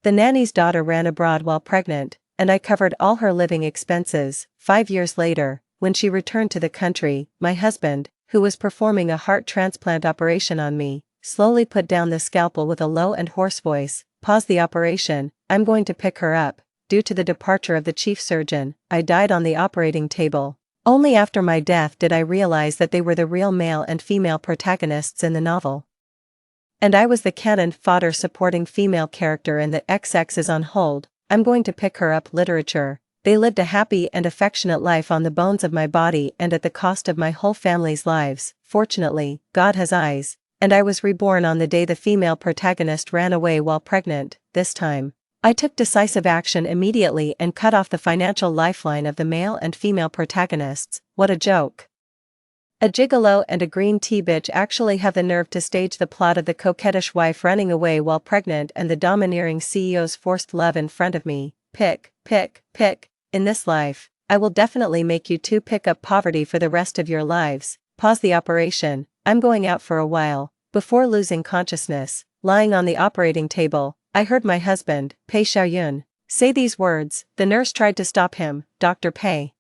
The nanny's daughter ran abroad while pregnant, and I covered all her living expenses. 5 years later, when she returned to the country, my husband, who was performing a heart transplant operation on me, slowly put down the scalpel with a low and hoarse voice. Pause the operation, I'm going to pick her up. Due to the departure of the chief surgeon, I died on the operating table. Only after my death did I realize that they were the real male and female protagonists in the novel. And I was the cannon fodder supporting female character in the XX is on hold, I'm going to pick her up literature. They lived a happy and affectionate life on the bones of my body and at the cost of my whole family's lives. Fortunately, God has eyes, and I was reborn on the day the female protagonist ran away while pregnant. This time, I took decisive action immediately and cut off the financial lifeline of the male and female protagonists. What a joke. A gigolo and a green tea bitch actually have the nerve to stage the plot of the coquettish wife running away while pregnant and the domineering CEO's forced love in front of me. Pick. In this life, I will definitely make you two pick up poverty for the rest of your lives. Pause the operation, I'm going out for a while. Before losing consciousness, lying on the operating table, I heard my husband, Pei Xiaoyun, say these words. The nurse tried to stop him. Dr. Pei.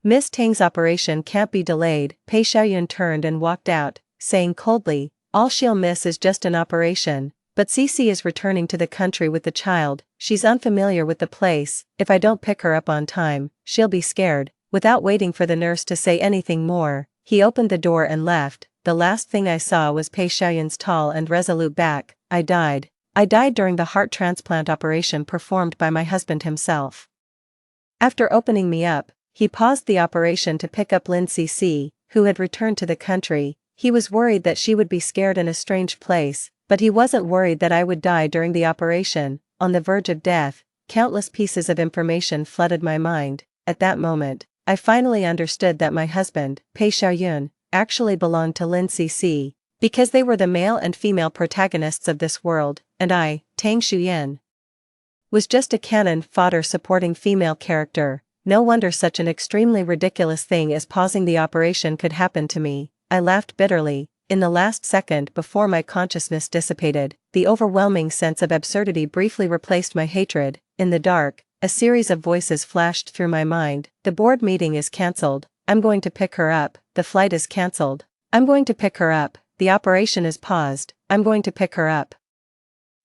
Miss Tang's operation can't be delayed. Pei Xiaoyun turned and walked out, saying coldly, all she'll miss is just an operation. But Cece is returning to the country with the child, she's unfamiliar with the place, if I don't pick her up on time, she'll be scared. Without waiting for the nurse to say anything more, he opened the door and left. The last thing I saw was Pei Xiaoyun's tall and resolute back. I died during the heart transplant operation performed by my husband himself. After opening me up, he paused the operation to pick up Lin Cece, who had returned to the country. He was worried that she would be scared in a strange place, but he wasn't worried that I would die during the operation. On the verge of death, countless pieces of information flooded my mind. At that moment, I finally understood that my husband, Pei Xiaoyun, actually belonged to Lin Cece, because they were the male and female protagonists of this world, and I, Tang Shuyan, was just a cannon fodder supporting female character. No wonder such an extremely ridiculous thing as pausing the operation could happen to me. I laughed bitterly. In the last second before my consciousness dissipated, the overwhelming sense of absurdity briefly replaced my hatred. In the dark, a series of voices flashed through my mind. The board meeting is cancelled. I'm going to pick her up. The flight is cancelled. I'm going to pick her up. The operation is paused. I'm going to pick her up.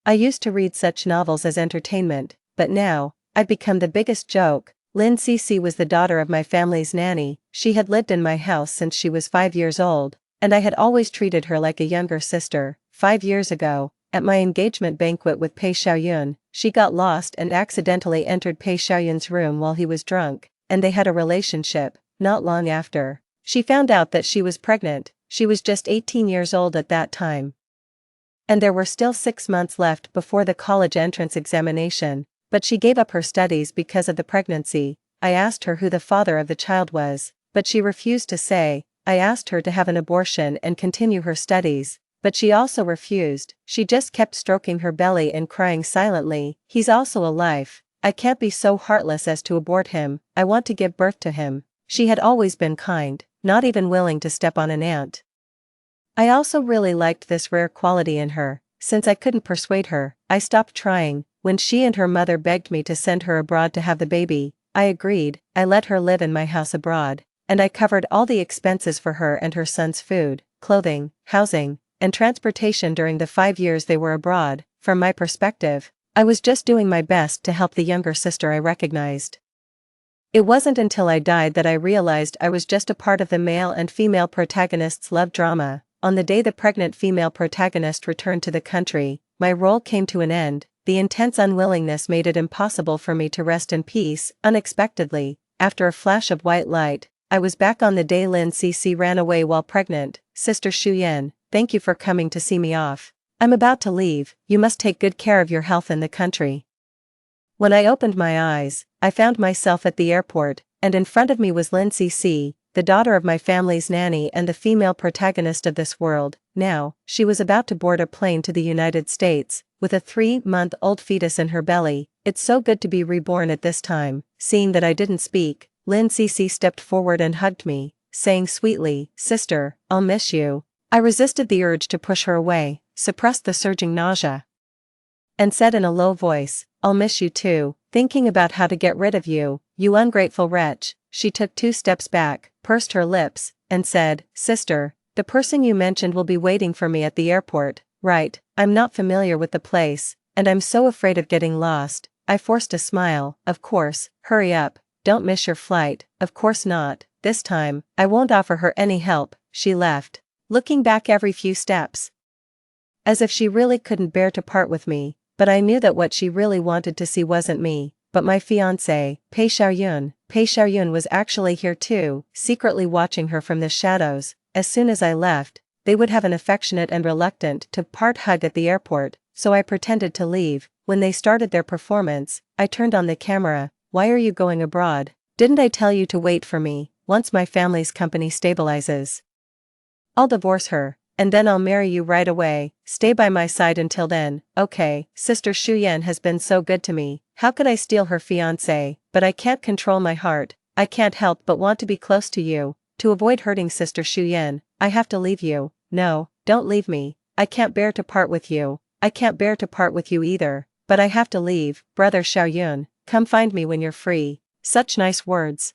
I used to read such novels as entertainment, but now, I'd become the biggest joke. Lin Cece was the daughter of my family's nanny. She had lived in my house since she was 5 years old, and I had always treated her like a younger sister. 5 years ago, at my engagement banquet with Pei Xiaoyun, she got lost and accidentally entered Pei Xiaoyun's room while he was drunk, and they had a relationship. Not long after, she found out that she was pregnant. She was just 18 years old at that time. And there were still 6 months left before the college entrance examination, but she gave up her studies because of the pregnancy. I asked her who the father of the child was, but she refused to say. I asked her to have an abortion and continue her studies, but she also refused. She just kept stroking her belly and crying silently. He's also alive. I can't be so heartless as to abort him. I want to give birth to him. She had always been kind, not even willing to step on an ant. I also really liked this rare quality in her. Since I couldn't persuade her, I stopped trying. When she and her mother begged me to send her abroad to have the baby, I agreed. I let her live in my house abroad, and I covered all the expenses for her and her son's food, clothing, housing, and transportation during the 5 years they were abroad. From my perspective, I was just doing my best to help the younger sister I recognized. It wasn't until I died that I realized I was just a part of the male and female protagonists' love drama. On the day the pregnant female protagonist returned to the country, my role came to an end. The intense unwillingness made it impossible for me to rest in peace. Unexpectedly, after a flash of white light, I was back on the day Lin Cece ran away while pregnant. Sister Shuyan, thank you for coming to see me off. I'm about to leave. You must take good care of your health in the country. When I opened my eyes, I found myself at the airport, and in front of me was Lin Cece, the daughter of my family's nanny and the female protagonist of this world. Now, she was about to board a plane to the United States, with a 3-month-old fetus in her belly. It's so good to be reborn at this time. Seeing that I didn't speak, Lin Cece stepped forward and hugged me, saying sweetly, "Sister, I'll miss you." I resisted the urge to push her away, suppressed the surging nausea. and said in a low voice, "I'll miss you too, thinking about how to get rid of you, you ungrateful wretch." She took 2 steps back, pursed her lips, and said, "Sister, the person you mentioned will be waiting for me at the airport, right? I'm not familiar with the place, and I'm so afraid of getting lost." I forced a smile. "Of course, hurry up, don't miss your flight." "Of course not, this time." I won't offer her any help. She left, looking back every few steps, as if she really couldn't bear to part with me, but I knew that what she really wanted to see wasn't me, but my fiancé, Pei Xiaoyun. Pei Xiaoyun was actually here too, secretly watching her from the shadows. As soon as I left, they would have an affectionate and reluctant to part hug at the airport, so I pretended to leave. When they started their performance, I turned on the camera. "Why are you going abroad? Didn't I tell you to wait for me? Once my family's company stabilizes, I'll divorce her, and then I'll marry you right away. Stay by my side until then, okay?" Sister Shuyan has been so good to me. How could I steal her fiancé? But I can't control my heart. I can't help but want to be close to you. To avoid hurting Sister Shuyan, I have to leave you. No, don't leave me. I can't bear to part with you. I can't bear to part with you either. But I have to leave. Brother Xiaoyun, come find me when you're free. Such nice words.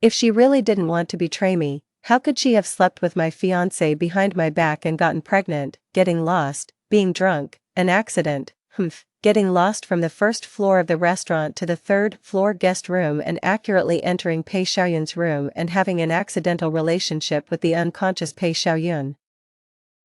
If she really didn't want to betray me, how could she have slept with my fiancé behind my back and gotten pregnant, getting lost, being drunk, an accident, getting lost from the first floor of the restaurant to the 3rd floor guest room and accurately entering Pei Xiaoyun's room and having an accidental relationship with the unconscious Pei Xiaoyun?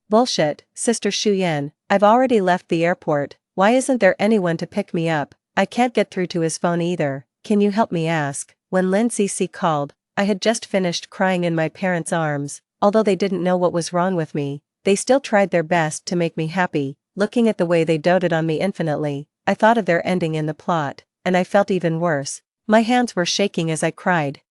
Bullshit, Sister Shuyan, I've already left the airport. Why isn't there anyone to pick me up? I can't get through to his phone either. Can you help me ask? When Lin Cece called, I had just finished crying in my parents' arms. Although they didn't know what was wrong with me, they still tried their best to make me happy. Looking at the way they doted on me infinitely, I thought of their ending in the plot, and I felt even worse. My hands were shaking as I cried.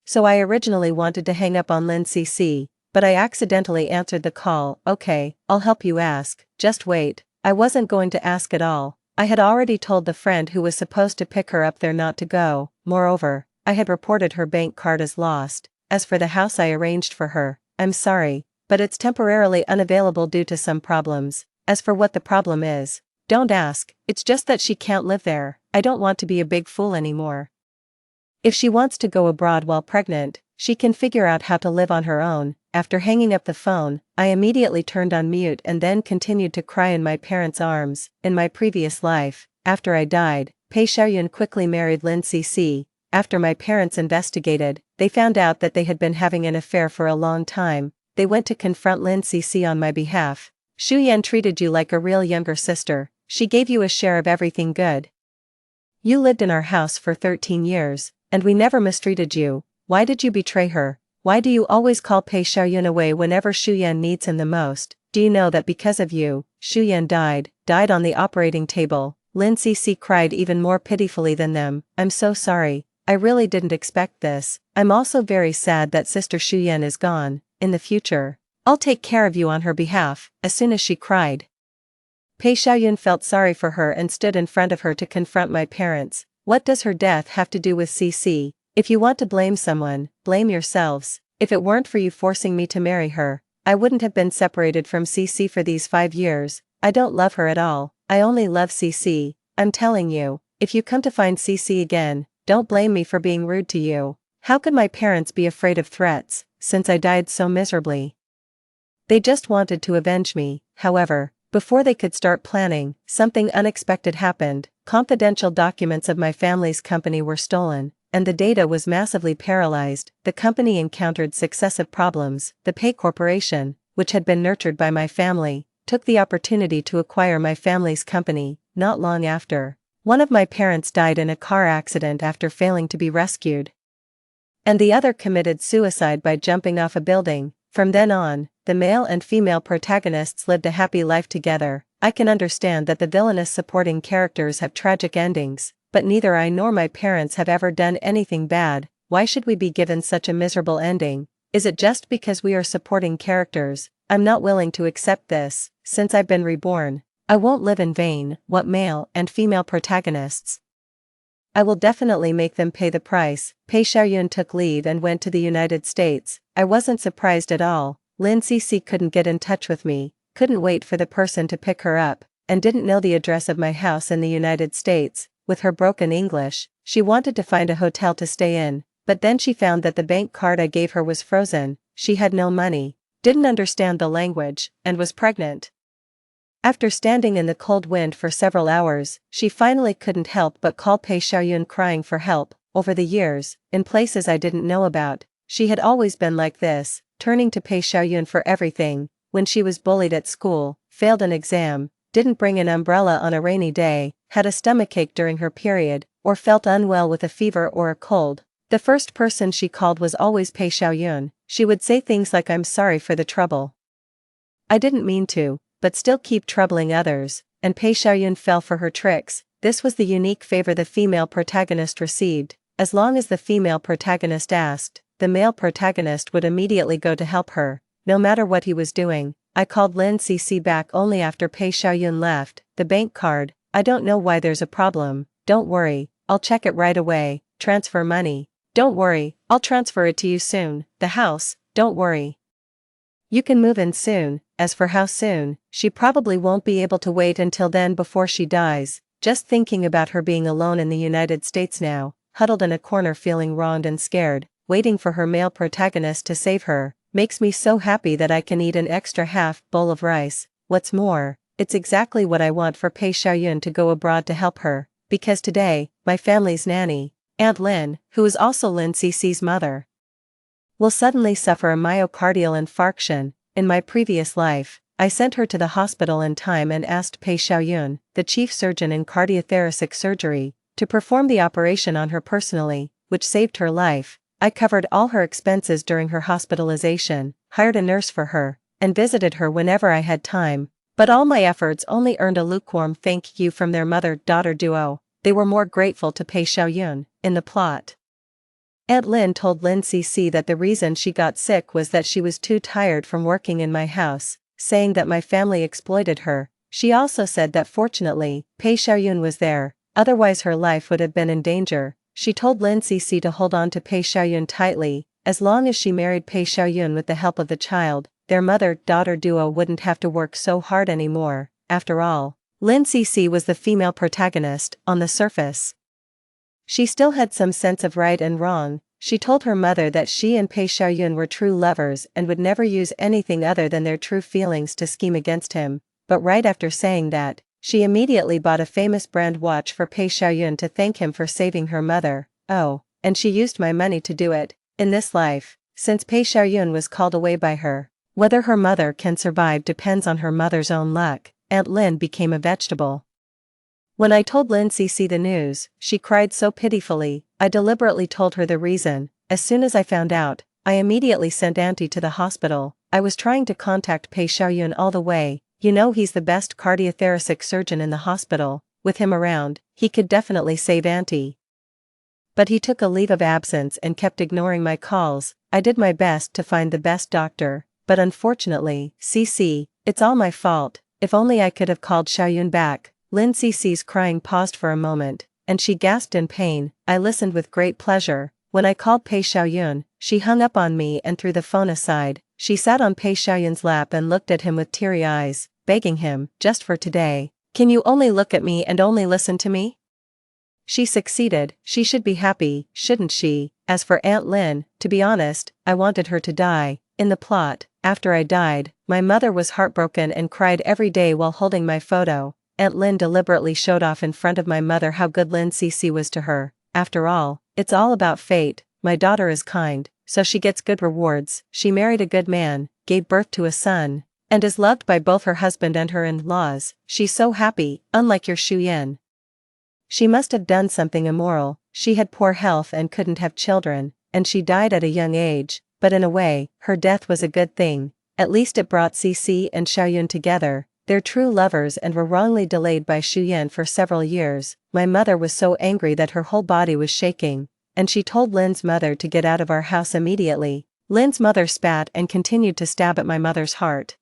So I originally wanted to hang up on Lin Cece, but I accidentally answered the call. "Okay, I'll help you ask, just wait." I wasn't going to ask at all. I had already told the friend who was supposed to pick her up there not to go. Moreover, I had reported her bank card as lost. As for the house I arranged for her, I'm sorry, but it's temporarily unavailable due to some problems. As for what the problem is, don't ask. It's just that she can't live there. I don't want to be a big fool anymore. If she wants to go abroad while pregnant, she can figure out how to live on her own. After hanging up the phone, I immediately turned on mute and then continued to cry in my parents' arms. In my previous life, after I died, Pei Xiaoyun quickly married Lin Cece. After my parents investigated, they found out that they had been having an affair for a long time. They went to confront Lin Cece on my behalf. "Shuyan treated you like a real younger sister. She gave you a share of everything good. You lived in our house for 13 years, and we never mistreated you. Why did you betray her? Why do you always call Pei Xiaoyun away whenever Shuyan needs him the most? Do you know that because of you, Shuyan died on the operating table?" Lin Cece cried even more pitifully than them. "I'm so sorry. I really didn't expect this. I'm also very sad that Sister Shuyan is gone. In the future, I'll take care of you on her behalf." As soon as she cried, Pei Xiaoyun felt sorry for her and stood in front of her to confront my parents. "What does her death have to do with Cece? If you want to blame someone, blame yourselves. If it weren't for you forcing me to marry her, I wouldn't have been separated from Cece for these 5 years. I don't love her at all. I only love Cece. I'm telling you, if you come to find Cece again, don't blame me for being rude to you." How could my parents be afraid of threats, since I died so miserably? They just wanted to avenge me. However, before they could start planning, something unexpected happened. Confidential documents of my family's company were stolen, and the data was massively paralyzed. The company encountered successive problems. The Pei Corporation, which had been nurtured by my family, took the opportunity to acquire my family's company. Not long after, one of my parents died in a car accident after failing to be rescued, and the other committed suicide by jumping off a building. From then on, the male and female protagonists lived a happy life together. I can understand that the villainous supporting characters have tragic endings, but neither I nor my parents have ever done anything bad. Why should we be given such a miserable ending? Is it just because we are supporting characters? I'm not willing to accept this. Since I've been reborn, I won't live in vain. What male and female protagonists? I will definitely make them pay the price. Pei Xiaoyun took leave and went to the United States. I wasn't surprised at all. Lin Cece couldn't get in touch with me, couldn't wait for the person to pick her up. and didn't know the address of my house in the United States. With her broken English, she wanted to find a hotel to stay in, but then she found that the bank card I gave her was frozen. She had no money, didn't understand the language, and was pregnant. After standing in the cold wind for several hours, she finally couldn't help but call Pei Xiaoyun, crying for help. Over the years, in places I didn't know about, she had always been like this, turning to Pei Xiaoyun for everything. When she was bullied at school, failed an exam, didn't bring an umbrella on a rainy day, had a stomachache during her period, or felt unwell with a fever or a cold, the first person she called was always Pei Xiaoyun. She would say things like, "I'm sorry for the trouble. I didn't mean to," but still keep troubling others, and Pei Xiaoyun fell for her tricks. This was the unique favor the female protagonist received. As long as the female protagonist asked, the male protagonist would immediately go to help her, no matter what he was doing. I called Lin Cc back only after Pei Xiaoyun left. The bank card, I don't know why there's a problem. Don't worry, I'll check it right away. Transfer money. Don't worry, I'll transfer it to you soon. The house, don't worry. You can move in soon. As for how soon, she probably won't be able to wait until then before she dies. Just thinking about her being alone in the United States now, huddled in a corner feeling wronged and scared, waiting for her male protagonist to save her, makes me so happy that I can eat an extra half bowl of rice. What's more, it's exactly what I want for Pei Xiaoyun to go abroad to help her, because today, my family's nanny, Aunt Lin, who is also Lin Cc's mother, will suddenly suffer a myocardial infarction. In my previous life, I sent her to the hospital in time and asked Pei Xiaoyun, the chief surgeon in cardiothoracic surgery, to perform the operation on her personally, which saved her life. I covered all her expenses during her hospitalization, hired a nurse for her, and visited her whenever I had time. But all my efforts only earned a lukewarm thank you from their mother-daughter duo. They were more grateful to Pei Xiaoyun. In the plot, Aunt Lin told Lin Cc that the reason she got sick was that she was too tired from working in my house, saying that my family exploited her. She also said that fortunately, Pei Xiaoyun was there, otherwise her life would have been in danger. She told Lin Cc to hold on to Pei Xiaoyun tightly. As long as she married Pei Xiaoyun with the help of the child, their mother-daughter duo wouldn't have to work so hard anymore. After all, Lin Cc was the female protagonist. On the surface, she still had some sense of right and wrong. She told her mother that she and Pei Xiaoyun were true lovers and would never use anything other than their true feelings to scheme against him. But right after saying that, she immediately bought a famous brand watch for Pei Xiaoyun to thank him for saving her mother. Oh, and she used my money to do it. In this life, since Pei Xiaoyun was called away by her, whether her mother can survive depends on her mother's own luck. Aunt Lin became a vegetable. When I told Lin Cc the news, she cried so pitifully. I deliberately told her the reason. As soon as I found out, I immediately sent Auntie to the hospital. I was trying to contact Pei Xiaoyun all the way. You know, he's the best cardiothoracic surgeon in the hospital. With him around, he could definitely save Auntie. But he took a leave of absence and kept ignoring my calls. I did my best to find the best doctor, but unfortunately, Cc, it's all my fault. If only I could have called Xiaoyun back. Lin Cc's crying paused for a moment, and she gasped in pain. I listened with great pleasure. When I called Pei Xiaoyun, she hung up on me and threw the phone aside. She sat on Pei Xiaoyun's lap and looked at him with teary eyes, begging him, just for today, can you only look at me and only listen to me? She succeeded. She should be happy, shouldn't she? As for Aunt Lin, to be honest, I wanted her to die. In the plot, after I died, my mother was heartbroken and cried every day while holding my photo. Aunt Lin deliberately showed off in front of my mother how good Lin Cc was to her. After all, it's all about fate. My daughter is kind, so she gets good rewards. She married a good man, gave birth to a son, and is loved by both her husband and her in-laws. She's so happy, unlike your Shu Yin. She must have done something immoral. She had poor health and couldn't have children, and she died at a young age. But in a way, her death was a good thing. At least it brought Cc and Xiaoyun together. They're true lovers and were wrongly delayed by Shu Yan for several years. My mother was so angry that her whole body was shaking, and she told Lin's mother to get out of our house immediately. Lin's mother spat and continued to stab at my mother's heart.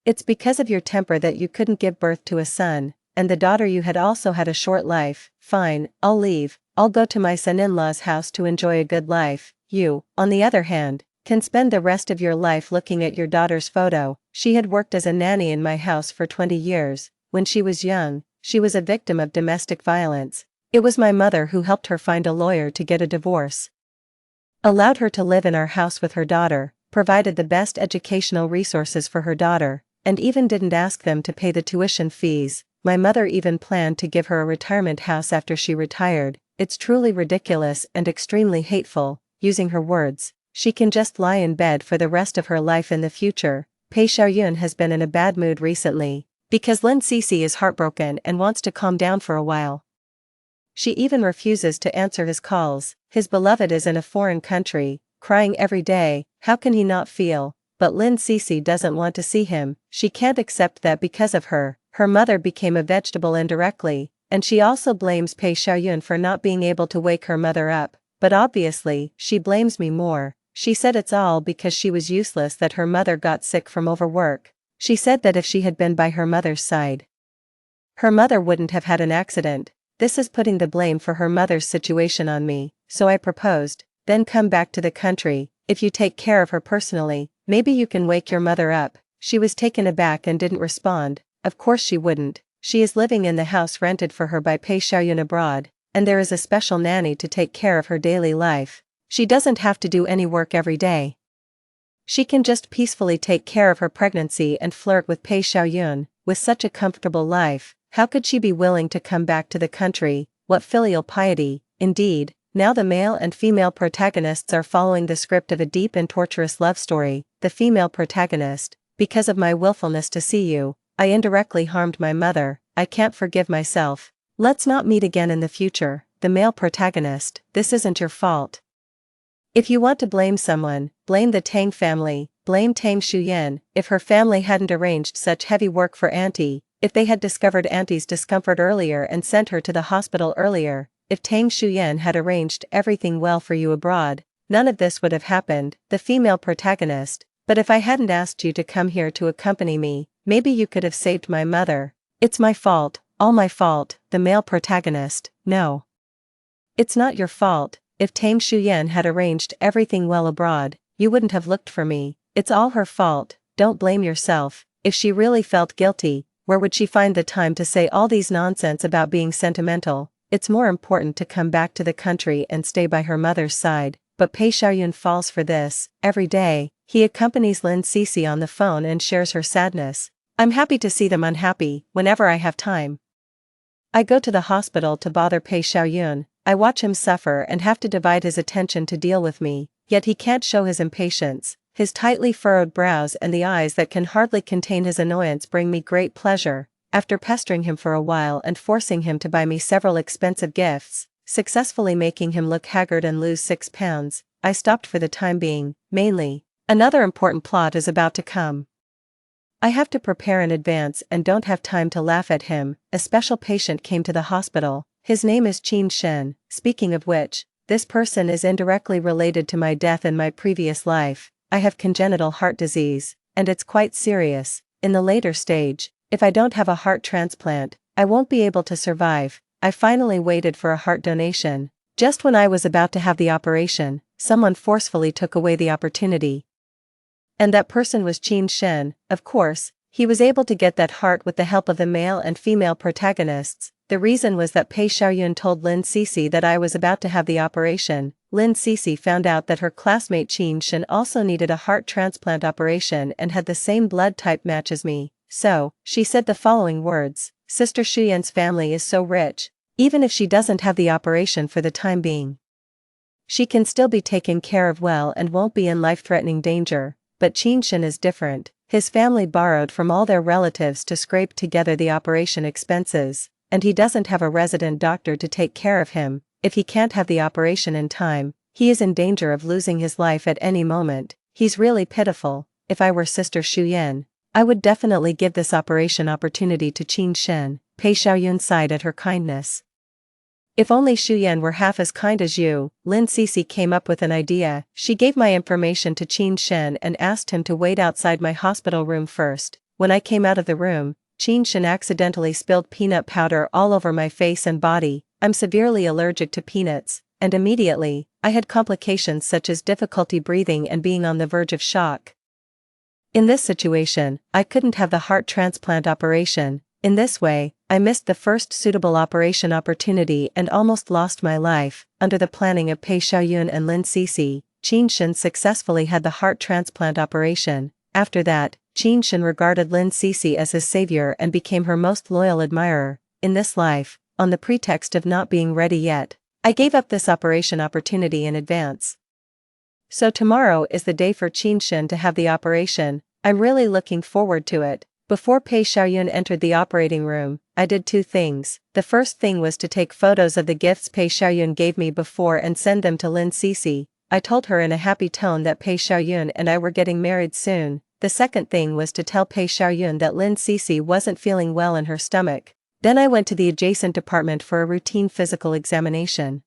It's because of your temper that you couldn't give birth to a son, and the daughter you had also had a short life. Fine, I'll leave. I'll go to my son-in-law's house to enjoy a good life. You, on the other hand, can spend the rest of your life looking at your daughter's photo. She had worked as a nanny in my house for 20 years. when she was young, she was a victim of domestic violence. It was my mother who helped her find a lawyer to get a divorce, allowed her to live in our house with her daughter, provided the best educational resources for her daughter, and even didn't ask them to pay the tuition fees. My mother even planned to give her a retirement house after she retired. It's truly ridiculous and extremely hateful. Using her words, she can just lie in bed for the rest of her life in the future. Pei Xiaoyun has been in a bad mood recently, because Lin Cece is heartbroken and wants to calm down for a while. She even refuses to answer his calls. His beloved is in a foreign country, crying every day. How can he not feel? But Lin Cece doesn't want to see him. She can't accept that because of her, her mother became a vegetable indirectly, and she also blames Pei Xiaoyun for not being able to wake her mother up. But obviously, she blames me more. She said it's all because she was useless that her mother got sick from overwork. She said that if she had been by her mother's side, her mother wouldn't have had an accident. This is putting the blame for her mother's situation on me, so I proposed, then come back to the country. If you take care of her personally, maybe you can wake your mother up. She was taken aback and didn't respond. Of course she wouldn't. She is living in the house rented for her by Pei Xiaoyun abroad, and there is a special nanny to take care of her daily life. She doesn't have to do any work every day. She can just peacefully take care of her pregnancy and flirt with Pei Xiaoyun. With such a comfortable life, how could she be willing to come back to the country? What filial piety, indeed. Now the male and female protagonists are following the script of a deep and torturous love story. The female protagonist: because of my willfulness to see you, I indirectly harmed my mother. I can't forgive myself. Let's not meet again in the future. The male protagonist: this isn't your fault. If you want to blame someone, blame the Tang family, blame Tang Shuyan. If her family hadn't arranged such heavy work for Auntie, if they had discovered Auntie's discomfort earlier and sent her to the hospital earlier, if Tang Shuyan had arranged everything well for you abroad, none of this would have happened. The female protagonist: but if I hadn't asked you to come here to accompany me, maybe you could have saved my mother. It's my fault, all my fault. The male protagonist: no. It's not your fault. If Tang Shuyan had arranged everything well abroad, you wouldn't have looked for me. It's all her fault. Don't blame yourself. If she really felt guilty, where would she find the time to say all these nonsense about being sentimental? It's more important to come back to the country and stay by her mother's side. But Pei Xiaoyun falls for this. Every day, he accompanies Lin Cece on the phone and shares her sadness. I'm happy to see them unhappy, whenever I have time. I go to the hospital to bother Pei Xiaoyun. I watch him suffer and have to divide his attention to deal with me, yet he can't show his impatience. His tightly furrowed brows and the eyes that can hardly contain his annoyance bring me great pleasure. After pestering him for a while and forcing him to buy me several expensive gifts, successfully making him look haggard and lose 6 pounds, I stopped for the time being. Mainly, another important plot is about to come. I have to prepare in advance and don't have time to laugh at him. A special patient came to the hospital. His name is Qin Shen. Speaking of which, this person is indirectly related to my death in my previous life. I have congenital heart disease, and it's quite serious. In the later stage, if I don't have a heart transplant, I won't be able to survive. I finally waited for a heart donation. Just when I was about to have the operation, someone forcefully took away the opportunity. And that person was Qin Shen. Of course, he was able to get that heart with the help of the male and female protagonists. The reason was that Pei Xiaoyun told Lin Cece that I was about to have the operation. Lin Cece found out that her classmate Qin Shen also needed a heart transplant operation and had the same blood type match as me. So, she said the following words: Sister Shuyan's family is so rich, even if she doesn't have the operation for the time being, she can still be taken care of well and won't be in life-threatening danger. But Qin Shen is different. His family borrowed from all their relatives to scrape together the operation expenses, and he doesn't have a resident doctor to take care of him. If he can't have the operation in time, he is in danger of losing his life at any moment. He's really pitiful. If I were Sister Shuyan, I would definitely give this operation opportunity to Qin Shen. Pei Xiaoyun sighed at her kindness. If only Shuyan were half as kind as you. Lin Cece came up with an idea. She gave my information to Qin Shen and asked him to wait outside my hospital room first. When I came out of the room, Qin Shen accidentally spilled peanut powder all over my face and body. I'm severely allergic to peanuts, and immediately, I had complications such as difficulty breathing and being on the verge of shock. In this situation, I couldn't have the heart transplant operation. In this way, I missed the first suitable operation opportunity and almost lost my life. Under the planning of Pei Xiaoyun and Lin Cixi, Qin Shen successfully had the heart transplant operation. After that, Qin Shen regarded Lin Cixi as his savior and became her most loyal admirer. In this life, on the pretext of not being ready yet, I gave up this operation opportunity in advance. So tomorrow is the day for Qin Shen to have the operation. I'm really looking forward to it. Before Pei Xiaoyun entered the operating room, I did two things. The first thing was to take photos of the gifts Pei Xiaoyun gave me before and send them to Lin Cixi. I told her in a happy tone that Pei Xiaoyun and I were getting married soon. The second thing was to tell Pei Xiaoyun that Lin Cixi wasn't feeling well in her stomach. Then I went to the adjacent department for a routine physical examination.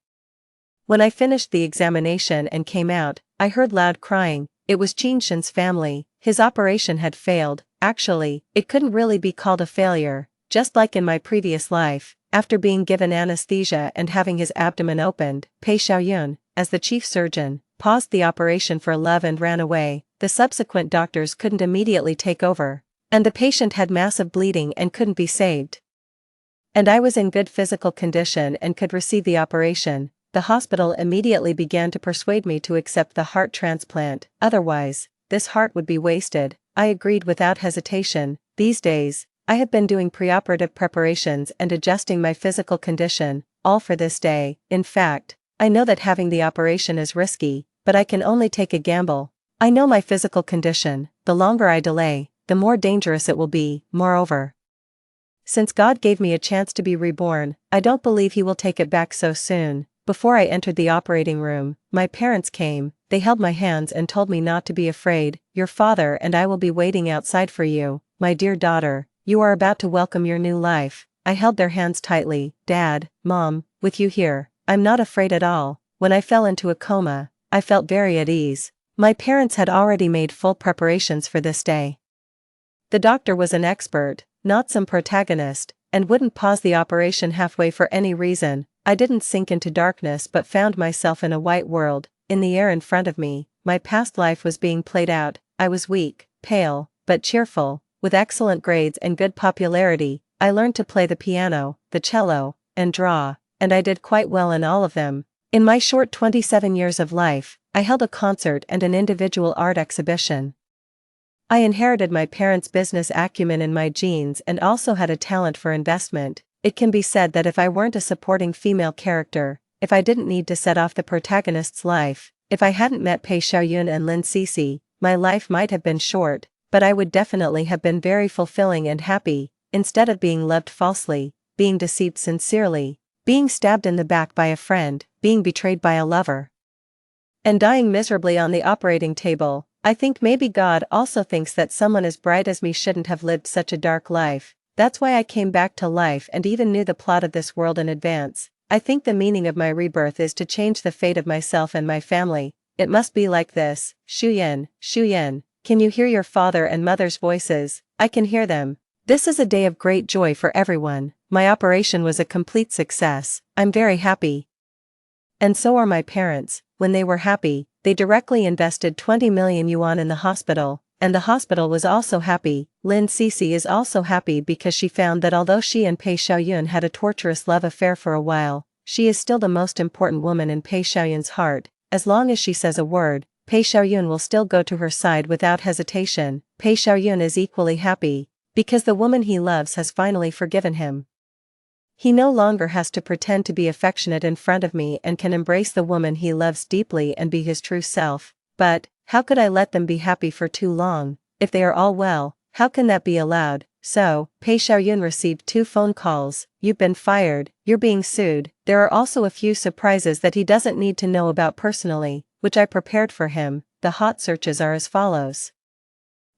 When I finished the examination and came out, I heard loud crying. It was Qin Shen's family. His operation had failed. Actually, it couldn't really be called a failure. Just like in my previous life, after being given anesthesia and having his abdomen opened, Pei Xiaoyun, as the chief surgeon, paused the operation for love and ran away. The subsequent doctors couldn't immediately take over, and the patient had massive bleeding and couldn't be saved. And I was in good physical condition and could receive the operation. The hospital immediately began to persuade me to accept the heart transplant, otherwise, this heart would be wasted. I agreed without hesitation. These days, I have been doing preoperative preparations and adjusting my physical condition, all for this day. In fact, I know that having the operation is risky, but I can only take a gamble. I know my physical condition. The longer I delay, the more dangerous it will be. Moreover, since God gave me a chance to be reborn, I don't believe He will take it back so soon. Before I entered the operating room, my parents came. They held my hands and told me not to be afraid. Your father and I will be waiting outside for you, my dear daughter. You are about to welcome your new life. I held their hands tightly. Dad, Mom, with you here, I'm not afraid at all. When I fell into a coma, I felt very at ease. My parents had already made full preparations for this day. The doctor was an expert, not some protagonist, and wouldn't pause the operation halfway for any reason. I didn't sink into darkness but found myself in a white world. In the air in front of me, my past life was being played out. I was weak, pale, but cheerful, with excellent grades and good popularity. I learned to play the piano, the cello, and draw, and I did quite well in all of them. In my short 27 years of life, I held a concert and an individual art exhibition. I inherited my parents' business acumen in my genes and also had a talent for investment. It can be said that if I weren't a supporting female character, if I didn't need to set off the protagonist's life, if I hadn't met Pei Xiaoyun and Lin Cixi, my life might have been short, but I would definitely have been very fulfilling and happy. Instead of being loved falsely, being deceived sincerely, being stabbed in the back by a friend, being betrayed by a lover, and dying miserably on the operating table, I think maybe God also thinks that someone as bright as me shouldn't have lived such a dark life. That's why I came back to life and even knew the plot of this world in advance. I think the meaning of my rebirth is to change the fate of myself and my family. It must be like this. Shuyan, Shuyan, can you hear your father and mother's voices? I can hear them. This is a day of great joy for everyone. My operation was a complete success. I'm very happy. And so are my parents. When they were happy, they directly invested 20 million yuan in the hospital, and the hospital was also happy. Lin Cixi is also happy because she found that although she and Pei Xiaoyun had a torturous love affair for a while, she is still the most important woman in Pei Xiaoyun's heart. As long as she says a word, Pei Xiaoyun will still go to her side without hesitation. Pei Xiaoyun is equally happy, because the woman he loves has finally forgiven him. He no longer has to pretend to be affectionate in front of me and can embrace the woman he loves deeply and be his true self. But, how could I let them be happy for too long? If they are all well, how can that be allowed? So, Pei Xiaoyun received 2 phone calls. You've been fired, you're being sued. There are also a few surprises that he doesn't need to know about personally, which I prepared for him. The hot searches are as follows.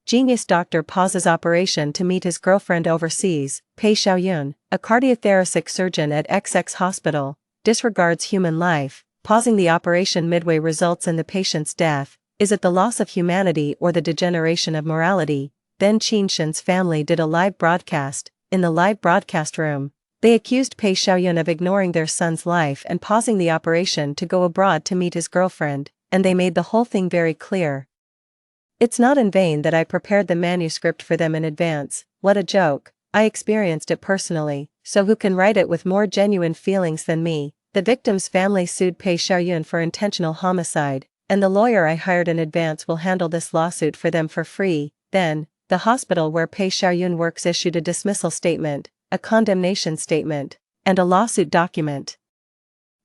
Genius doctor pauses operation to meet his girlfriend overseas. Pei Xiaoyun, a cardiothoracic surgeon at XX hospital, disregards human life. Pausing the operation midway results in the patient's death. Is it the loss of humanity or the degeneration of morality? Then Qin Shen's family did a live broadcast. In the live broadcast room, they accused Pei Xiaoyun of ignoring their son's life and pausing the operation to go abroad to meet his girlfriend, and they made the whole thing very clear. It's not in vain that I prepared the manuscript for them in advance. What a joke. I experienced it personally, so who can write it with more genuine feelings than me? The victim's family sued Pei Xiaoyun for intentional homicide, and the lawyer I hired in advance will handle this lawsuit for them for free. Then, the hospital where Pei Xiaoyun works issued a dismissal statement, a condemnation statement, and a lawsuit document.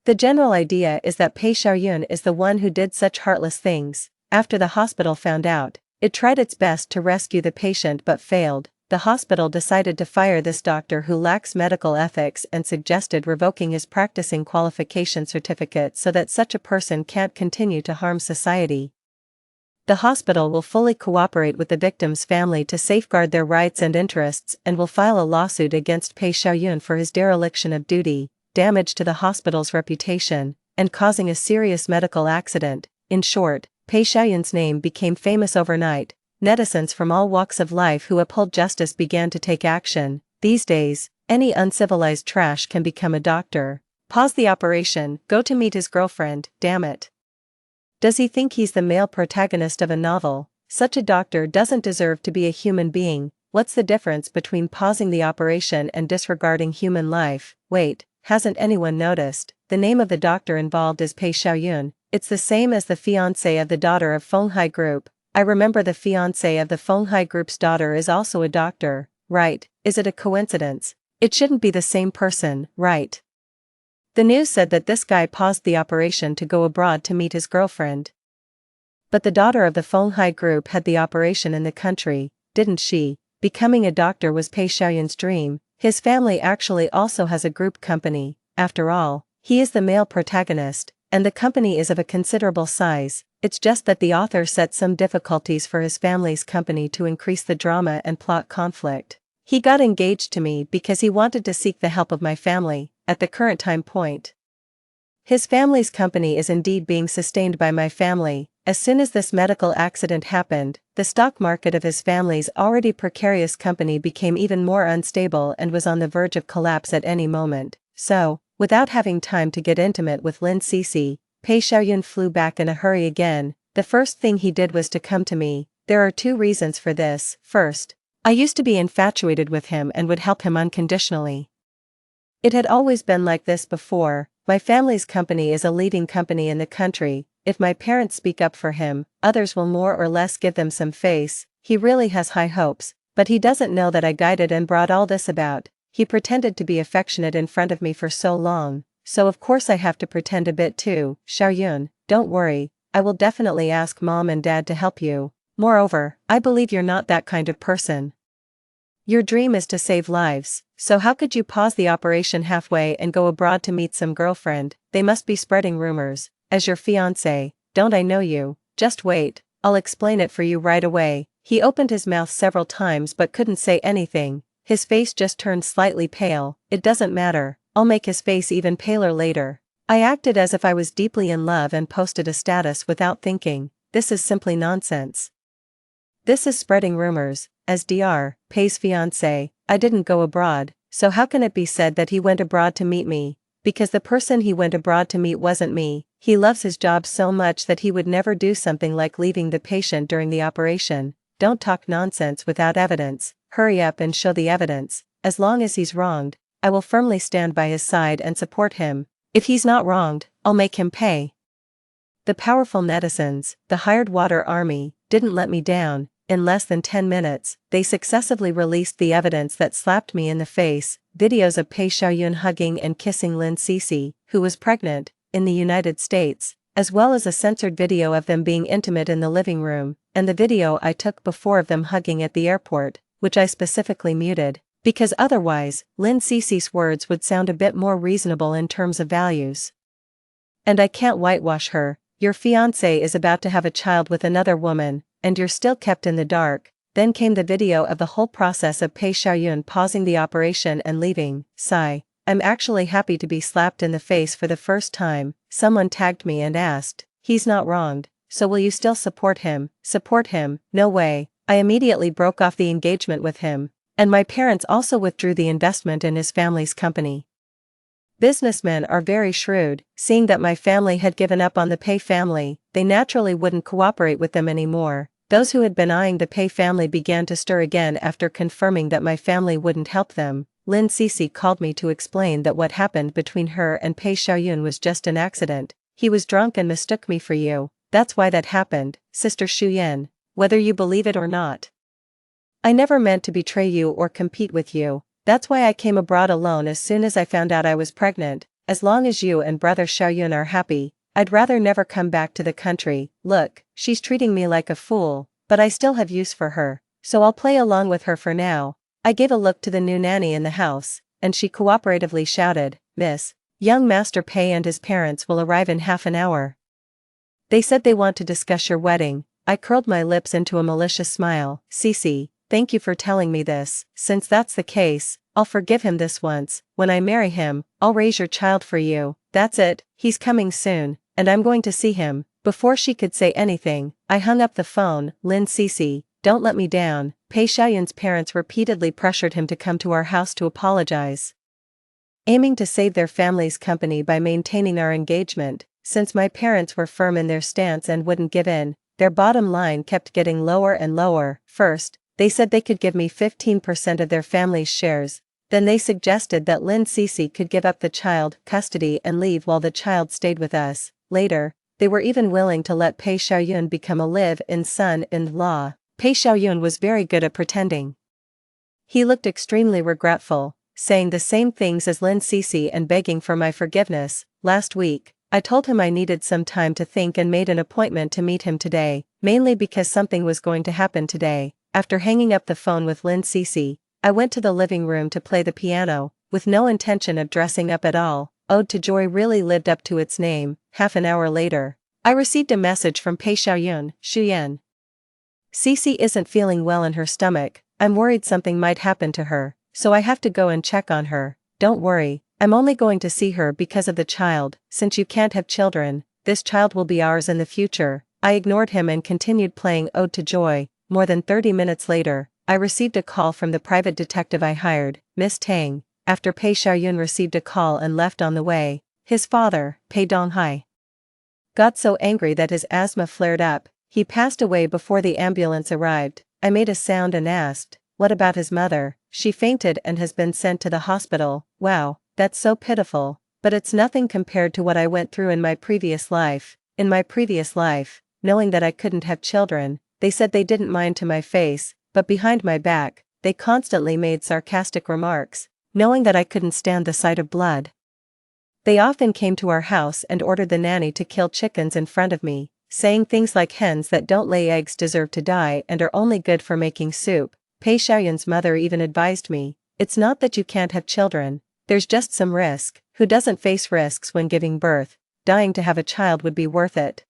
The general idea is that Pei Xiaoyun is the one who did such heartless things. After the hospital found out, it tried its best to rescue the patient but failed. The hospital decided to fire this doctor who lacks medical ethics and suggested revoking his practicing qualification certificate so that such a person can't continue to harm society. The hospital will fully cooperate with the victim's family to safeguard their rights and interests and will file a lawsuit against Pei Xiaoyun for his dereliction of duty, damage to the hospital's reputation, and causing a serious medical accident. In short, Pei Xiaoyun's name became famous overnight. Netizens from all walks of life who uphold justice began to take action. These days, any uncivilized trash can become a doctor. Pause the operation, go to meet his girlfriend, damn it. Does he think he's the male protagonist of a novel? Such a doctor doesn't deserve to be a human being. What's the difference between pausing the operation and disregarding human life? Wait, hasn't anyone noticed? The name of the doctor involved is Pei Xiaoyun. It's the same as the fiancé of the daughter of Fenghai Group. I remember the fiancé of the Fenghai Group's daughter is also a doctor, right? Is it a coincidence? It shouldn't be the same person, right? The news said that this guy paused the operation to go abroad to meet his girlfriend. But the daughter of the Fenghai Group had the operation in the country, didn't she? Becoming a doctor was Pei Xiaoyun's dream. His family actually also has a group company. After all, he is the male protagonist, and the company is of a considerable size. It's just that the author set some difficulties for his family's company to increase the drama and plot conflict. He got engaged to me because he wanted to seek the help of my family, at the current time point. His family's company is indeed being sustained by my family. As soon as this medical accident happened, the stock market of his family's already precarious company became even more unstable and was on the verge of collapse at any moment. So, without having time to get intimate with Lin Cixi, Pei Xiaoyun flew back in a hurry again. The first thing he did was to come to me. There are two reasons for this. First, I used to be infatuated with him and would help him unconditionally. It had always been like this before. My family's company is a leading company in the country. If my parents speak up for him, others will more or less give them some face. He really has high hopes, but he doesn't know that I guided and brought all this about. He pretended to be affectionate in front of me for so long, so of course I have to pretend a bit too. Xiaoyun, don't worry, I will definitely ask mom and dad to help you. Moreover, I believe you're not that kind of person. Your dream is to save lives, so how could you pause the operation halfway and go abroad to meet some girlfriend? They must be spreading rumors. As your fiancé, don't I know you? Just wait, I'll explain it for you right away. He opened his mouth several times but couldn't say anything. His face just turned slightly pale. It doesn't matter, I'll make his face even paler later. I acted as if I was deeply in love and posted a status without thinking. This is simply nonsense. This is spreading rumors. As Dr. Pei's fiancé, I didn't go abroad, so how can it be said that he went abroad to meet me? Because the person he went abroad to meet wasn't me. He loves his job so much that he would never do something like leaving the patient during the operation. Don't talk nonsense without evidence. Hurry up and show the evidence. As long as he's wronged, I will firmly stand by his side and support him. If he's not wronged, I'll make him pay. The powerful netizens, the hired water army, didn't let me down. In less than 10 minutes, they successively released the evidence that slapped me in the face, videos of Pei Xiaoyun hugging and kissing Lin Cixi, who was pregnant, in the United States, as well as a censored video of them being intimate in the living room, and the video I took before of them hugging at the airport, which I specifically muted, because otherwise, Lin Cixi's words would sound a bit more reasonable in terms of values. And I can't whitewash her. Your fiancé is about to have a child with another woman, and you're still kept in the dark. Then came the video of the whole process of Pei Xiaoyun pausing the operation and leaving. Sigh. I'm actually happy to be slapped in the face for the first time. Someone tagged me and asked, he's not wronged, so will you still support him? Support him? No way. I immediately broke off the engagement with him, and my parents also withdrew the investment in his family's company. Businessmen are very shrewd. Seeing that my family had given up on the Pei family, they naturally wouldn't cooperate with them anymore. Those who had been eyeing the Pei family began to stir again after confirming that my family wouldn't help them. Lin Cece called me to explain that what happened between her and Pei Xiaoyun was just an accident. He was drunk and mistook me for you. That's why that happened, Sister Shuyan, whether you believe it or not. I never meant to betray you or compete with you. That's why I came abroad alone as soon as I found out I was pregnant. As long as you and brother Xiaoyun are happy, I'd rather never come back to the country. Look, she's treating me like a fool, but I still have use for her, so I'll play along with her for now. I gave a look to the new nanny in the house, and she cooperatively shouted, Miss, young Master Pei and his parents will arrive in half an hour. They said they want to discuss your wedding. I curled my lips into a malicious smile. Cece, thank you for telling me this. Since that's the case, I'll forgive him this once. When I marry him, I'll raise your child for you. That's it, he's coming soon, and I'm going to see him. Before she could say anything, I hung up the phone. Lin Cece, don't let me down. Pei Xiaoyun's parents repeatedly pressured him to come to our house to apologize, aiming to save their family's company by maintaining our engagement. Since my parents were firm in their stance and wouldn't give in, their bottom line kept getting lower and lower. First, they said they could give me 15% of their family's shares. Then they suggested that Lin Cece could give up the child custody and leave while the child stayed with us. Later, they were even willing to let Pei Xiaoyun become a live-in son-in-law. Pei Xiaoyun was very good at pretending. He looked extremely regretful, saying the same things as Lin Cece and begging for my forgiveness. Last week, I told him I needed some time to think and made an appointment to meet him today, mainly because something was going to happen today. After hanging up the phone with Lin Cece, I went to the living room to play the piano, with no intention of dressing up at all. Ode to Joy really lived up to its name. Half an hour later, I received a message from Pei Xiaoyun. Shuyan, Cece isn't feeling well in her stomach. I'm worried something might happen to her, so I have to go and check on her. Don't worry, I'm only going to see her because of the child. Since you can't have children, this child will be ours in the future. I ignored him and continued playing Ode to Joy. More than 30 minutes later, I received a call from the private detective I hired, Miss Tang. After Pei Xiaoyun received a call and left on the way, his father, Pei Donghai, got so angry that his asthma flared up. He passed away before the ambulance arrived. I made a sound and asked, what about his mother? She fainted and has been sent to the hospital. Wow, that's so pitiful, but it's nothing compared to what I went through in my previous life. In my previous life, knowing that I couldn't have children, they said they didn't mind to my face, but behind my back, they constantly made sarcastic remarks, knowing that I couldn't stand the sight of blood. They often came to our house and ordered the nanny to kill chickens in front of me, saying things like hens that don't lay eggs deserve to die and are only good for making soup. Pei Xiaoyun's mother even advised me, it's not that you can't have children, there's just some risk. Who doesn't face risks when giving birth? Dying to have a child would be worth it.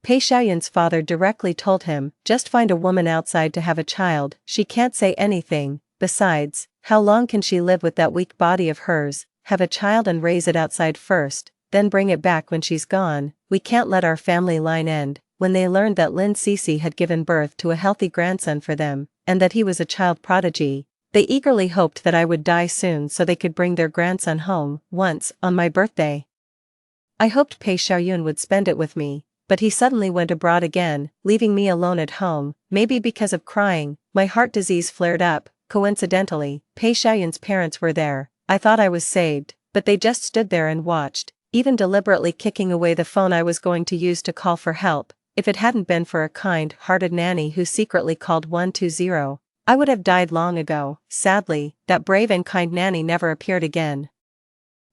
Pei Xiaoyun's father directly told him, just find a woman outside to have a child. She can't say anything. Besides, how long can she live with that weak body of hers? Have a child and raise it outside first, then bring it back when she's gone. We can't let our family line end. When they learned that Lin Cece had given birth to a healthy grandson for them, and that he was a child prodigy, they eagerly hoped that I would die soon so they could bring their grandson home. Once, on my birthday, I hoped Pei Xiaoyun would spend it with me, but he suddenly went abroad again, leaving me alone at home. Maybe because of crying, my heart disease flared up. Coincidentally, Pei Xiaoyun's parents were there. I thought I was saved, but they just stood there and watched, even deliberately kicking away the phone I was going to use to call for help. If it hadn't been for a kind-hearted nanny who secretly called 120, I would have died long ago. Sadly, that brave and kind nanny never appeared again.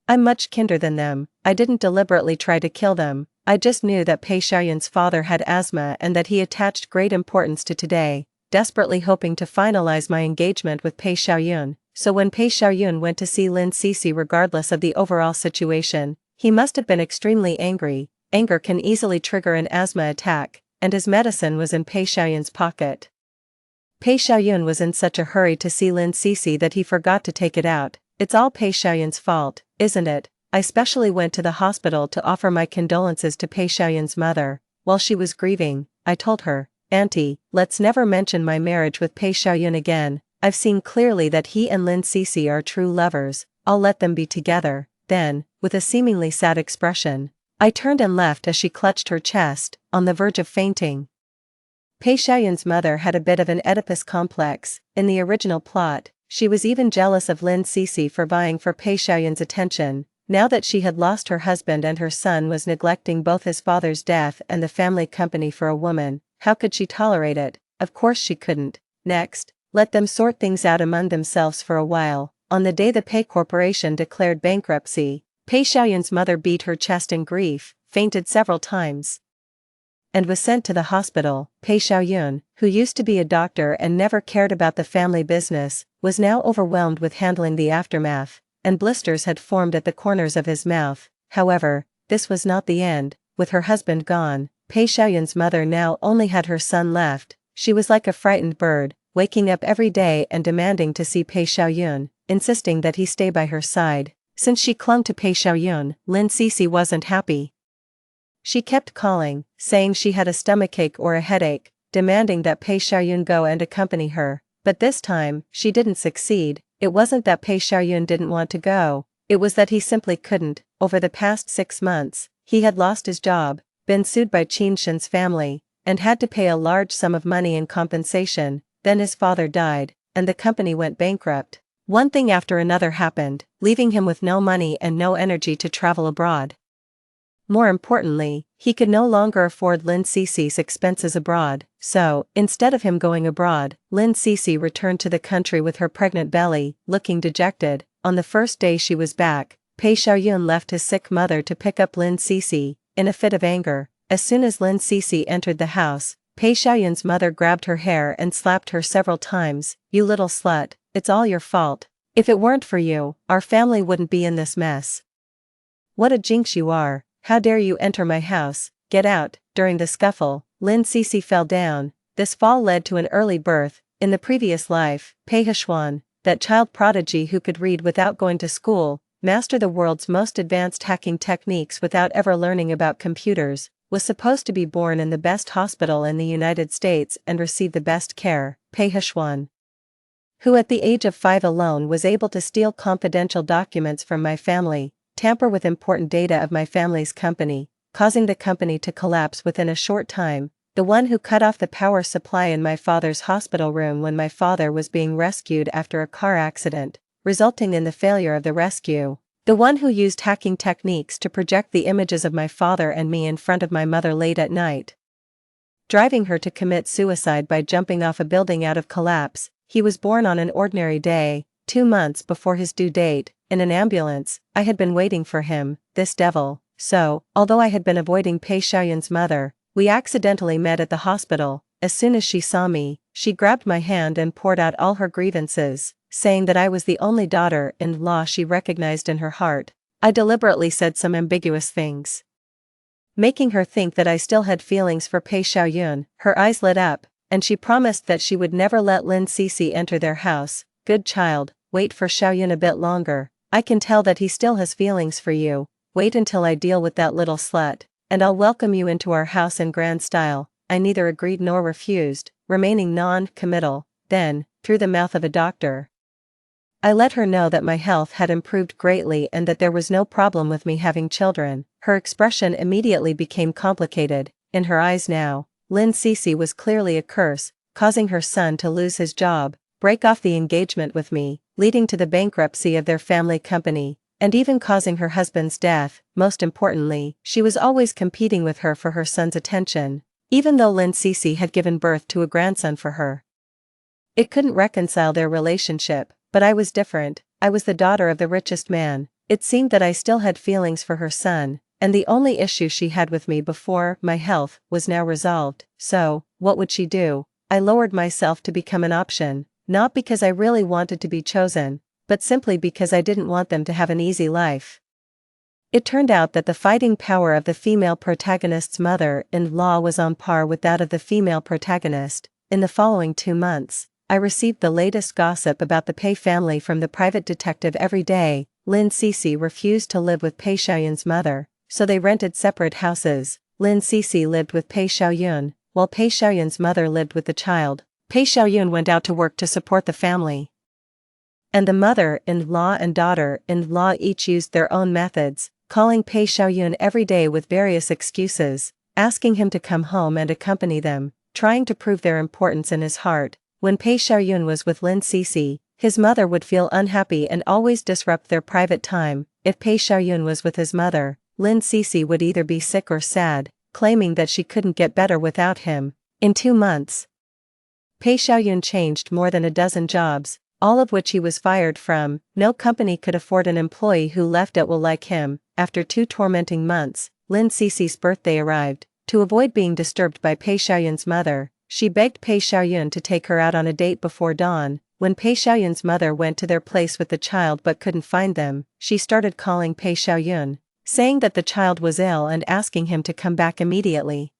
I'm much kinder than them. I didn't deliberately try to kill them. I just knew that Pei Xiaoyun's father had asthma and that he attached great importance to today, desperately hoping to finalize my engagement with Pei Xiaoyun. So when Pei Xiaoyun went to see Lin Cece regardless of the overall situation, he must have been extremely angry. Anger can easily trigger an asthma attack, and his medicine was in Pei Xiaoyun's pocket. Pei Xiaoyun was in such a hurry to see Lin Cece that he forgot to take it out. It's all Pei Xiaoyun's fault, isn't it? I specially went to the hospital to offer my condolences to Pei Xiaoyun's mother. While she was grieving, I told her, Auntie, let's never mention my marriage with Pei Xiaoyun again. I've seen clearly that he and Lin Cece are true lovers. I'll let them be together. Then, with a seemingly sad expression, I turned and left as she clutched her chest, on the verge of fainting. Pei Xiaoyun's mother had a bit of an Oedipus complex. In the original plot, she was even jealous of Lin Cixi for vying for Pei Xiaoyun's attention. Now that she had lost her husband and her son was neglecting both his father's death and the family company for a woman, how could she tolerate it? Of course she couldn't. Next, let them sort things out among themselves for a while. On the day the Pei Corporation declared bankruptcy, Pei Xiaoyun's mother beat her chest in grief, fainted several times, and was sent to the hospital. Pei Xiaoyun, who used to be a doctor and never cared about the family business, was now overwhelmed with handling the aftermath, and blisters had formed at the corners of his mouth. However, this was not the end. With her husband gone, Pei Xiaoyun's mother now only had her son left. She was like a frightened bird, waking up every day and demanding to see Pei Xiaoyun, insisting that he stay by her side. Since she clung to Pei Xiaoyun, Lin Cixi wasn't happy. She kept calling, saying she had a stomachache or a headache, demanding that Pei Xiaoyun go and accompany her. But this time, she didn't succeed. It wasn't that Pei Xiaoyun didn't want to go, it was that he simply couldn't. Over the past 6 months, he had lost his job, been sued by Qin Shen's family, and had to pay a large sum of money in compensation. Then his father died, and the company went bankrupt. One thing after another happened, leaving him with no money and no energy to travel abroad. More importantly, he could no longer afford Lin Cixi's expenses abroad, so, instead of him going abroad, Lin Cixi returned to the country with her pregnant belly, looking dejected. On the first day she was back, Pei Xiaoyun left his sick mother to pick up Lin Cixi, in a fit of anger. As soon as Lin Cixi entered the house, Pei Xiaoyun's mother grabbed her hair and slapped her several times. "You little slut, it's all your fault. If it weren't for you, our family wouldn't be in this mess. What a jinx you are. How dare you enter my house, get out." During the scuffle, Lin Cixi fell down. This fall led to an early birth. In the previous life, Pei Heshuan, that child prodigy who could read without going to school, master the world's most advanced hacking techniques without ever learning about computers, was supposed to be born in the best hospital in the United States and receive the best care. Pei Heshuan, who at the age of 5 alone was able to steal confidential documents from my family, tamper with important data of my family's company, causing the company to collapse within a short time, the one who cut off the power supply in my father's hospital room when my father was being rescued after a car accident, resulting in the failure of the rescue, the one who used hacking techniques to project the images of my father and me in front of my mother late at night, driving her to commit suicide by jumping off a building out of collapse. He was born on an ordinary day, 2 months before his due date, in an ambulance. I had been waiting for him, this devil. So, although I had been avoiding Pei Xiaoyun's mother, we accidentally met at the hospital. As soon as she saw me, she grabbed my hand and poured out all her grievances, saying that I was the only daughter-in-law she recognized in her heart. I deliberately said some ambiguous things, making her think that I still had feelings for Pei Xiaoyun. Her eyes lit up, and she promised that she would never let Lin Cixi enter their house. "Good child, wait for Xiaoyun a bit longer. I can tell that he still has feelings for you. Wait until I deal with that little slut, and I'll welcome you into our house in grand style." I neither agreed nor refused, remaining non-committal. Then, through the mouth of a doctor, I let her know that my health had improved greatly and that there was no problem with me having children. Her expression immediately became complicated. In her eyes now, Lin Cixi was clearly a curse, causing her son to lose his job, break off the engagement with me, leading to the bankruptcy of their family company, and even causing her husband's death. Most importantly, she was always competing with her for her son's attention, even though Lin Cixi had given birth to a grandson for her. It couldn't reconcile their relationship, but I was different. I was the daughter of the richest man. It seemed that I still had feelings for her son, and the only issue she had with me before, my health, was now resolved. So, what would she do? I lowered myself to become an option, not because I really wanted to be chosen, but simply because I didn't want them to have an easy life. It turned out that the fighting power of the female protagonist's mother-in-law was on par with that of the female protagonist. In the following 2 months, I received the latest gossip about the Pei family from the private detective every day. Lin Cixi refused to live with Pei Xiaoyun's mother, so they rented separate houses. Lin Cixi lived with Pei Xiaoyun, while Pei Xiaoyun's mother lived with the child. Pei Xiaoyun went out to work to support the family, and the mother-in-law and daughter-in-law each used their own methods, calling Pei Xiaoyun every day with various excuses, asking him to come home and accompany them. trying to prove their importance in his heart. When Pei Xiaoyun was with Lin Cixi, his mother would feel unhappy and always disrupt their private time. If Pei Xiaoyun was with his mother, Lin Cixi would either be sick or sad, claiming that she couldn't get better without him. In 2 months, Pei Xiaoyun changed more than a dozen jobs, all of which he was fired from. No company could afford an employee who left at will like him. After 2 tormenting months, Lin Cixi's birthday arrived. To avoid being disturbed by Pei Xiaoyun's mother, she begged Pei Xiaoyun to take her out on a date before dawn. When Pei Xiaoyun's mother went to their place with the child but couldn't find them, she started calling Pei Xiaoyun, saying that the child was ill and asking him to come back immediately.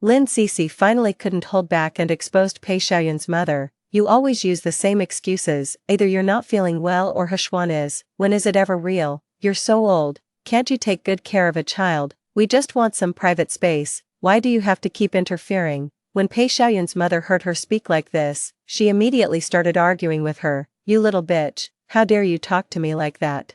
Lin Cixi finally couldn't hold back and exposed Pei Xiaoyun's mother. "You always use the same excuses, either you're not feeling well or Hechuan is. When is it ever real? You're so old, can't you take good care of a child? We just want some private space, why do you have to keep interfering?" When Pei Xiaoyun's mother heard her speak like this, she immediately started arguing with her. "You little bitch, how dare you talk to me like that?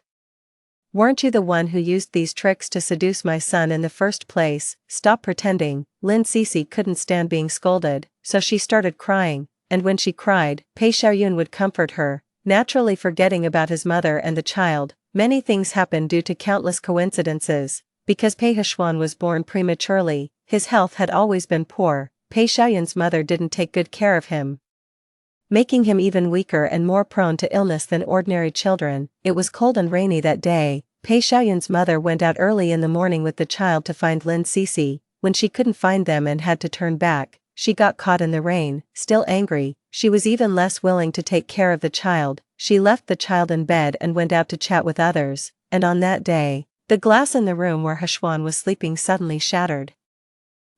Weren't you the one who used these tricks to seduce my son in the first place? Stop pretending." Lin Cixi couldn't stand being scolded, so she started crying, and when she cried, Pei Xiaoyun would comfort her, naturally forgetting about his mother and the child. Many things happened due to countless coincidences. Because Pei Hechuan was born prematurely, his health had always been poor. Pei Xiaoyun's mother didn't take good care of him, making him even weaker and more prone to illness than ordinary children. It was cold and rainy that day. Pei Xiaoyun's mother went out early in the morning with the child to find Lin Cixi. When she couldn't find them and had to turn back, she got caught in the rain. Still angry, she was even less willing to take care of the child. She left the child in bed and went out to chat with others, and on that day, the glass in the room where Hechuan was sleeping suddenly shattered.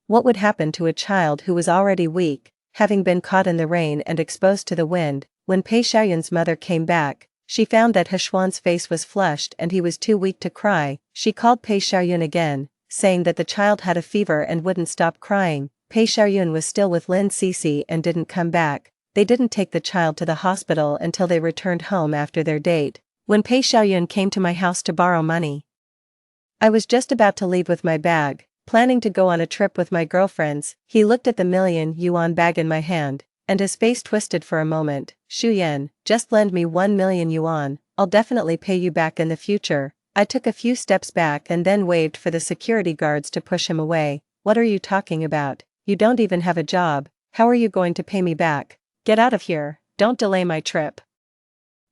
What would happen to a child who was already weak, having been caught in the rain and exposed to the wind? When Pei Xiaoyun's mother came back, she found that Hechuan's face was flushed and he was too weak to cry. She called Pei Xiaoyun again, saying that the child had a fever and wouldn't stop crying. Pei Xiaoyun was still with Lin Cixi and didn't come back. They didn't take the child to the hospital until they returned home after their date. When Pei Xiaoyun came to my house to borrow money, I was just about to leave with my bag, planning to go on a trip with my girlfriends. He looked at the million-yuan bag in my hand, and his face twisted for a moment. "Shu Yan, just lend me 1 million yuan, I'll definitely pay you back in the future." I took a few steps back and then waved for the security guards to push him away. "What are you talking about? You don't even have a job, how are you going to pay me back? Get out of here, don't delay my trip."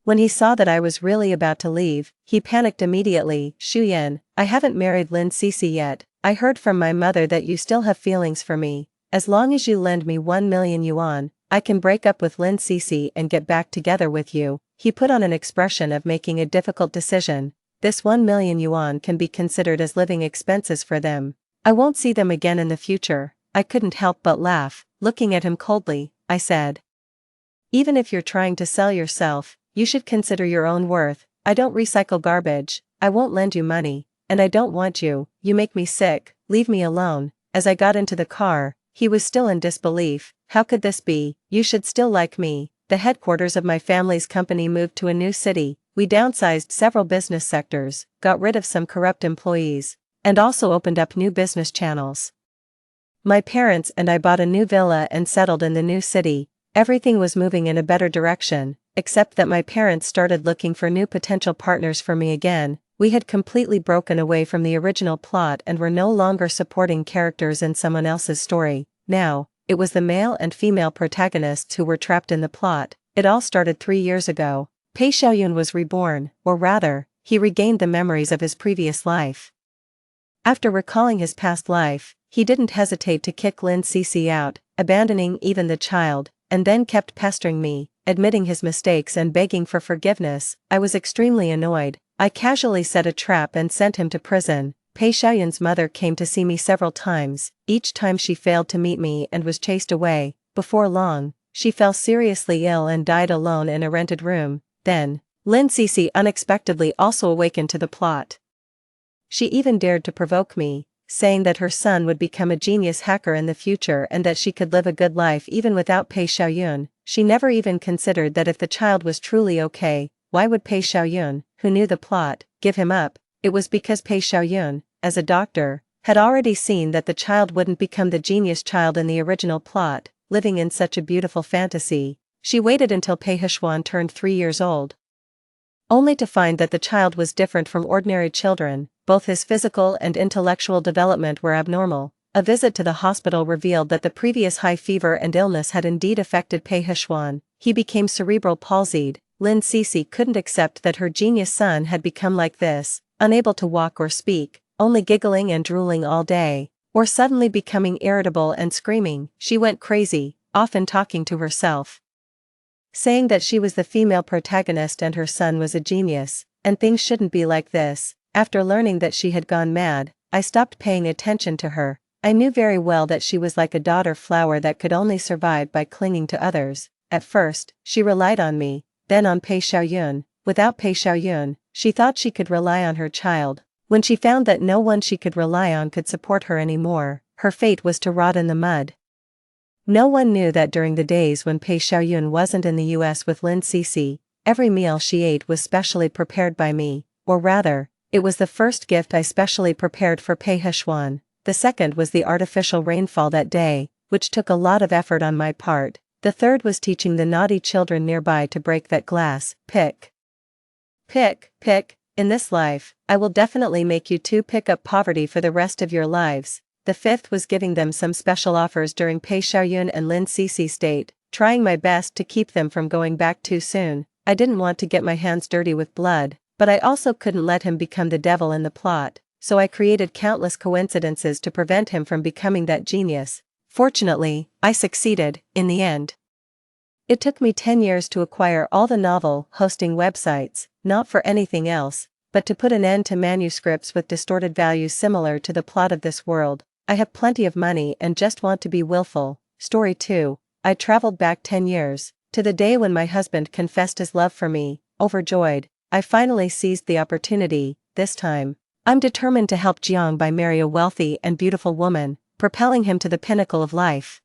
When he saw that I was really about to leave, he panicked immediately. "Shu Yan, I haven't married Lin Cixi yet. I heard from my mother that you still have feelings for me. As long as you lend me 1 million yuan, I can break up with Lin Cixi and get back together with you." He put on an expression of making a difficult decision. "This 1 million yuan can be considered as living expenses for them. I won't see them again in the future." I couldn't help but laugh. Looking at him coldly, I said, "Even if you're trying to sell yourself, you should consider your own worth. I don't recycle garbage, I won't lend you money, and I don't want you, you make me sick, leave me alone." As I got into the car, he was still in disbelief. "How could this be? You should still like me." The headquarters of my family's company moved to a new city. We downsized several business sectors, got rid of some corrupt employees, and also opened up new business channels. My parents and I bought a new villa and settled in the new city. Everything was moving in a better direction, except that my parents started looking for new potential partners for me again. We had completely broken away from the original plot and were no longer supporting characters in someone else's story. Now, it was the male and female protagonists who were trapped in the plot. It all started 3 years ago. Pei Xiaoyun was reborn, or rather, he regained the memories of his previous life. After recalling his past life, he didn't hesitate to kick Lin Cixi out, abandoning even the child, and then kept pestering me, admitting his mistakes and begging for forgiveness. I was extremely annoyed. I casually set a trap and sent him to prison. Pei Xiaoyun's mother came to see me several times. Each time she failed to meet me and was chased away. Before long, she fell seriously ill and died alone in a rented room. Then, Lin Cixi unexpectedly also awakened to the plot. She even dared to provoke me, saying that her son would become a genius hacker in the future and that she could live a good life even without Pei Xiaoyun. She never even considered that if the child was truly okay, why would Pei Xiaoyun, who knew the plot, give him up? It was because Pei Xiaoyun, as a doctor, had already seen that the child wouldn't become the genius child in the original plot, living in such a beautiful fantasy. She waited until Pei Heshuan turned 3 years old, only to find that the child was different from ordinary children. Both his physical and intellectual development were abnormal. A visit to the hospital revealed that the previous high fever and illness had indeed affected Pei Heshuan. He became cerebral palsied. Lin Cixi couldn't accept that her genius son had become like this, unable to walk or speak, only giggling and drooling all day, or suddenly becoming irritable and screaming. She went crazy, often talking to herself, saying that she was the female protagonist and her son was a genius, and things shouldn't be like this. After learning that she had gone mad, I stopped paying attention to her. I knew very well that she was like a daughter flower that could only survive by clinging to others. At first, she relied on me, then on Pei Xiaoyun. Without Pei Xiaoyun, she thought she could rely on her child. When she found that no one she could rely on could support her anymore, her fate was to rot in the mud. No one knew that during the days when Pei Xiaoyun wasn't in the US with Lin Cixi, every meal she ate was specially prepared by me, or rather, it was the first gift I specially prepared for Pei Heshuan. The second was the artificial rainfall that day, which took a lot of effort on my part. The third was teaching the naughty children nearby to break that glass. Pick. Pick, pick. In this life, I will definitely make you two pick up poverty for the rest of your lives. The fifth was giving them some special offers during Pei Xiaoyun and Lin Cixi state, trying my best to keep them from going back too soon. I didn't want to get my hands dirty with blood, but I also couldn't let him become the devil in the plot, so I created countless coincidences to prevent him from becoming that genius. Fortunately, I succeeded, in the end. It took me 10 years to acquire all the novel hosting websites, not for anything else, but to put an end to manuscripts with distorted values similar to the plot of this world. I have plenty of money and just want to be willful. Story 2. I traveled back 10 years, to the day when my husband confessed his love for me. Overjoyed, I finally seized the opportunity. This time, I'm determined to help Jiangbai marry a wealthy and beautiful woman, propelling him to the pinnacle of life.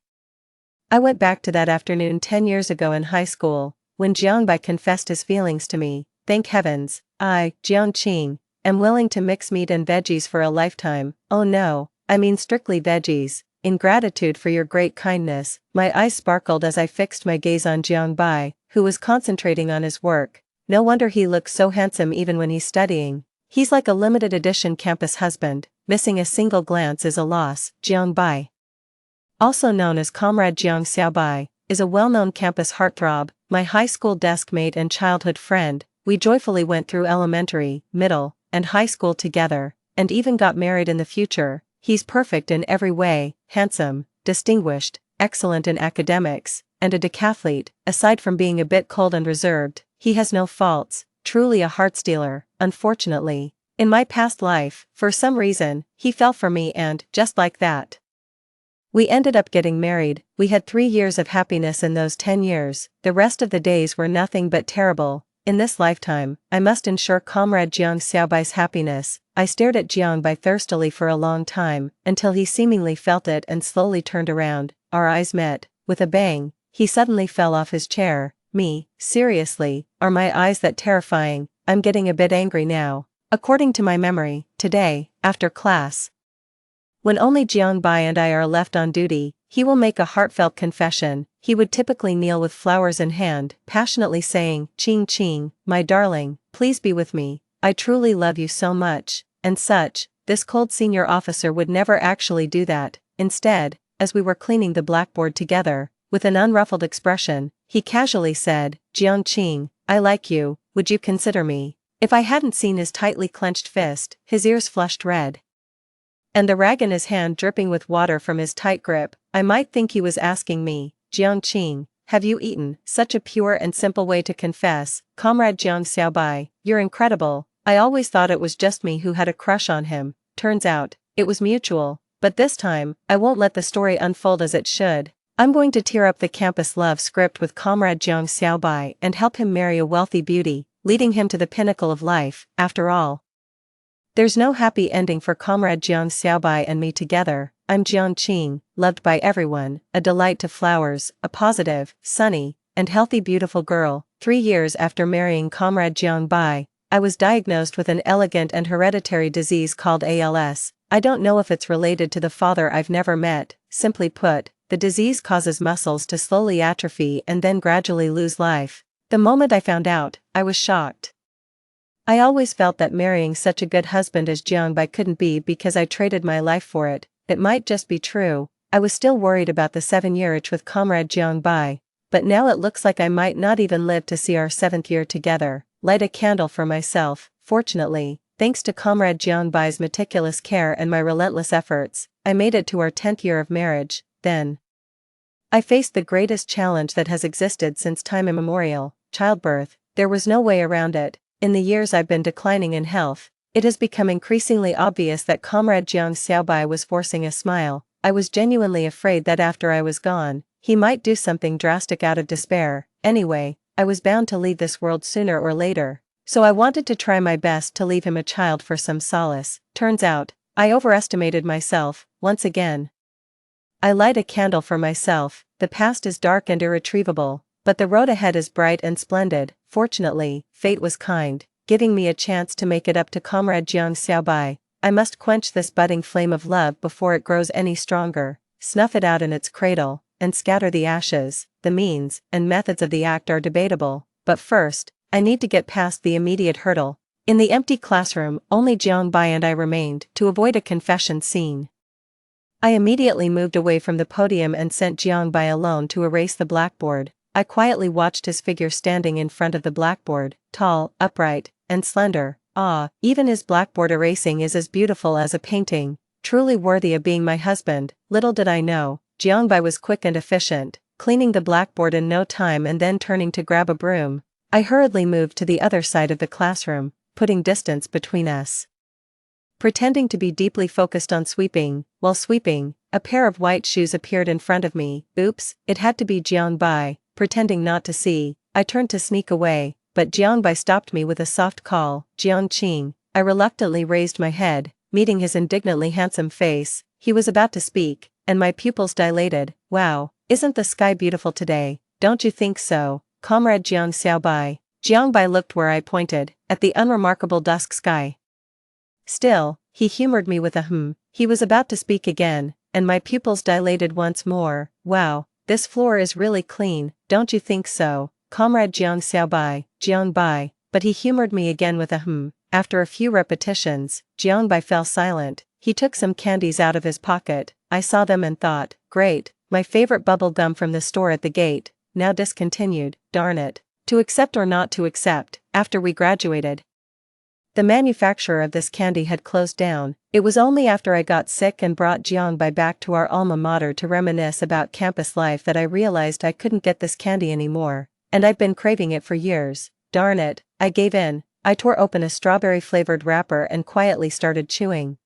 I went back to that afternoon 10 years ago in high school, when Jiangbai confessed his feelings to me. Thank heavens, I, Jiang Qing, am willing to mix meat and veggies for a lifetime. Oh no, I mean strictly veggies. In gratitude for your great kindness, my eyes sparkled as I fixed my gaze on Jiangbai, who was concentrating on his work. No wonder he looks so handsome even when he's studying. He's like a limited edition campus husband, missing a single glance is a loss. Jiangbai, also known as Comrade Jiang Xiaobai, is a well-known campus heartthrob, my high school desk mate and childhood friend. We joyfully went through elementary, middle, and high school together, and even got married in the future. He's perfect in every way, handsome, distinguished, excellent in academics, and a decathlete. Aside from being a bit cold and reserved, he has no faults, truly a heart-stealer. Unfortunately, in my past life, for some reason, he fell for me and, just like that, we ended up getting married. We had 3 years of happiness in those 10 years, the rest of the days were nothing but terrible. In this lifetime, I must ensure Comrade Jiang Xiaobai's happiness. I stared at Jiangbai thirstily for a long time, until he seemingly felt it and slowly turned around. Our eyes met. With a bang, he suddenly fell off his chair. Me, seriously, are my eyes that terrifying? I'm getting a bit angry now. According to my memory, today, after class, when only Jiangbai and I are left on duty, he will make a heartfelt confession. He would typically kneel with flowers in hand, passionately saying, "Qing Qing, my darling, please be with me. I truly love you so much," and such. This cold senior officer would never actually do that. Instead, as we were cleaning the blackboard together, with an unruffled expression, he casually said, "Jiang Qing, I like you, would you consider me?" If I hadn't seen his tightly clenched fist, his ears flushed red, and the rag in his hand dripping with water from his tight grip, I might think he was asking me, "Jiang Qing, have you eaten?" Such a pure and simple way to confess. Comrade Jiang Xiaobai, you're incredible. I always thought it was just me who had a crush on him. Turns out, it was mutual. But this time, I won't let the story unfold as it should. I'm going to tear up the campus love script with Comrade Jiang Xiaobai and help him marry a wealthy beauty, leading him to the pinnacle of life. After all, there's no happy ending for Comrade Jiang Xiaobai and me together. I'm Jiang Qing, loved by everyone, a delight to flowers, a positive, sunny, and healthy beautiful girl. 3 years after marrying Comrade Jiang Bai, I was diagnosed with an elegant and hereditary disease called ALS. I don't know if it's related to the father I've never met. Simply put, the disease causes muscles to slowly atrophy and then gradually lose life. The moment I found out, I was shocked. I always felt that marrying such a good husband as Jiangbai couldn't be because I traded my life for it. It might just be true. I was still worried about the 7-year itch with Comrade Jiangbai, but now it looks like I might not even live to see our 7th year together. Light a candle for myself. Fortunately, thanks to Comrade Jiangbai's meticulous care and my relentless efforts, I made it to our 10th year of marriage. Then I faced the greatest challenge that has existed since time immemorial: childbirth. There was no way around it. In the years I've been declining in health, it has become increasingly obvious that Comrade Jiang Xiaobai was forcing a smile. I was genuinely afraid that after I was gone, he might do something drastic out of despair. Anyway, I was bound to leave this world sooner or later, so I wanted to try my best to leave him a child for some solace. Turns out, I overestimated myself, once again. I light a candle for myself. The past is dark and irretrievable, but the road ahead is bright and splendid. Fortunately, fate was kind, giving me a chance to make it up to Comrade Jiang Xiaobai. I must quench this budding flame of love before it grows any stronger, snuff it out in its cradle, and scatter the ashes. The means and methods of the act are debatable, but first, I need to get past the immediate hurdle. In the empty classroom, only Jiangbai and I remained, to avoid a confession scene. I immediately moved away from the podium and sent Jiangbai alone to erase the blackboard. I quietly watched his figure standing in front of the blackboard, tall, upright, and slender. Even his blackboard erasing is as beautiful as a painting, truly worthy of being my husband. Little did I know, Jiangbai was quick and efficient, cleaning the blackboard in no time and then turning to grab a broom. I hurriedly moved to the other side of the classroom, putting distance between us. Pretending to be deeply focused on sweeping, while sweeping, a pair of white shoes appeared in front of me. Oops, it had to be Jiangbai. Pretending not to see, I turned to sneak away, but Jiangbai stopped me with a soft call. Jiangqing. I reluctantly raised my head, meeting his indignantly handsome face. He was about to speak, and my pupils dilated. Wow, isn't the sky beautiful today? Don't you think so, Comrade Jiang Xiaobai? Jiangbai looked where I pointed, at the unremarkable dusk sky. Still, he humored me with a He was about to speak again, and my pupils dilated once more. Wow, this floor is really clean, don't you think so, Comrade Jiang Xiaobai? Jiangbai. But he humored me again with a After a few repetitions, Jiangbai fell silent. He took some candies out of his pocket. I saw them and thought, great, my favorite bubble gum from the store at the gate, now discontinued. Darn it. To accept or not to accept. After we graduated, the manufacturer of this candy had closed down. It was only after I got sick and brought Jiangbai back to our alma mater to reminisce about campus life that I realized I couldn't get this candy anymore, and I've been craving it for years. Darn it, I gave in. I tore open a strawberry-flavored wrapper and quietly started chewing.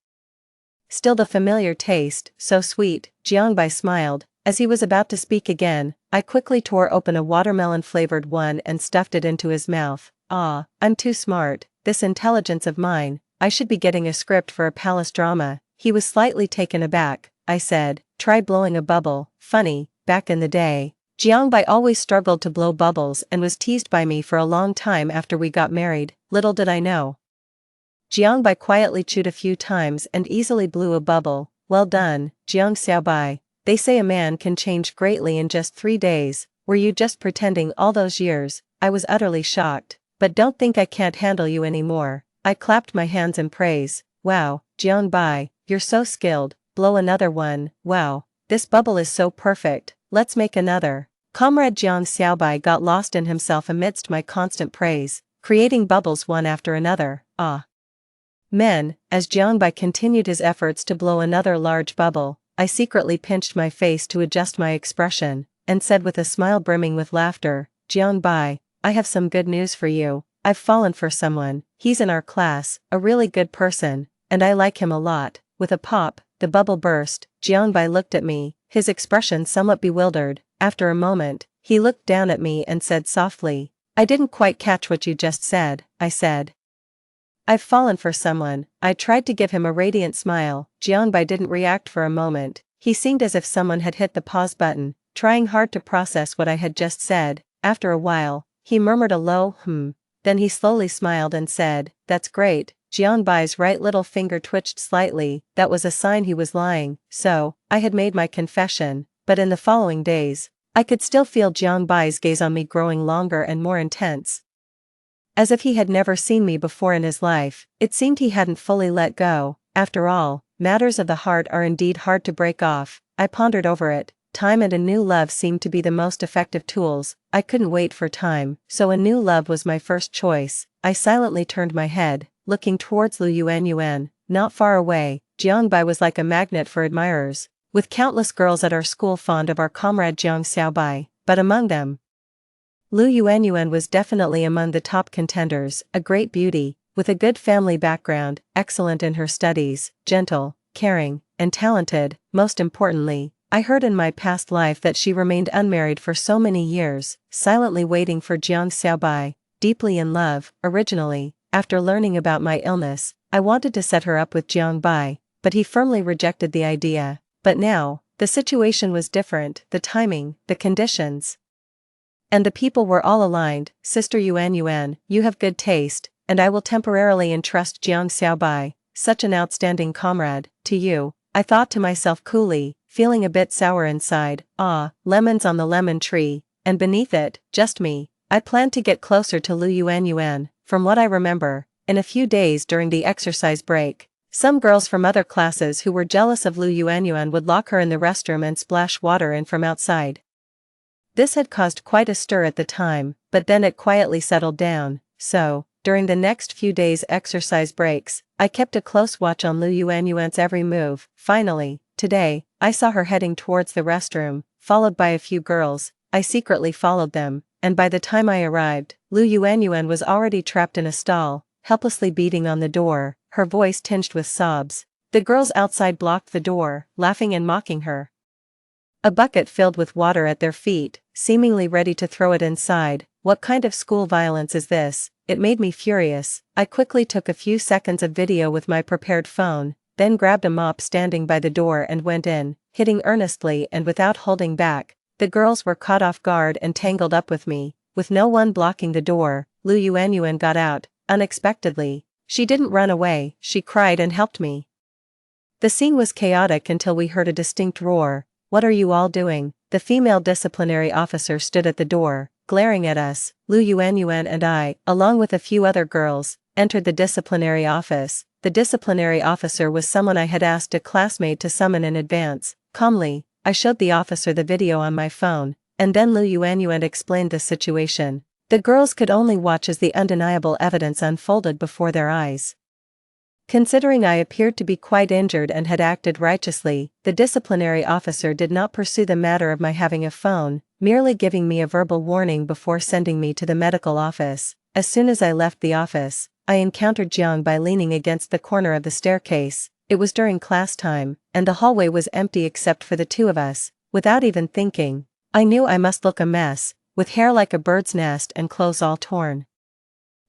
Still the familiar taste, so sweet. Jiangbai smiled. As he was about to speak again, I quickly tore open a watermelon-flavored one and stuffed it into his mouth. I'm too smart. This intelligence of mine, I should be getting a script for a palace drama. He was slightly taken aback. I said, try blowing a bubble. Funny, back in the day, Jiangbai always struggled to blow bubbles and was teased by me for a long time after we got married. Little did I know. Jiangbai quietly chewed a few times and easily blew a bubble. Well done, Jiang Xiaobai. They say a man can change greatly in just 3 days. Were you just pretending all those years? I was utterly shocked. But don't think I can't handle you anymore. I clapped my hands in praise. Wow, Jiangbai, you're so skilled. Blow another one. Wow, this bubble is so perfect. Let's make another. Comrade Jiang Xiaobai got lost in himself amidst my constant praise, creating bubbles one after another. Men, as Jiangbai continued his efforts to blow another large bubble, I secretly pinched my face to adjust my expression, and said with a smile brimming with laughter, Jiangbai, I have some good news for you. I've fallen for someone. He's in our class, a really good person, and I like him a lot. With a pop, the bubble burst. Jiangbai looked at me, his expression somewhat bewildered. After a moment, he looked down at me and said softly, I didn't quite catch what you just said. I said, I've fallen for someone. I tried to give him a radiant smile. Jiangbai didn't react for a moment. He seemed as if someone had hit the pause button, trying hard to process what I had just said. After a while, he murmured a low, then he slowly smiled and said, that's great, Jianbai's right little finger twitched slightly. That was a sign he was lying, so, I had made my confession, but in the following days, I could still feel Jianbai's gaze on me growing longer and more intense. As if he had never seen me before in his life, it seemed he hadn't fully let go. After all, matters of the heart are indeed hard to break off. I pondered over it. Time and a new love seemed to be the most effective tools. I couldn't wait for time, so a new love was my first choice. I silently turned my head, looking towards Lu Yuanyuan. Not far away, Jiangbai was like a magnet for admirers, with countless girls at our school fond of our comrade Jiang Xiaobai, but among them, Lu Yuanyuan was definitely among the top contenders. A great beauty, with a good family background, excellent in her studies, gentle, caring, and talented. Most importantly, I heard in my past life that she remained unmarried for so many years, silently waiting for Jiang Xiaobai, deeply in love. Originally, after learning about my illness, I wanted to set her up with Jiang Bai, but he firmly rejected the idea. But now, the situation was different, the timing, the conditions, and the people were all aligned. Sister Yuan, you have good taste, and I will temporarily entrust Jiang Xiaobai, such an outstanding comrade, to you, I thought to myself coolly, feeling a bit sour inside. Lemons on the lemon tree, and beneath it, just me. I planned to get closer to Lu Yuan. From what I remember, in a few days during the exercise break, some girls from other classes who were jealous of Lu Yuan would lock her in the restroom and splash water in from outside. This had caused quite a stir at the time, but then it quietly settled down. So, during the next few days' exercise breaks, I kept a close watch on Lu Yuan's every move. Finally, today, I saw her heading towards the restroom, followed by a few girls. I secretly followed them, and by the time I arrived, Lu Yuan was already trapped in a stall, helplessly beating on the door, her voice tinged with sobs. The girls outside blocked the door, laughing and mocking her. A bucket filled with water at their feet, seemingly ready to throw it inside. What kind of school violence is this? It made me furious. I quickly took a few seconds of video with my prepared phone, then grabbed a mop standing by the door and went in, hitting earnestly and without holding back. The girls were caught off guard and tangled up with me. With no one blocking the door, Lu Yuan got out, unexpectedly. She didn't run away, she cried and helped me. The scene was chaotic until we heard a distinct roar. What are you all doing? The female disciplinary officer stood at the door, glaring at us. Lu Yuan and I, along with a few other girls, entered the disciplinary office. The disciplinary officer was someone I had asked a classmate to summon in advance. Calmly, I showed the officer the video on my phone, and then Lu Yuan explained the situation. The girls could only watch as the undeniable evidence unfolded before their eyes. Considering I appeared to be quite injured and had acted righteously, the disciplinary officer did not pursue the matter of my having a phone, merely giving me a verbal warning before sending me to the medical office. As soon as I left the office, I encountered Jiang by leaning against the corner of the staircase. It was during class time, and the hallway was empty except for the two of us. Without even thinking, I knew I must look a mess, with hair like a bird's nest and clothes all torn.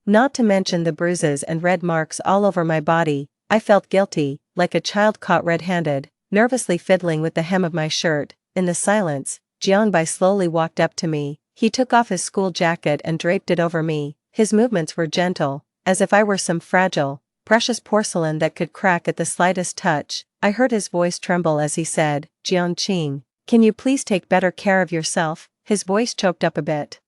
Not to mention the bruises and red marks all over my body. I felt guilty, like a child caught red-handed, nervously fiddling with the hem of my shirt. In the silence, Jiangbai slowly walked up to me. He took off his school jacket and draped it over me. His movements were gentle, as if I were some fragile, precious porcelain that could crack at the slightest touch. I heard his voice tremble as he said, "Jiang Qing, can you please take better care of yourself?" His voice choked up a bit,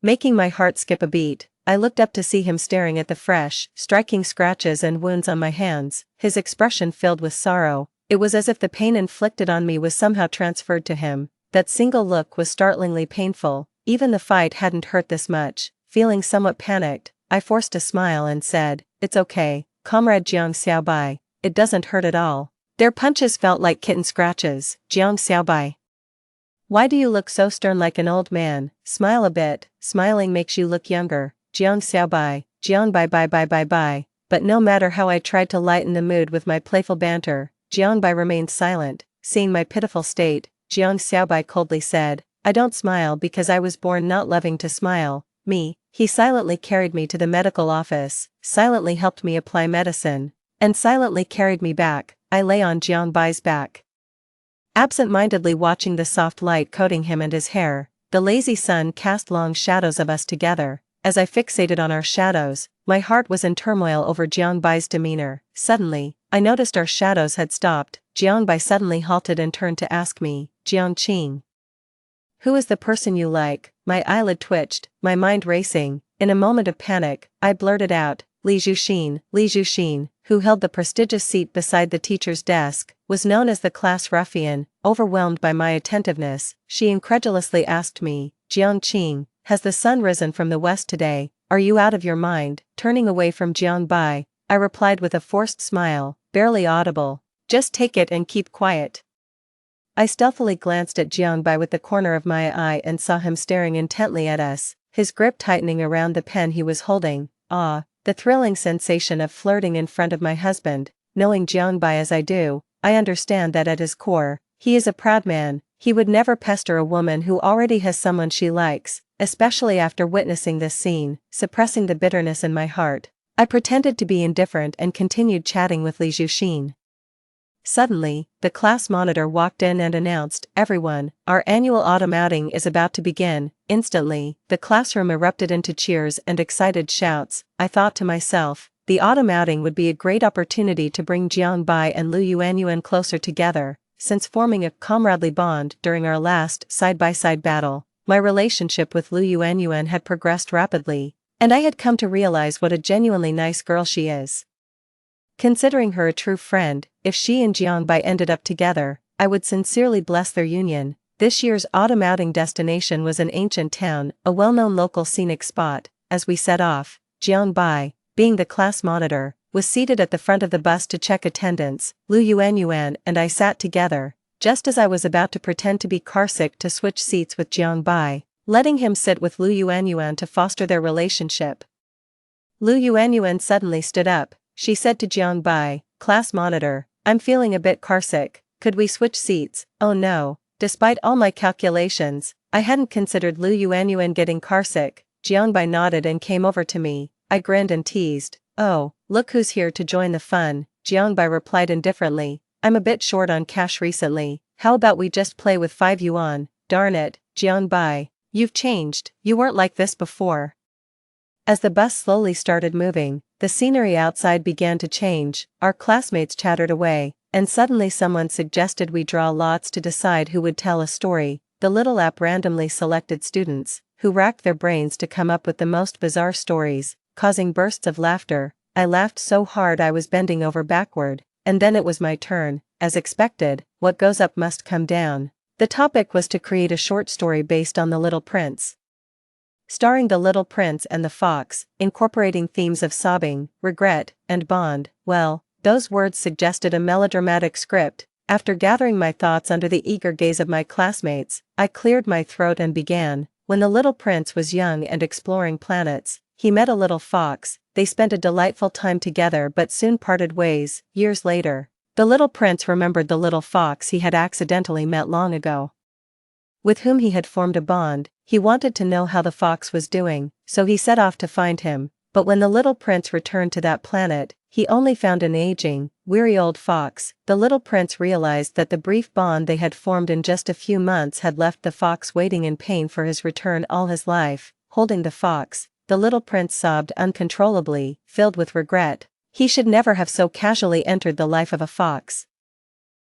making my heart skip a beat. I looked up to see him staring at the fresh, striking scratches and wounds on my hands, his expression filled with sorrow. It was as if the pain inflicted on me was somehow transferred to him. That single look was startlingly painful. Even the fight hadn't hurt this much. Feeling somewhat panicked, I forced a smile and said, "It's okay, Comrade Jiang Xiaobai, it doesn't hurt at all." Their punches felt like kitten scratches. "Jiang Xiaobai, why do you look so stern like an old man? Smile a bit, smiling makes you look younger." Jiang Xiaobai, Jiang Bai. But no matter how I tried to lighten the mood with my playful banter, Jiang Bai remained silent. Seeing my pitiful state, Jiang Xiaobai coldly said, "I don't smile because I was born not loving to smile." He silently carried me to the medical office, silently helped me apply medicine, and silently carried me back. I lay on Jiang Bai's back, absent-mindedly watching the soft light coating him and his hair. The lazy sun cast long shadows of us together. As I fixated on our shadows, My heart was in turmoil over Jiangbai's demeanor. Suddenly, I noticed our shadows had stopped. Jiangbai suddenly halted and turned to ask me, Jiangqing. Who is the person you like? My eyelid twitched, my mind racing. In a moment of panic, I blurted out, Li Zhuxin, who held the prestigious seat beside the teacher's desk, was known as the class ruffian. Overwhelmed by my attentiveness, she incredulously asked me, Jiangqing, has the sun risen from the west today? Are you out of your mind? Turning away from Jiangbai, I replied with a forced smile, barely audible, just take it and keep quiet. I stealthily glanced at Jiangbai with the corner of my eye and saw him staring intently at us, his grip tightening around the pen he was holding. The thrilling sensation of flirting in front of my husband. Knowing Jiangbai as I do, I understand that at his core, he is a proud man. He would never pester a woman who already has someone she likes, especially after witnessing this scene. Suppressing the bitterness in my heart, I pretended to be indifferent and continued chatting with Li Zhuxin. Suddenly, the class monitor walked in and announced, everyone, our annual autumn outing is about to begin. Instantly, the classroom erupted into cheers and excited shouts. I thought to myself, the autumn outing would be a great opportunity to bring Jiangbai and Lu Yuanyuan closer together, since forming a comradely bond during our last side-by-side battle. My relationship with Lu Yuanyuan had progressed rapidly, and I had come to realize what a genuinely nice girl she is. Considering her a true friend, if she and Jiangbai ended up together, I would sincerely bless their union. This year's autumn outing destination was an ancient town, a well-known local scenic spot. As we set off, Jiangbai, being the class monitor, was seated at the front of the bus to check attendance. Lu Yuanyuan and I sat together, just as I was about to pretend to be carsick to switch seats with Jiangbai, letting him sit with Lu Yuanyuan to foster their relationship. Lu Yuanyuan suddenly stood up. She said to Jiangbai, class monitor, I'm feeling a bit carsick, could we switch seats? Oh no, despite all my calculations, I hadn't considered Lu Yuanyuan getting carsick. Jiangbai nodded and came over to me. I grinned and teased, oh, look who's here to join the fun. Jiangbai replied indifferently, I'm a bit short on cash recently, how about we just play with 5 yuan? Darn it, Jiangbai, you've changed, you weren't like this before. As the bus slowly started moving, the scenery outside began to change. Our classmates chattered away, and suddenly someone suggested we draw lots to decide who would tell a story. The little app randomly selected students, who racked their brains to come up with the most bizarre stories, causing bursts of laughter. I laughed so hard I was bending over backward, and then it was my turn. As expected, what goes up must come down. The topic was to create a short story based on The Little Prince. Starring the Little Prince and the Fox, incorporating themes of sobbing, regret, and bond. Well, those words suggested a melodramatic script. After gathering my thoughts under the eager gaze of my classmates, I cleared my throat and began. When the little prince was young and exploring planets, he met a little fox. They spent a delightful time together but soon parted ways. Years later, the little prince remembered the little fox he had accidentally met long ago, with whom he had formed a bond. He wanted to know how the fox was doing, so he set off to find him. But when the little prince returned to that planet, he only found an aging, weary old fox. The little prince realized that the brief bond they had formed in just a few months had left the fox waiting in pain for his return all his life. Holding the fox, the little prince sobbed uncontrollably, filled with regret. He should never have so casually entered the life of a fox.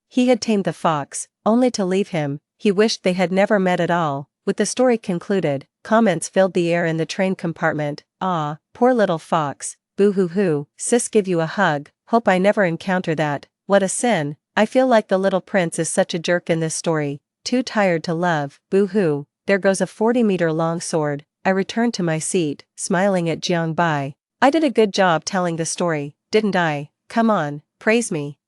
He had tamed the fox, only to leave him. He wished they had never met at all. With the story concluded, comments filled the air in the train compartment. Ah, poor little fox, boo-hoo-hoo, sis give you a hug, hope I never encounter that, what a sin, I feel like the little prince is such a jerk in this story, too tired to love, boo-hoo, there goes a 40-meter-long sword. I returned to my seat, smiling at Jiangbai. I did a good job telling the story, didn't I? Come on, praise me.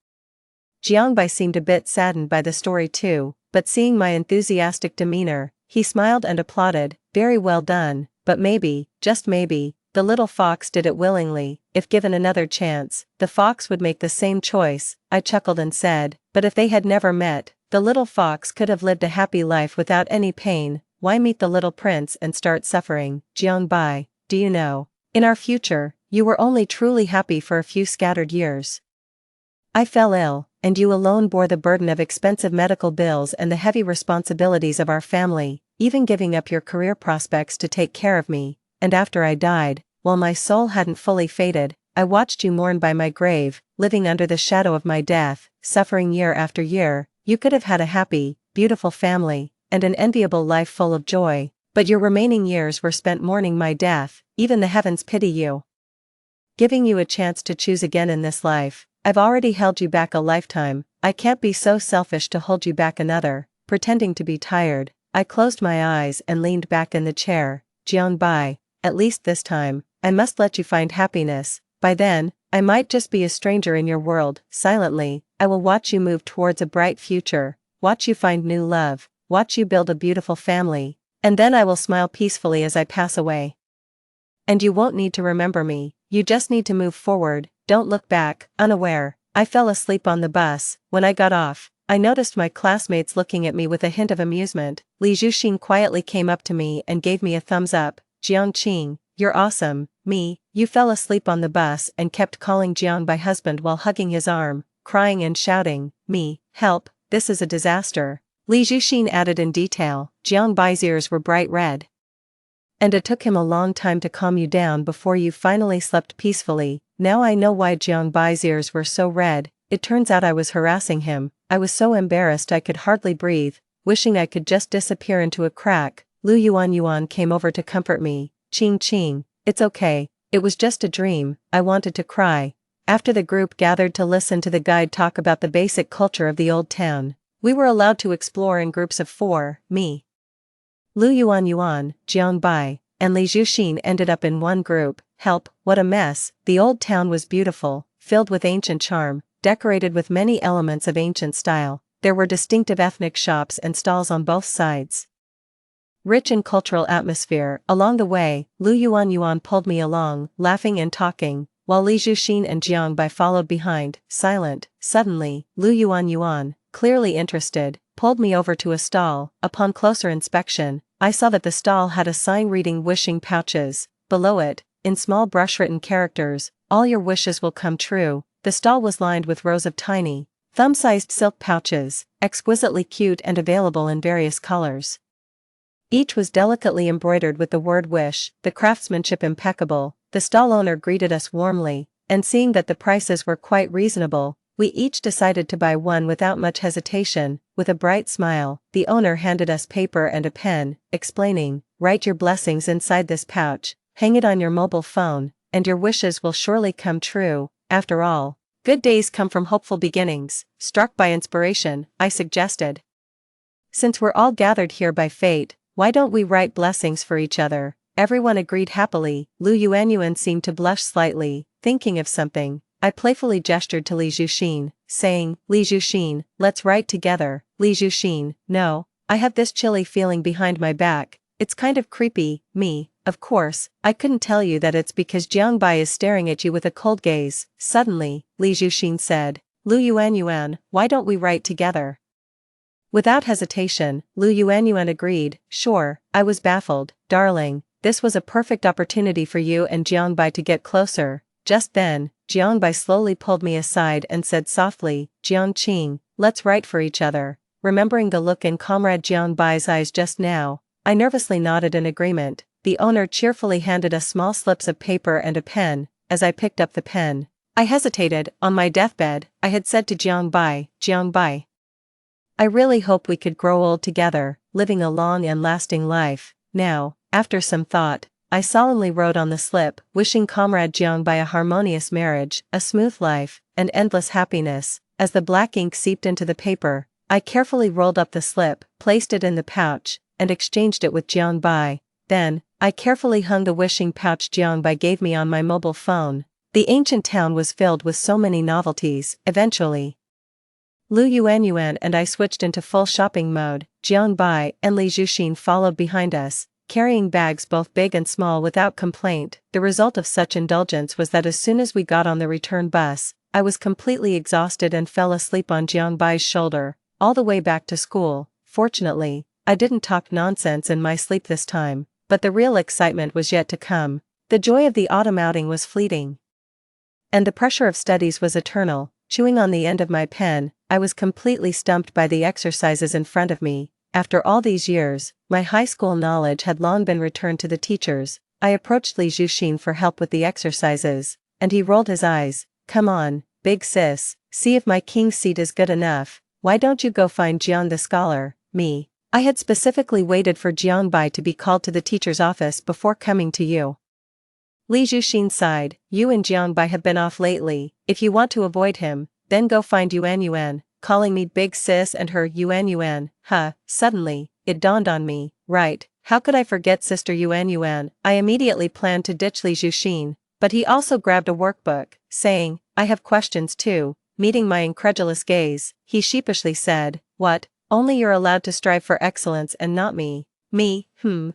Jiangbai seemed a bit saddened by the story too, but seeing my enthusiastic demeanor, he smiled and applauded. Very well done, but maybe, just maybe, the little fox did it willingly. If given another chance, the fox would make the same choice. I chuckled and said, but if they had never met, the little fox could have lived a happy life without any pain. Why meet the little prince and start suffering? Jiangbai, do you know, in our future, you were only truly happy for a few scattered years. I fell ill, and you alone bore the burden of expensive medical bills and the heavy responsibilities of our family, even giving up your career prospects to take care of me, and after I died, while my soul hadn't fully faded, I watched you mourn by my grave, living under the shadow of my death, suffering year after year. You could have had a happy, beautiful family, and an enviable life full of joy, but your remaining years were spent mourning my death. Even the heavens pity you, giving you a chance to choose again in this life. I've already held you back a lifetime, I can't be so selfish to hold you back another. Pretending to be tired, I closed my eyes and leaned back in the chair. Jiangbai, at least this time, I must let you find happiness. By then, I might just be a stranger in your world. Silently, I will watch you move towards a bright future, watch you find new love, watch you build a beautiful family, and then I will smile peacefully as I pass away. And you won't need to remember me, you just need to move forward, don't look back. Unaware, I fell asleep on the bus. When I got off, I noticed my classmates looking at me with a hint of amusement. Li Zhuxin quietly came up to me and gave me a thumbs up. Jiangqing, you're awesome. Me, you fell asleep on the bus and kept calling Jiangbai husband while hugging his arm, crying and shouting. Me, help, this is a disaster. Li Zhuxin added in detail. Jiangbai's ears were bright red. And it took him a long time to calm you down before you finally slept peacefully. Now I know why Jiangbai's ears were so red. It turns out I was harassing him. I was so embarrassed I could hardly breathe, wishing I could just disappear into a crack. Lu Yuan came over to comfort me. Qing, it's okay, it was just a dream. I wanted to cry. After the group gathered to listen to the guide talk about the basic culture of the old town, we were allowed to explore in groups of 4, me, Lu Yuan, Jiangbai, and Li Zhuxin ended up in one group. Help, what a mess. The old town was beautiful, filled with ancient charm, decorated with many elements of ancient style. There were distinctive ethnic shops and stalls on both sides. Rich in cultural atmosphere. Along the way, Lu Yuan pulled me along, laughing and talking, while Li Zhuxin and Jiangbai followed behind, silent. Suddenly, Lu Yuan, clearly interested, pulled me over to a stall. Upon closer inspection, I saw that the stall had a sign reading wishing pouches. Below it, in small brush-written characters, all your wishes will come true. The stall was lined with rows of tiny, thumb-sized silk pouches, exquisitely cute and available in various colors. Each was delicately embroidered with the word wish, the craftsmanship impeccable. The stall owner greeted us warmly, and seeing that the prices were quite reasonable, we each decided to buy one without much hesitation. With a bright smile, the owner handed us paper and a pen, explaining, write your blessings inside this pouch, hang it on your mobile phone, and your wishes will surely come true. After all, good days come from hopeful beginnings. Struck by inspiration, I suggested, since we're all gathered here by fate, why don't we write blessings for each other? Everyone agreed happily. Lu Yuan seemed to blush slightly, thinking of something. I playfully gestured to Li Zhuxin, saying, Li Zhuxin, let's write together. Li Zhuxin, no, I have this chilly feeling behind my back, it's kind of creepy. Me, of course, I couldn't tell you that it's because Jiangbai is staring at you with a cold gaze. Suddenly, Li Zhuxin said, Lu Yuan, why don't we write together? Without hesitation, Lu Yuan agreed. Sure. I was baffled. Darling, this was a perfect opportunity for you and Jiangbai to get closer. Just then, Jiangbai slowly pulled me aside and said softly, Jiangqing, let's write for each other. Remembering the look in Comrade Jiangbai's eyes just now, I nervously nodded in agreement. The owner cheerfully handed us small slips of paper and a pen. As I picked up the pen, I hesitated. On my deathbed, I had said to Jiangbai, I really hope we could grow old together, living a long and lasting life. Now, after some thought, I solemnly wrote on the slip, wishing Comrade Jiangbai a harmonious marriage, a smooth life, and endless happiness. As the black ink seeped into the paper, I carefully rolled up the slip, placed it in the pouch, and exchanged it with Jiangbai. Then, I carefully hung the wishing pouch Jiangbai gave me on my mobile phone. The ancient town was filled with so many novelties. Eventually, Lu Yuan and I switched into full shopping mode. Jiangbai and Li Zhuxin followed behind us, carrying bags both big and small without complaint. The result of such indulgence was that as soon as we got on the return bus, I was completely exhausted and fell asleep on Jiangbai's shoulder. All the way back to school, fortunately, I didn't talk nonsense in my sleep this time, but the real excitement was yet to come. The joy of the autumn outing was fleeting, and the pressure of studies was eternal. Chewing on the end of my pen, I was completely stumped by the exercises in front of me. After all these years, my high school knowledge had long been returned to the teachers. I approached Li Zhuxin for help with the exercises, and he rolled his eyes. Come on, big sis, see if my king's seat is good enough. Why don't you go find Jiang the scholar? Me. I had specifically waited for Jiang Bai to be called to the teacher's office before coming to you. Li Zhuxin sighed. You and Jiang Bai have been off lately. If you want to avoid him, then go find Yuan Yuan. Calling me big sis and her Yuan Yuan. Suddenly, it dawned on me. Right, how could I forget Sister Yuan Yuan? I immediately planned to ditch Li Zhuxin, but he also grabbed a workbook, saying, I have questions too. Meeting my incredulous gaze, he sheepishly said, What? Only you're allowed to strive for excellence and not me. Me,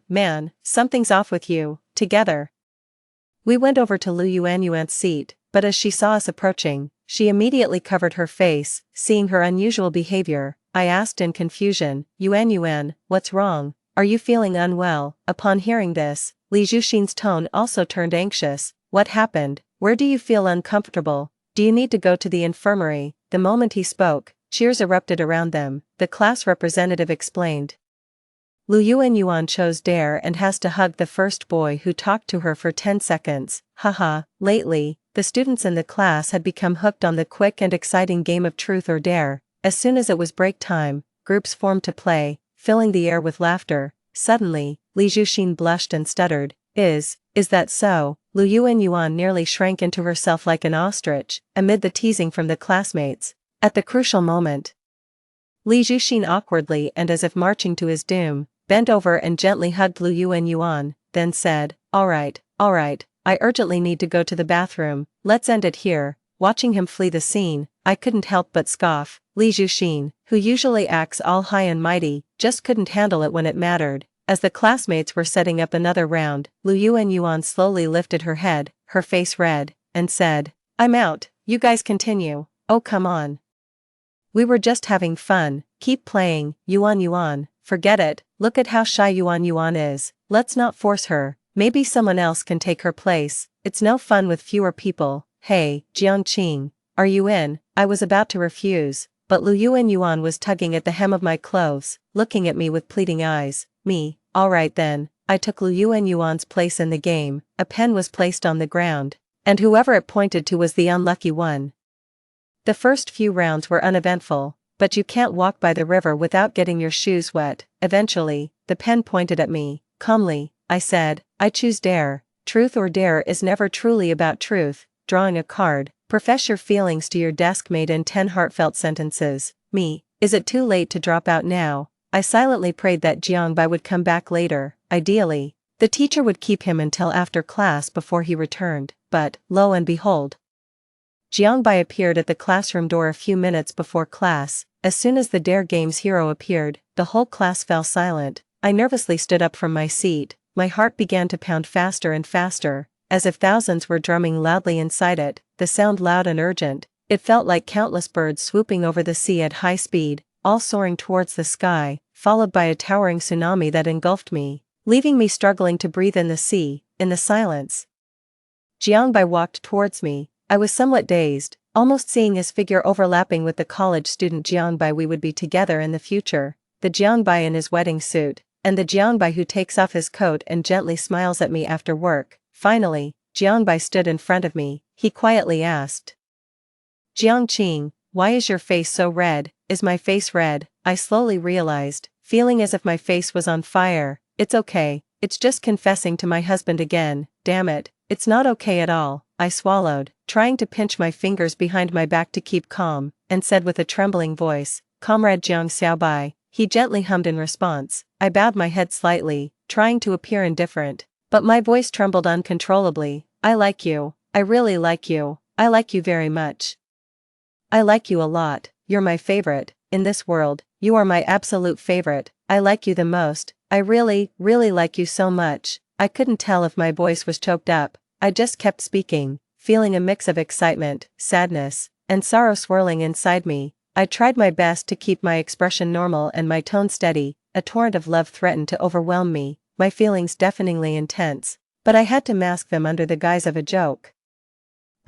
man, something's off with you. Together. We went over to Lu Yuanyuan's seat, but as she saw us approaching, she immediately covered her face. Seeing her unusual behavior, I asked in confusion, Yuan, what's wrong? Are you feeling unwell? Upon hearing this, Li Zhuxin's tone also turned anxious. What happened? Where do you feel uncomfortable? Do you need to go to the infirmary? The moment he spoke, cheers erupted around them. The class representative explained. Lu Yuanyuan chose dare and has to hug the first boy who talked to her for 10 seconds. Lately, the students in the class had become hooked on the quick and exciting game of truth or dare. As soon as it was break time, groups formed to play, filling the air with laughter. Suddenly, Li Zhuxin blushed and stuttered. Is that so? Lu Yuanyuan nearly shrank into herself like an ostrich, amid the teasing from the classmates. At the crucial moment, Li Zhuxin awkwardly and as if marching to his doom, bent over and gently hugged Lu Yuanyuan, then said, All right, I urgently need to go to the bathroom, let's end it here. Watching him flee the scene, I couldn't help but scoff. Li Zhuxin, who usually acts all high and mighty, just couldn't handle it when it mattered. As the classmates were setting up another round, Lu Yuanyuan slowly lifted her head, her face red, and said, I'm out, you guys continue. Oh come on. We were just having fun, keep playing, Yuan, forget it, look at how shy Yuan is, let's not force her, maybe someone else can take her place, it's no fun with fewer people. Hey, Jiangqing, are you in? I was about to refuse, but Lu Yuanyuan was tugging at the hem of my clothes, looking at me with pleading eyes. Me, alright then, I took Lu Yuanyuan's place in the game. A pen was placed on the ground, and whoever it pointed to was the unlucky one. The first few rounds were uneventful, but you can't walk by the river without getting your shoes wet. Eventually, the pen pointed at me. Calmly, I said, I choose dare. Truth or dare is never truly about truth. Drawing a card, profess your feelings to your desk mate in 10 heartfelt sentences. Me, is it too late to drop out now? I silently prayed that Jiang Bai would come back later. Ideally, the teacher would keep him until after class before he returned, but, lo and behold, Jiang Bai appeared at the classroom door a few minutes before class. As soon as the Dare Games hero appeared, the whole class fell silent. I nervously stood up from my seat. My heart began to pound faster and faster, as if thousands were drumming loudly inside it, the sound loud and urgent. It felt like countless birds swooping over the sea at high speed, all soaring towards the sky, followed by a towering tsunami that engulfed me, leaving me struggling to breathe in the sea. In the silence, Jiang Bai walked towards me. I was somewhat dazed, almost seeing his figure overlapping with the college student Jiang Bai we would be together in the future, the Jiang Bai in his wedding suit, and the Jiang Bai who takes off his coat and gently smiles at me after work. Finally, Jiang Bai stood in front of me. He quietly asked, Jiangqing, why is your face so red? Is my face red? I slowly realized, feeling as if my face was on fire. It's okay, it's just confessing to my husband again. Damn it, it's not okay at all. I swallowed, trying to pinch my fingers behind my back to keep calm, and said with a trembling voice, Comrade Jiang Xiaobai. He gently hummed in response. I bowed my head slightly, trying to appear indifferent, but my voice trembled uncontrollably. I like you. I really like you. I like you very much. I like you a lot. You're my favorite. In this world, you are my absolute favorite. I like you the most. I really like you so much. I couldn't tell if my voice was choked up. I just kept speaking, feeling a mix of excitement, sadness, and sorrow swirling inside me. I tried my best to keep my expression normal and my tone steady. A torrent of love threatened to overwhelm me, my feelings deafeningly intense, but I had to mask them under the guise of a joke.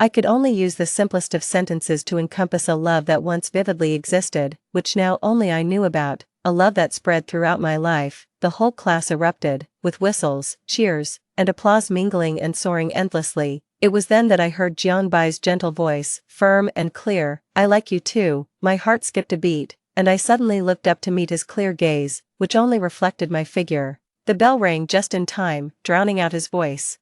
I could only use the simplest of sentences to encompass a love that once vividly existed, which now only I knew about. a love that spread throughout my life. The whole class erupted, with whistles, cheers, and applause mingling and soaring endlessly. It was then that I heard Jianbai's gentle voice, firm and clear, "I like you too." My heart skipped a beat, and I suddenly looked up to meet his clear gaze, which only reflected my figure. The bell rang just in time, drowning out his voice.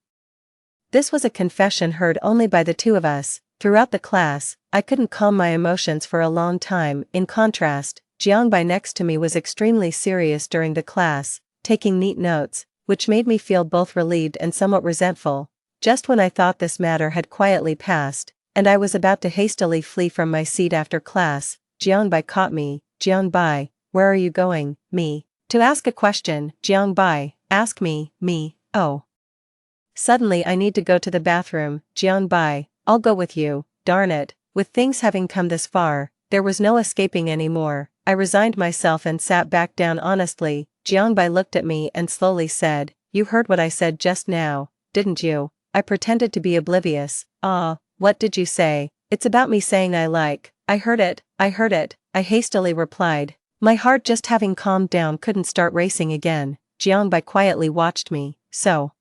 This was a confession heard only by the two of us. Throughout the class, I couldn't calm my emotions for a long time. In contrast, Jiangbai next to me was extremely serious during the class, taking neat notes, which made me feel both relieved and somewhat resentful. Just when I thought this matter had quietly passed, and I was about to hastily flee from my seat after class, Jiangbai caught me. "Jiangbai, where are you going?" "Me. To ask a question." "Jiangbai, ask me." "Me. Oh. Suddenly I need to go to the bathroom." "Jiangbai, I'll go with you." Darn it, with things having come this far, there was no escaping anymore. I resigned myself and sat back down honestly. Jiangbai looked at me and slowly said, "You heard what I said just now, didn't you?" I pretended to be oblivious. "Ah, what did you say?" "It's about me saying I like." I heard it, I hastily replied. My heart, just having calmed down, couldn't start racing again. Jiangbai quietly watched me. "So,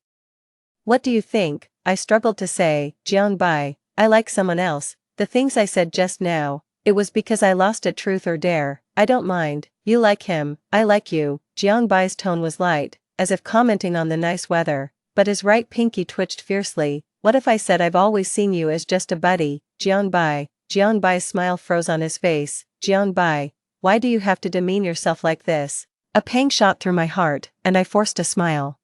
what do you think?" I struggled to say. "Jiangbai, I like someone else." The things I said just now, it was because I lost at truth or dare. "I don't mind. You like him, I like you." Jiangbai's tone was light, as if commenting on the nice weather, but his right pinky twitched fiercely. "What if I said I've always seen you as just a buddy?" Jiangbai's smile froze on his face. "Jiangbai, why do you have to demean yourself like this?" A pang shot through my heart, and I forced a smile.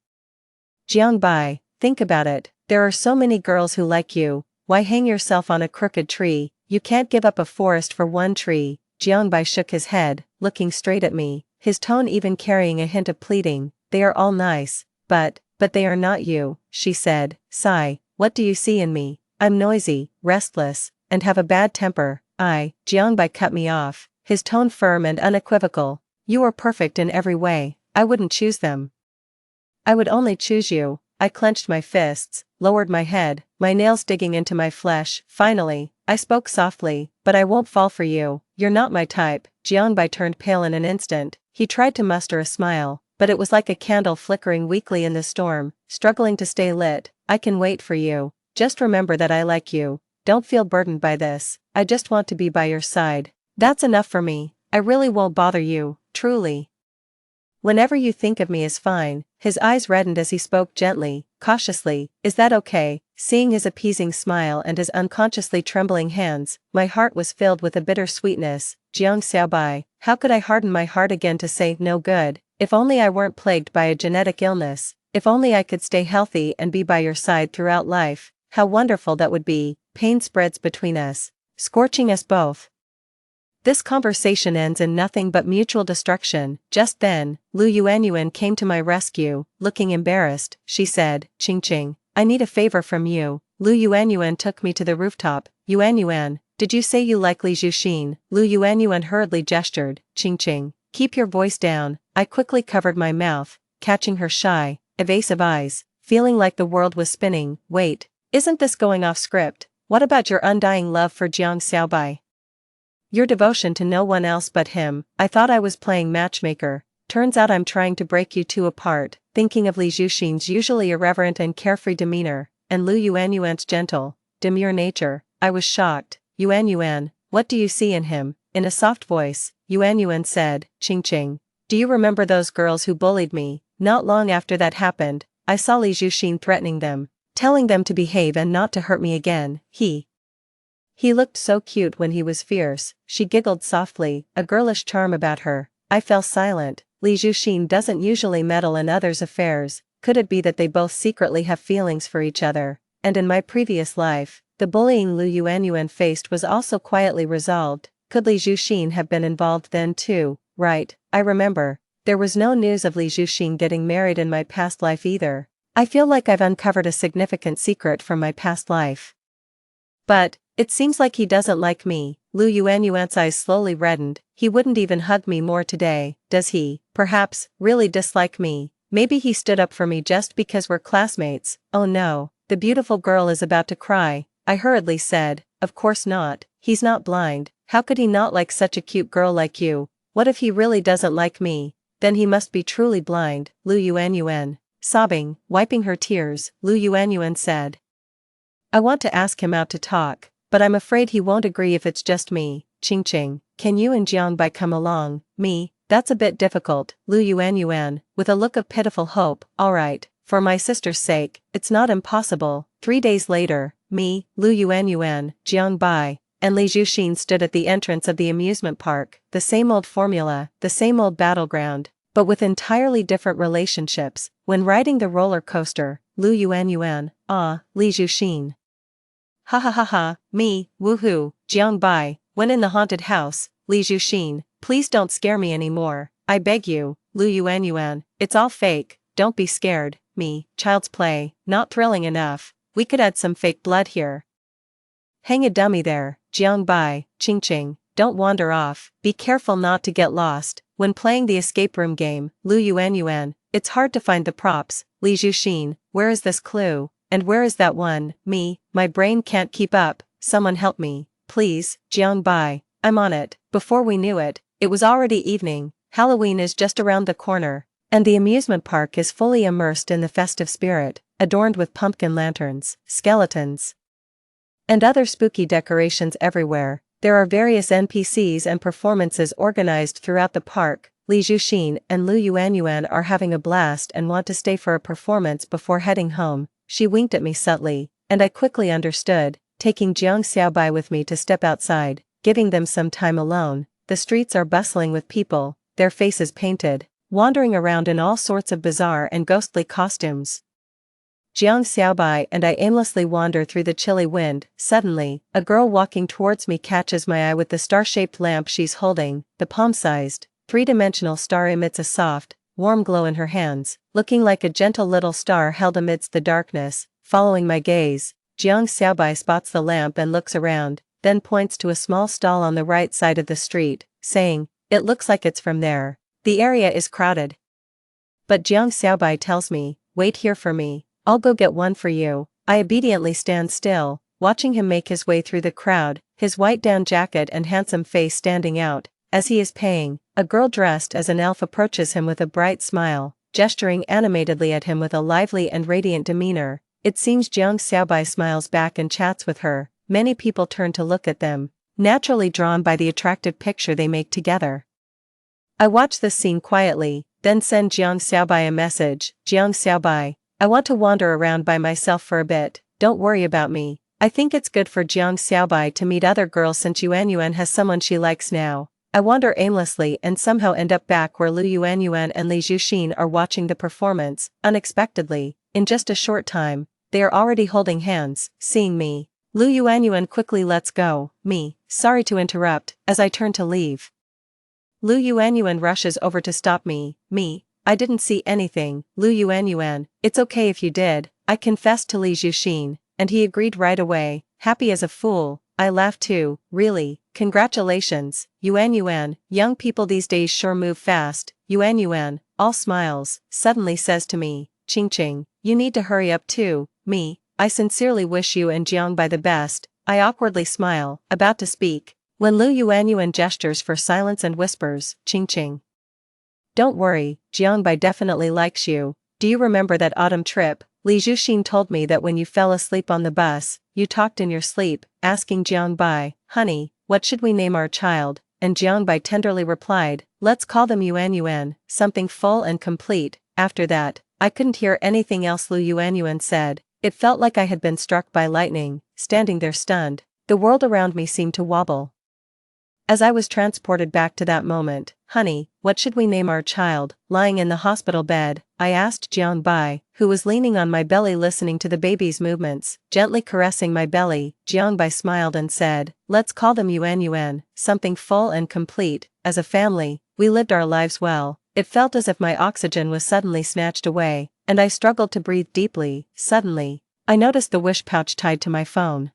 "Jiangbai, think about it. There are so many girls who like you. Why hang yourself on a crooked tree? You can't give up a forest for one tree." Jiangbai shook his head, looking straight at me, his tone even carrying a hint of pleading. "They are all nice, but they are not you," she said. "Sigh, what do you see in me?" "I'm noisy, restless, and have a bad temper." Jiangbai cut me off, his tone firm and unequivocal. "You are perfect in every way. I wouldn't choose them. I would only choose you." I clenched my fists, lowered my head, my nails digging into my flesh. Finally, I spoke softly, "But I won't fall for you. You're not my type." Jiangbai turned pale in an instant. He tried to muster a smile, but it was like a candle flickering weakly in the storm, struggling to stay lit. "I can wait for you. Just remember that I like you. Don't feel burdened by this. I just want to be by your side. That's enough for me. I really won't bother you, truly. Whenever you think of me is fine." His eyes reddened as he spoke gently, cautiously. "Is that okay?" Seeing his appeasing smile and his unconsciously trembling hands, my heart was filled with a bitter sweetness. Jiang Xiaobai, how could I harden my heart again to say no good? If only I weren't plagued by a genetic illness. If only I could stay healthy and be by your side throughout life. How wonderful that would be. Pain spreads between us, scorching us both. This conversation ends in nothing but mutual destruction. Just then, Lu Yuanyuan came to my rescue, looking embarrassed. She said, "Qingqing, I need a favor from you." Lu Yuanyuan took me to the rooftop. "Yuanyuan, did you say you like Li Zhuxin?" Lu Yuanyuan hurriedly gestured. "Qingqing, keep your voice down." I quickly covered my mouth, catching her shy, evasive eyes, feeling like the world was spinning. "Wait, isn't this going off script? What about your undying love for Jiang Xiaobai? Your devotion to no one else but him?" I thought I was playing matchmaker. Turns out I'm trying to break you two apart, thinking of Li Zhuxin's usually irreverent and carefree demeanor, and Lu Yuanyuan's gentle, demure nature. I was shocked. "Yuanyuan, what do you see in him?" In a soft voice, Yuanyuan said, "Qingqing, do you remember those girls who bullied me?" Not long after that happened, I saw Li Zhuxin threatening them, telling them to behave and not to hurt me again. He looked so cute when he was fierce." She giggled softly, a girlish charm about her. I fell silent. Li Zhuxin doesn't usually meddle in others' affairs. Could it be that they both secretly have feelings for each other? And in my previous life, the bullying Lu Yuanyuan faced was also quietly resolved. Could Li Zhuxin have been involved then too? Right, I remember. There was no news of Li Zhuxin getting married in my past life either. I feel like I've uncovered a significant secret from my past life. But it seems like he doesn't like me. Lu Yuanyuan's eyes slowly reddened. He wouldn't even hug me more today. Does he, perhaps, really dislike me? Maybe he stood up for me just because we're classmates. Oh no, the beautiful girl is about to cry. I hurriedly said, "Of course not. He's not blind. How could he not like such a cute girl like you?" What if he really doesn't like me? Then he must be truly blind, Lu Yuanyuan. Sobbing, wiping her tears, Lu Yuanyuan said. I want to ask him out to talk, but I'm afraid he won't agree if it's just me. Qingqing, can you and Jiangbai come along? Me? That's a bit difficult, Lu Yuanyuan, with a look of pitiful hope. Alright, for my sister's sake, it's not impossible. 3 days later, me, Lu Yuanyuan, Jiangbai, and Li Zhuxin stood at the entrance of the amusement park, the same old formula, the same old battleground, but with entirely different relationships. When riding the roller coaster, Lu Yuanyuan, Li Zhuxin. Ha ha ha ha, me, woohoo, Jiangbai. When in the haunted house, Li Zhuxin, please don't scare me anymore, I beg you, Lu Yuanyuan, it's all fake, don't be scared. Me, child's play, not thrilling enough, we could add some fake blood here. Hang a dummy there, Jiangbai, Qingqing, don't wander off, be careful not to get lost. When playing the escape room game, Lu Yuanyuan, it's hard to find the props. Li Zhuxin, where is this clue, and where is that one? Me, my brain can't keep up, someone help me, please. Jiangbai, I'm on it. Before we knew it, it was already evening, Halloween is just around the corner, and the amusement park is fully immersed in the festive spirit, adorned with pumpkin lanterns, skeletons, and other spooky decorations everywhere. There are various NPCs and performances organized throughout the park. Li Zhuxin and Lu Yuanyuan are having a blast and want to stay for a performance before heading home. She winked at me subtly, and I quickly understood, taking Jiang Xiaobai with me to step outside, giving them some time alone. The streets are bustling with people, their faces painted, wandering around in all sorts of bizarre and ghostly costumes. Jiang Xiaobai and I aimlessly wander through the chilly wind. Suddenly, a girl walking towards me catches my eye with the star-shaped lamp she's holding. The palm-sized, three-dimensional star emits a soft, warm glow in her hands, looking like a gentle little star held amidst the darkness. Following my gaze, Jiang Xiaobai spots the lamp and looks around, then points to a small stall on the right side of the street, saying, "It looks like it's from there. The area is crowded." But Jiang Xiaobai tells me, "Wait here for me. I'll go get one for you." I obediently stand still, watching him make his way through the crowd, his white down jacket and handsome face standing out. As he is paying, a girl dressed as an elf approaches him with a bright smile, gesturing animatedly at him with a lively and radiant demeanor. It seems Jiang Xiaobai smiles back and chats with her. Many people turn to look at them, naturally drawn by the attractive picture they make together. I watch this scene quietly, then send Jiang Xiaobai a message. Jiang Xiaobai, I want to wander around by myself for a bit, don't worry about me. I think it's good for Jiang Xiaobai to meet other girls since Yuanyuan has someone she likes now. I wander aimlessly and somehow end up back where Lu Yuanyuan and Li Zhuxin are watching the performance. Unexpectedly, in just a short time, they are already holding hands. Seeing me, Lu Yuanyuan quickly lets go. Me, sorry to interrupt, as I turn to leave. Lu Yuanyuan rushes over to stop me. Me, I didn't see anything. Lu Yuanyuan, it's okay if you did. I confessed to Li Zhuxin, and he agreed right away, happy as a fool. I laughed too. Really, congratulations, Yuanyuan, young people these days sure move fast. Yuanyuan, all smiles, suddenly says to me, Qingqing, you need to hurry up too. Me, I sincerely wish you and Jiangbai the best. I awkwardly smile, about to speak, when Lu Yuanyuan gestures for silence and whispers, Qingqing. Don't worry, Jiangbai definitely likes you. Do you remember that autumn trip? Li Zhuxin told me that when you fell asleep on the bus, you talked in your sleep, asking Jiangbai, honey, what should we name our child? And Jiangbai tenderly replied, let's call them Yuanyuan, something full and complete. After that, I couldn't hear anything else Lu Yuanyuan said. It felt like I had been struck by lightning, standing there stunned. The world around me seemed to wobble. As I was transported back to that moment, honey, what should we name our child? Lying in the hospital bed, I asked Jiangbai, who was leaning on my belly listening to the baby's movements, gently caressing my belly. Jiangbai smiled and said, let's call them Yuanyuan, something full and complete. As a family, we lived our lives well. It felt as if my oxygen was suddenly snatched away, and I struggled to breathe deeply. Suddenly, I noticed the wish pouch tied to my phone.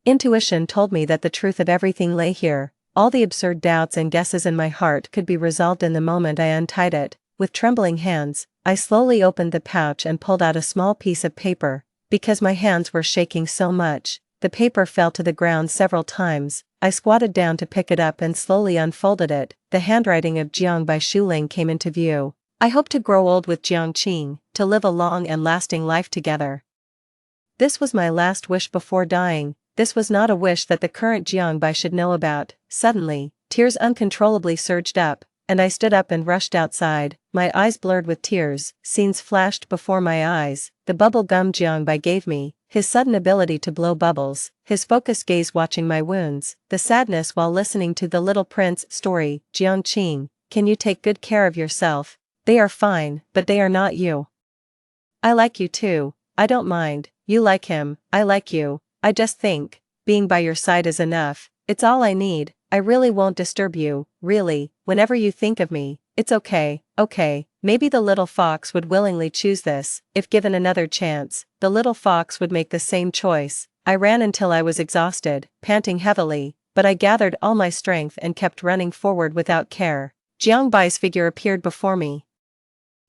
Intuition told me that the truth of everything lay here. All the absurd doubts and guesses in my heart could be resolved in the moment I untied it. With trembling hands, I slowly opened the pouch and pulled out a small piece of paper. Because my hands were shaking so much, the paper fell to the ground several times. I squatted down to pick it up and slowly unfolded it. The handwriting of Jiangbai Shuling came into view. I hope to grow old with Jiangqing, to live a long and lasting life together. This was my last wish before dying. This was not a wish that the current Jiangbai should know about. Suddenly, tears uncontrollably surged up, and I stood up and rushed outside, my eyes blurred with tears. Scenes flashed before my eyes, the bubble gum Jiangbai gave me, his sudden ability to blow bubbles, his focused gaze watching my wounds, the sadness while listening to the Little Prince story. Jiangqing, can you take good care of yourself? They are fine, but they are not you. I like you too, I don't mind, you like him, I like you, I just think, being by your side is enough, it's all I need, I really won't disturb you, really, whenever you think of me, it's okay, maybe the little fox would willingly choose this, if given another chance, the little fox would make the same choice. I ran until I was exhausted, panting heavily, but I gathered all my strength and kept running forward without care. Jiangbai's figure appeared before me.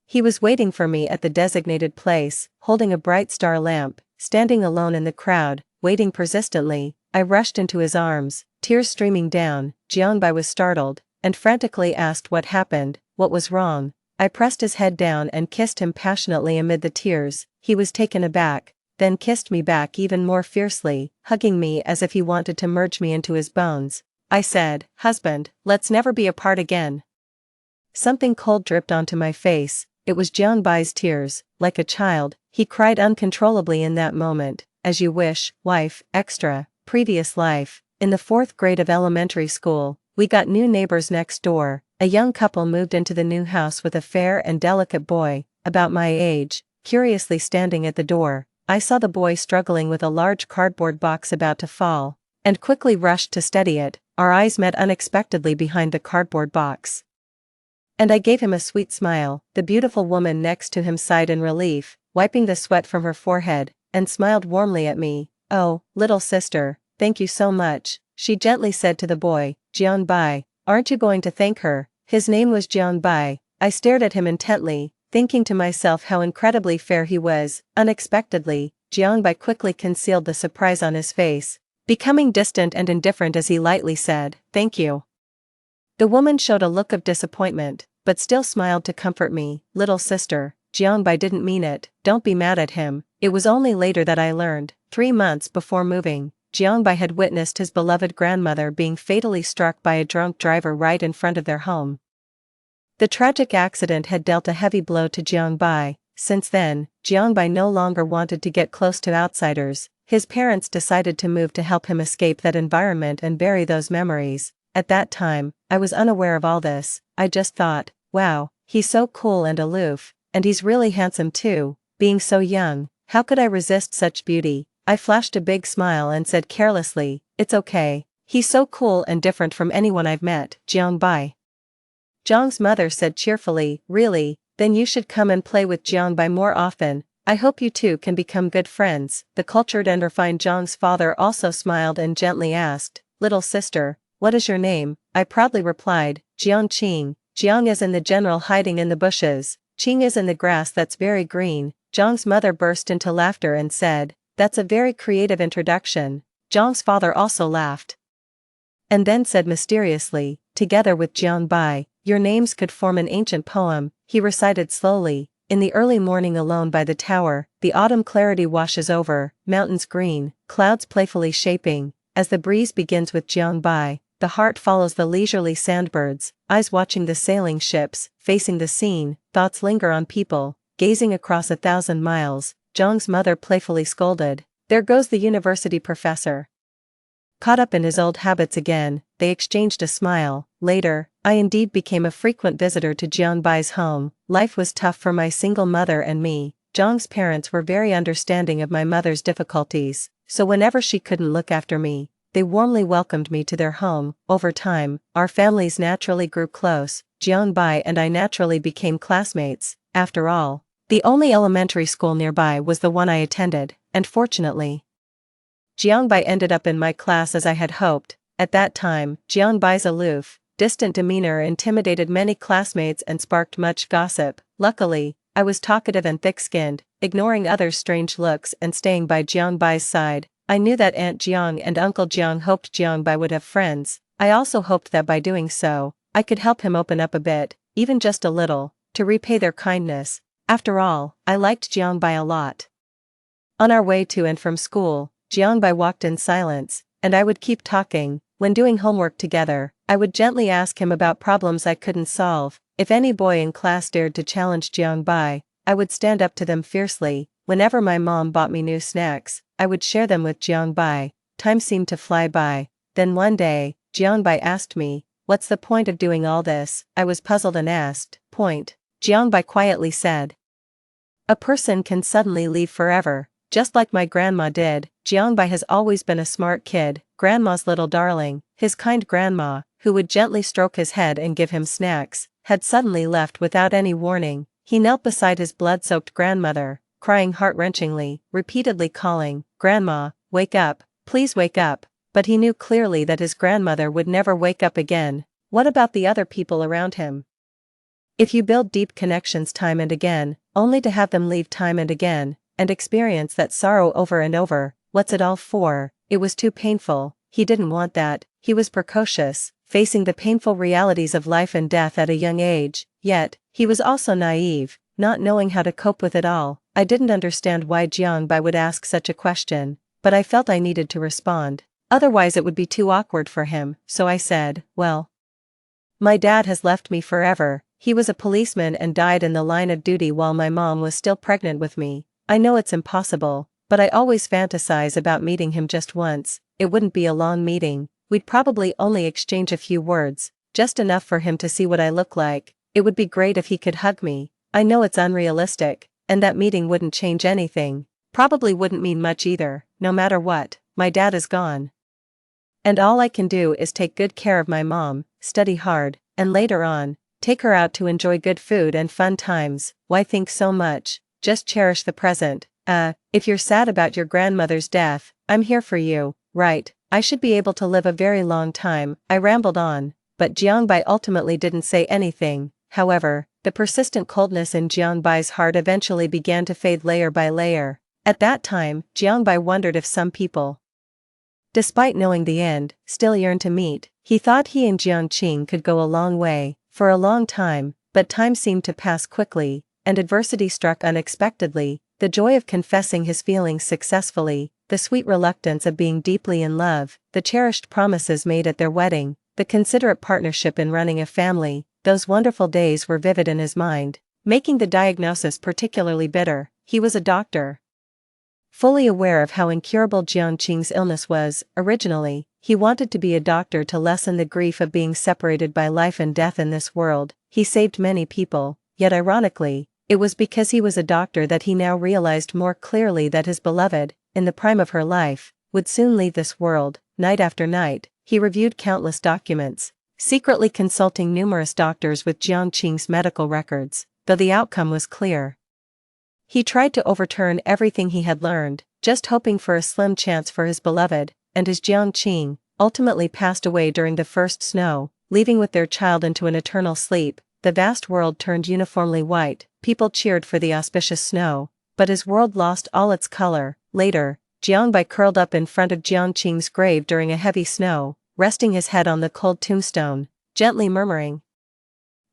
He was waiting for me at the designated place, holding a bright star lamp, standing alone in the crowd, waiting persistently. I rushed into his arms, tears streaming down. Jiangbai was startled, and frantically asked what happened, what was wrong. I pressed his head down and kissed him passionately amid the tears. He was taken aback, then kissed me back even more fiercely, hugging me as if he wanted to merge me into his bones. I said, "Husband, let's never be apart again." Something cold dripped onto my face. It was Jiangbai's tears. Like a child, he cried uncontrollably in that moment. As you wish, wife, extra, previous life. In the 4th grade of elementary school, we got new neighbors next door. A young couple moved into the new house with a fair and delicate boy, about my age, curiously standing at the door. I saw the boy struggling with a large cardboard box about to fall, and quickly rushed to steady it. Our eyes met unexpectedly behind the cardboard box. And I gave him a sweet smile. The beautiful woman next to him sighed in relief, wiping the sweat from her forehead, and smiled warmly at me. "Oh, little sister, thank you so much," she gently said to the boy. "Jiangbai, aren't you going to thank her?" His name was Jiangbai. I stared at him intently, thinking to myself how incredibly fair he was. Unexpectedly, Jiangbai quickly concealed the surprise on his face, becoming distant and indifferent as he lightly said, "Thank you." The woman showed a look of disappointment, but still smiled to comfort me. "Little sister, Jiangbai didn't mean it, don't be mad at him." It was only later that I learned, 3 months before moving, Jiangbai had witnessed his beloved grandmother being fatally struck by a drunk driver right in front of their home. The tragic accident had dealt a heavy blow to Jiangbai. Since then, Jiangbai no longer wanted to get close to outsiders. His parents decided to move to help him escape that environment and bury those memories. At that time, I was unaware of all this. I just thought, wow, he's so cool and aloof, and he's really handsome too, being so young, how could I resist such beauty? I flashed a big smile and said carelessly, "It's okay, he's so cool and different from anyone I've met." Jiangbai. Zhang's mother said cheerfully, "Really, then you should come and play with Jiangbai more often. I hope you two can become good friends." The cultured and refined Zhang's father also smiled and gently asked, "Little sister, what is your name?" I proudly replied, "Jiangqing." Jiang is in the general hiding in the bushes, Qing is in the grass that's very green. Zhang's mother burst into laughter and said, "That's a very creative introduction." Zhang's father also laughed, and then said mysteriously, "Together with Jiangbai, your names could form an ancient poem." He recited slowly, "In the early morning alone by the tower, the autumn clarity washes over, mountains green, clouds playfully shaping, as the breeze begins with Jiangbai, the heart follows the leisurely sandbirds, eyes watching the sailing ships, facing the scene, thoughts linger on people, gazing across 1,000 miles, Zhang's mother playfully scolded, "There goes the university professor." Caught up in his old habits again, they exchanged a smile. Later, I indeed became a frequent visitor to Jiangbai's home. Life was tough for my single mother and me. Zhang's parents were very understanding of my mother's difficulties, so whenever she couldn't look after me, they warmly welcomed me to their home. Over time, our families naturally grew close. Jiangbai and I naturally became classmates. After all, the only elementary school nearby was the one I attended, and fortunately, Jiangbai ended up in my class as I had hoped. At that time, Jiangbai's aloof, distant demeanor intimidated many classmates and sparked much gossip. Luckily, I was talkative and thick-skinned, ignoring others' strange looks and staying by Jiangbai's side. I knew that Aunt Jiang and Uncle Jiang hoped Jiangbai would have friends. I also hoped that by doing so, I could help him open up a bit, even just a little, to repay their kindness. After all, I liked Jiangbai a lot. On our way to and from school, Jiangbai walked in silence, and I would keep talking. When doing homework together, I would gently ask him about problems I couldn't solve. If any boy in class dared to challenge Jiangbai, I would stand up to them fiercely. Whenever my mom bought me new snacks, I would share them with Jiangbai. Time seemed to fly by. Then one day, Jiangbai asked me, "What's the point of doing all this?" I was puzzled and asked, "Point?" Jiangbai quietly said, "A person can suddenly leave forever, just like my grandma did." Jiangbai has always been a smart kid, grandma's little darling. His kind grandma, who would gently stroke his head and give him snacks, had suddenly left without any warning. He knelt beside his blood-soaked grandmother, crying heart-wrenchingly, repeatedly calling, "Grandma, wake up, please wake up." But he knew clearly that his grandmother would never wake up again. What about the other people around him? If you build deep connections time and again, only to have them leave time and again, and experience that sorrow over and over, what's it all for? It was too painful. He didn't want that. He was precocious, facing the painful realities of life and death at a young age, yet, he was also naive, not knowing how to cope with it all. I didn't understand why Jiangbai would ask such a question, but I felt I needed to respond. Otherwise it would be too awkward for him, so I said, "Well, my dad has left me forever. He was a policeman and died in the line of duty while my mom was still pregnant with me. I know it's impossible, but I always fantasize about meeting him just once. It wouldn't be a long meeting. We'd probably only exchange a few words, just enough for him to see what I look like. It would be great if he could hug me. I know it's unrealistic, and that meeting wouldn't change anything. Probably wouldn't mean much either. No matter what, my dad is gone. And all I can do is take good care of my mom, study hard, and later on, take her out to enjoy good food and fun times. Why think so much? Just cherish the present. If you're sad about your grandmother's death, I'm here for you, right? I should be able to live a very long time." I rambled on, but Jiangbai ultimately didn't say anything. However, the persistent coldness in Jiangbai's heart eventually began to fade layer by layer. At that time, Jiangbai wondered if some people, despite knowing the end, still yearned to meet. He thought he and Jiangqing could go a long way, for a long time, but time seemed to pass quickly, and adversity struck unexpectedly. The joy of confessing his feelings successfully, the sweet reluctance of being deeply in love, the cherished promises made at their wedding, the considerate partnership in running a family, those wonderful days were vivid in his mind, making the diagnosis particularly bitter. He was a doctor. Fully aware of how incurable Jiangqing's illness was, originally, he wanted to be a doctor to lessen the grief of being separated by life and death in this world. He saved many people, yet ironically, it was because he was a doctor that he now realized more clearly that his beloved, in the prime of her life, would soon leave this world. Night after night, he reviewed countless documents, secretly consulting numerous doctors with Jiangqing's medical records, though the outcome was clear. He tried to overturn everything he had learned, just hoping for a slim chance for his beloved, and his Jiangqing ultimately passed away during the first snow, leaving with their child into an eternal sleep. The vast world turned uniformly white. People cheered for the auspicious snow, but his world lost all its color. Later, Jiangbai curled up in front of Jiangqing's grave during a heavy snow, resting his head on the cold tombstone, gently murmuring,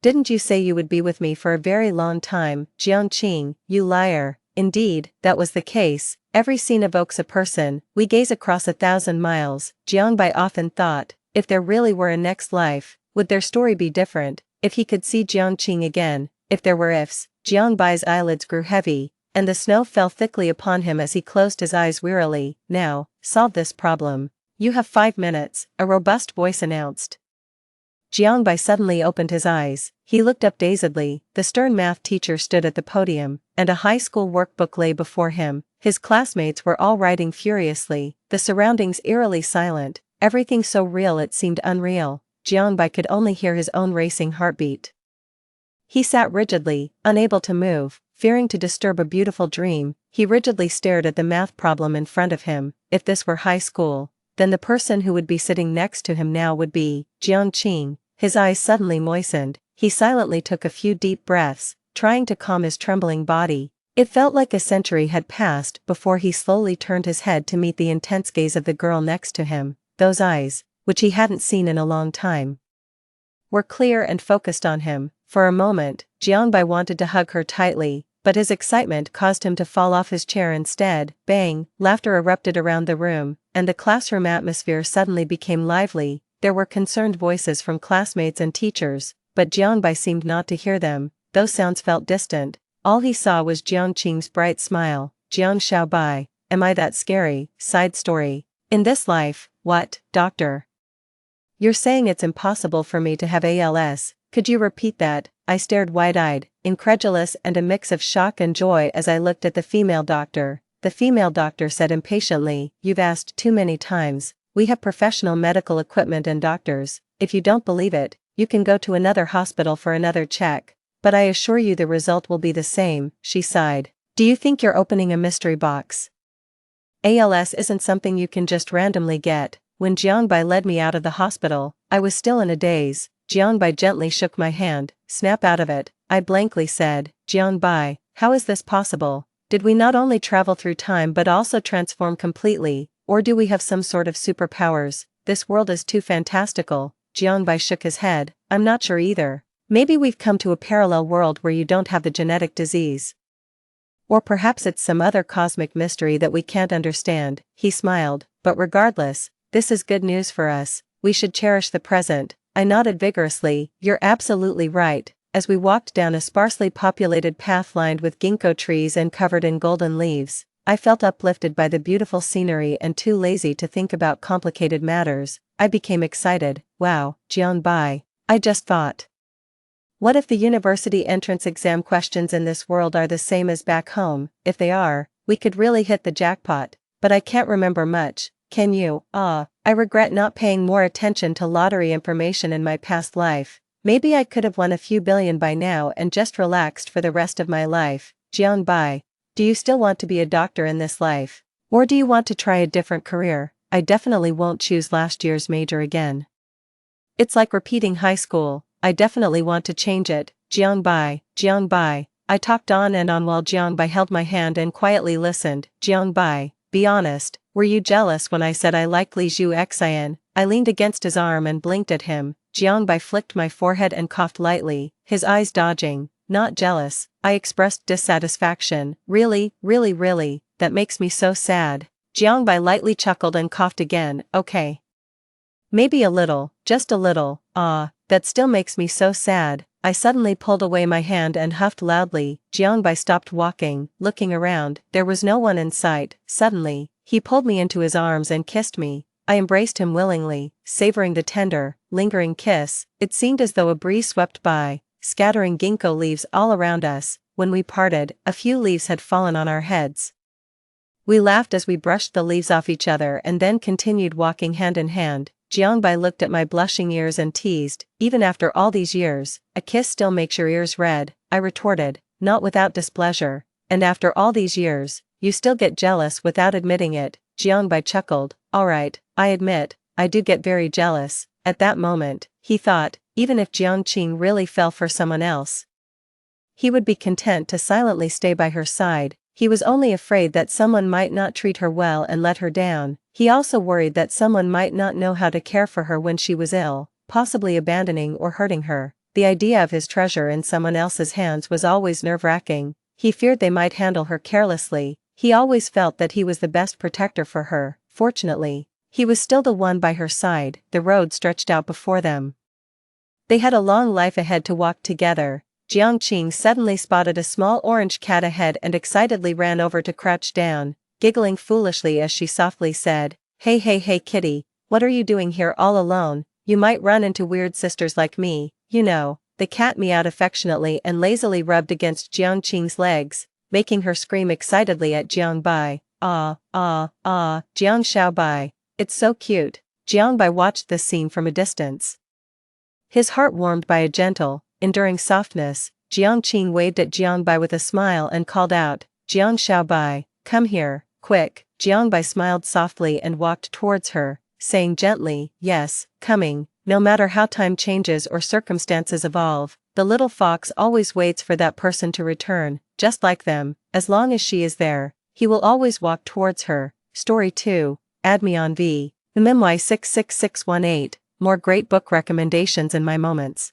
"Didn't you say you would be with me for a very long time, Jiangqing, you liar?" Indeed, that was the case. Every scene evokes a person. We gaze across 1,000 miles. Jiangbai often thought, if there really were a next life, would their story be different? If he could see Jiangqing again, if there were ifs. Jiangbai's eyelids grew heavy, and the snow fell thickly upon him as he closed his eyes wearily. "Now, solve this problem. You have 5 minutes," a robust voice announced. Jiangbai suddenly opened his eyes. He looked up dazedly. The stern math teacher stood at the podium, and a high school workbook lay before him. His classmates were all writing furiously, the surroundings eerily silent, everything so real it seemed unreal. Jiangbai could only hear his own racing heartbeat. He sat rigidly, unable to move, fearing to disturb a beautiful dream. He rigidly stared at the math problem in front of him. If this were high school, then the person who would be sitting next to him now would be Jiangqing. His eyes suddenly moistened. He silently took a few deep breaths, trying to calm his trembling body. It felt like a century had passed before he slowly turned his head to meet the intense gaze of the girl next to him. Those eyes, which he hadn't seen in a long time, were clear and focused on him. For a moment, Jiangbai wanted to hug her tightly, but his excitement caused him to fall off his chair instead. Bang! Laughter erupted around the room, and the classroom atmosphere suddenly became lively. There were concerned voices from classmates and teachers, but Jiangbai seemed not to hear them. Those sounds felt distant. All he saw was Jiang Qing's bright smile. Jiang Xiaobai, am I that scary? Side story. In this life, what, doctor? You're saying it's impossible for me to have ALS, could you repeat that? I stared wide-eyed, incredulous and a mix of shock and joy as I looked at the female doctor. The female doctor said impatiently, you've asked too many times. We have professional medical equipment and doctors. If you don't believe it, you can go to another hospital for another check. But I assure you the result will be the same, she sighed. Do you think you're opening a mystery box? ALS isn't something you can just randomly get. When Jiangbai led me out of the hospital, I was still in a daze. Jiangbai gently shook my hand. Snap out of it, I blankly said. Jiangbai, how is this possible? Did we not only travel through time but also transform completely, or do we have some sort of superpowers? This world is too fantastical. Jiangbai shook his head. I'm not sure either. Maybe we've come to a parallel world where you don't have the genetic disease. Or perhaps it's some other cosmic mystery that we can't understand. He smiled. But regardless, this is good news for us. We should cherish the present. I nodded vigorously. You're absolutely right. As we walked down a sparsely populated path lined with ginkgo trees and covered in golden leaves, I felt uplifted by the beautiful scenery and too lazy to think about complicated matters. I became excited. Wow, Jiangbai. I just thought. What if the university entrance exam questions in this world are the same as back home? If they are, we could really hit the jackpot. But I can't remember much. Can you? I regret not paying more attention to lottery information in my past life. Maybe I could have won a few billion by now and just relaxed for the rest of my life. Jiangbai, do you still want to be a doctor in this life? Or do you want to try a different career? I definitely won't choose last year's major again. It's like repeating high school. I definitely want to change it. Jiangbai. I talked on and on while Jiangbai held my hand and quietly listened. Jiangbai, be honest, were you jealous when I said I like Li Zhu Xian? I leaned against his arm and blinked at him. Jiangbai flicked my forehead and coughed lightly, his eyes dodging. Not jealous, I expressed dissatisfaction. Really, that makes me so sad. Jiangbai lightly chuckled and coughed again. Okay. Maybe a little, just a little. That still makes me so sad. I suddenly pulled away my hand and huffed loudly. Jiangbai stopped walking, looking around. There was no one in sight. Suddenly, he pulled me into his arms and kissed me. I embraced him willingly, savoring the tender, lingering kiss. It seemed as though a breeze swept by, scattering ginkgo leaves all around us. When we parted, a few leaves had fallen on our heads. We laughed as we brushed the leaves off each other and then continued walking hand in hand. Jiangbai looked at my blushing ears and teased, even after all these years, a kiss still makes your ears red. I retorted, not without displeasure. And after all these years, you still get jealous without admitting it. Jiangbai chuckled. Alright, I admit, I do get very jealous. At that moment, he thought, even if Jiang Qing really fell for someone else, he would be content to silently stay by her side. He was only afraid that someone might not treat her well and let her down. He also worried that someone might not know how to care for her when she was ill, possibly abandoning or hurting her. The idea of his treasure in someone else's hands was always nerve-wracking. He feared they might handle her carelessly. He always felt that he was the best protector for her. Fortunately, he was still the one by her side. The road stretched out before them. They had a long life ahead to walk together. Jiang Qing suddenly spotted a small orange cat ahead and excitedly ran over to crouch down, giggling foolishly as she softly said, Hey kitty, what are you doing here all alone? You might run into weird sisters like me, you know. The cat meowed affectionately and lazily rubbed against Jiang Qing's legs, making her scream excitedly at Jiangbai. Jiang Xiaobai. It's so cute. Jiangbai watched this scene from a distance. His heart warmed by a gentle, enduring softness. Jiang Qing waved at Jiangbai with a smile and called out, Jiang Xiaobai, come here, quick. Jiangbai smiled softly and walked towards her, saying gently, yes, coming. No matter how time changes or circumstances evolve, the little fox always waits for that person to return. just like them, as long as she is there, he will always walk towards her. Story 2, add me on V. Memoir 66618, more great book recommendations in my moments.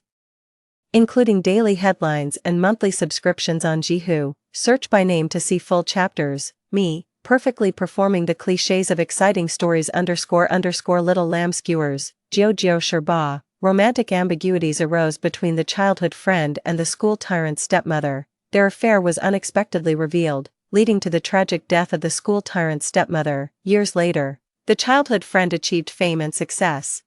Including daily headlines and monthly subscriptions on Jihu, search by name to see full chapters. Me, perfectly performing the clichés of exciting stories ___ little lamb skewers, Jojo Sherba. Romantic ambiguities arose between the childhood friend and the school tyrant's stepmother. Their affair was unexpectedly revealed, leading to the tragic death of the school tyrant's stepmother. Years later, the childhood friend achieved fame and success.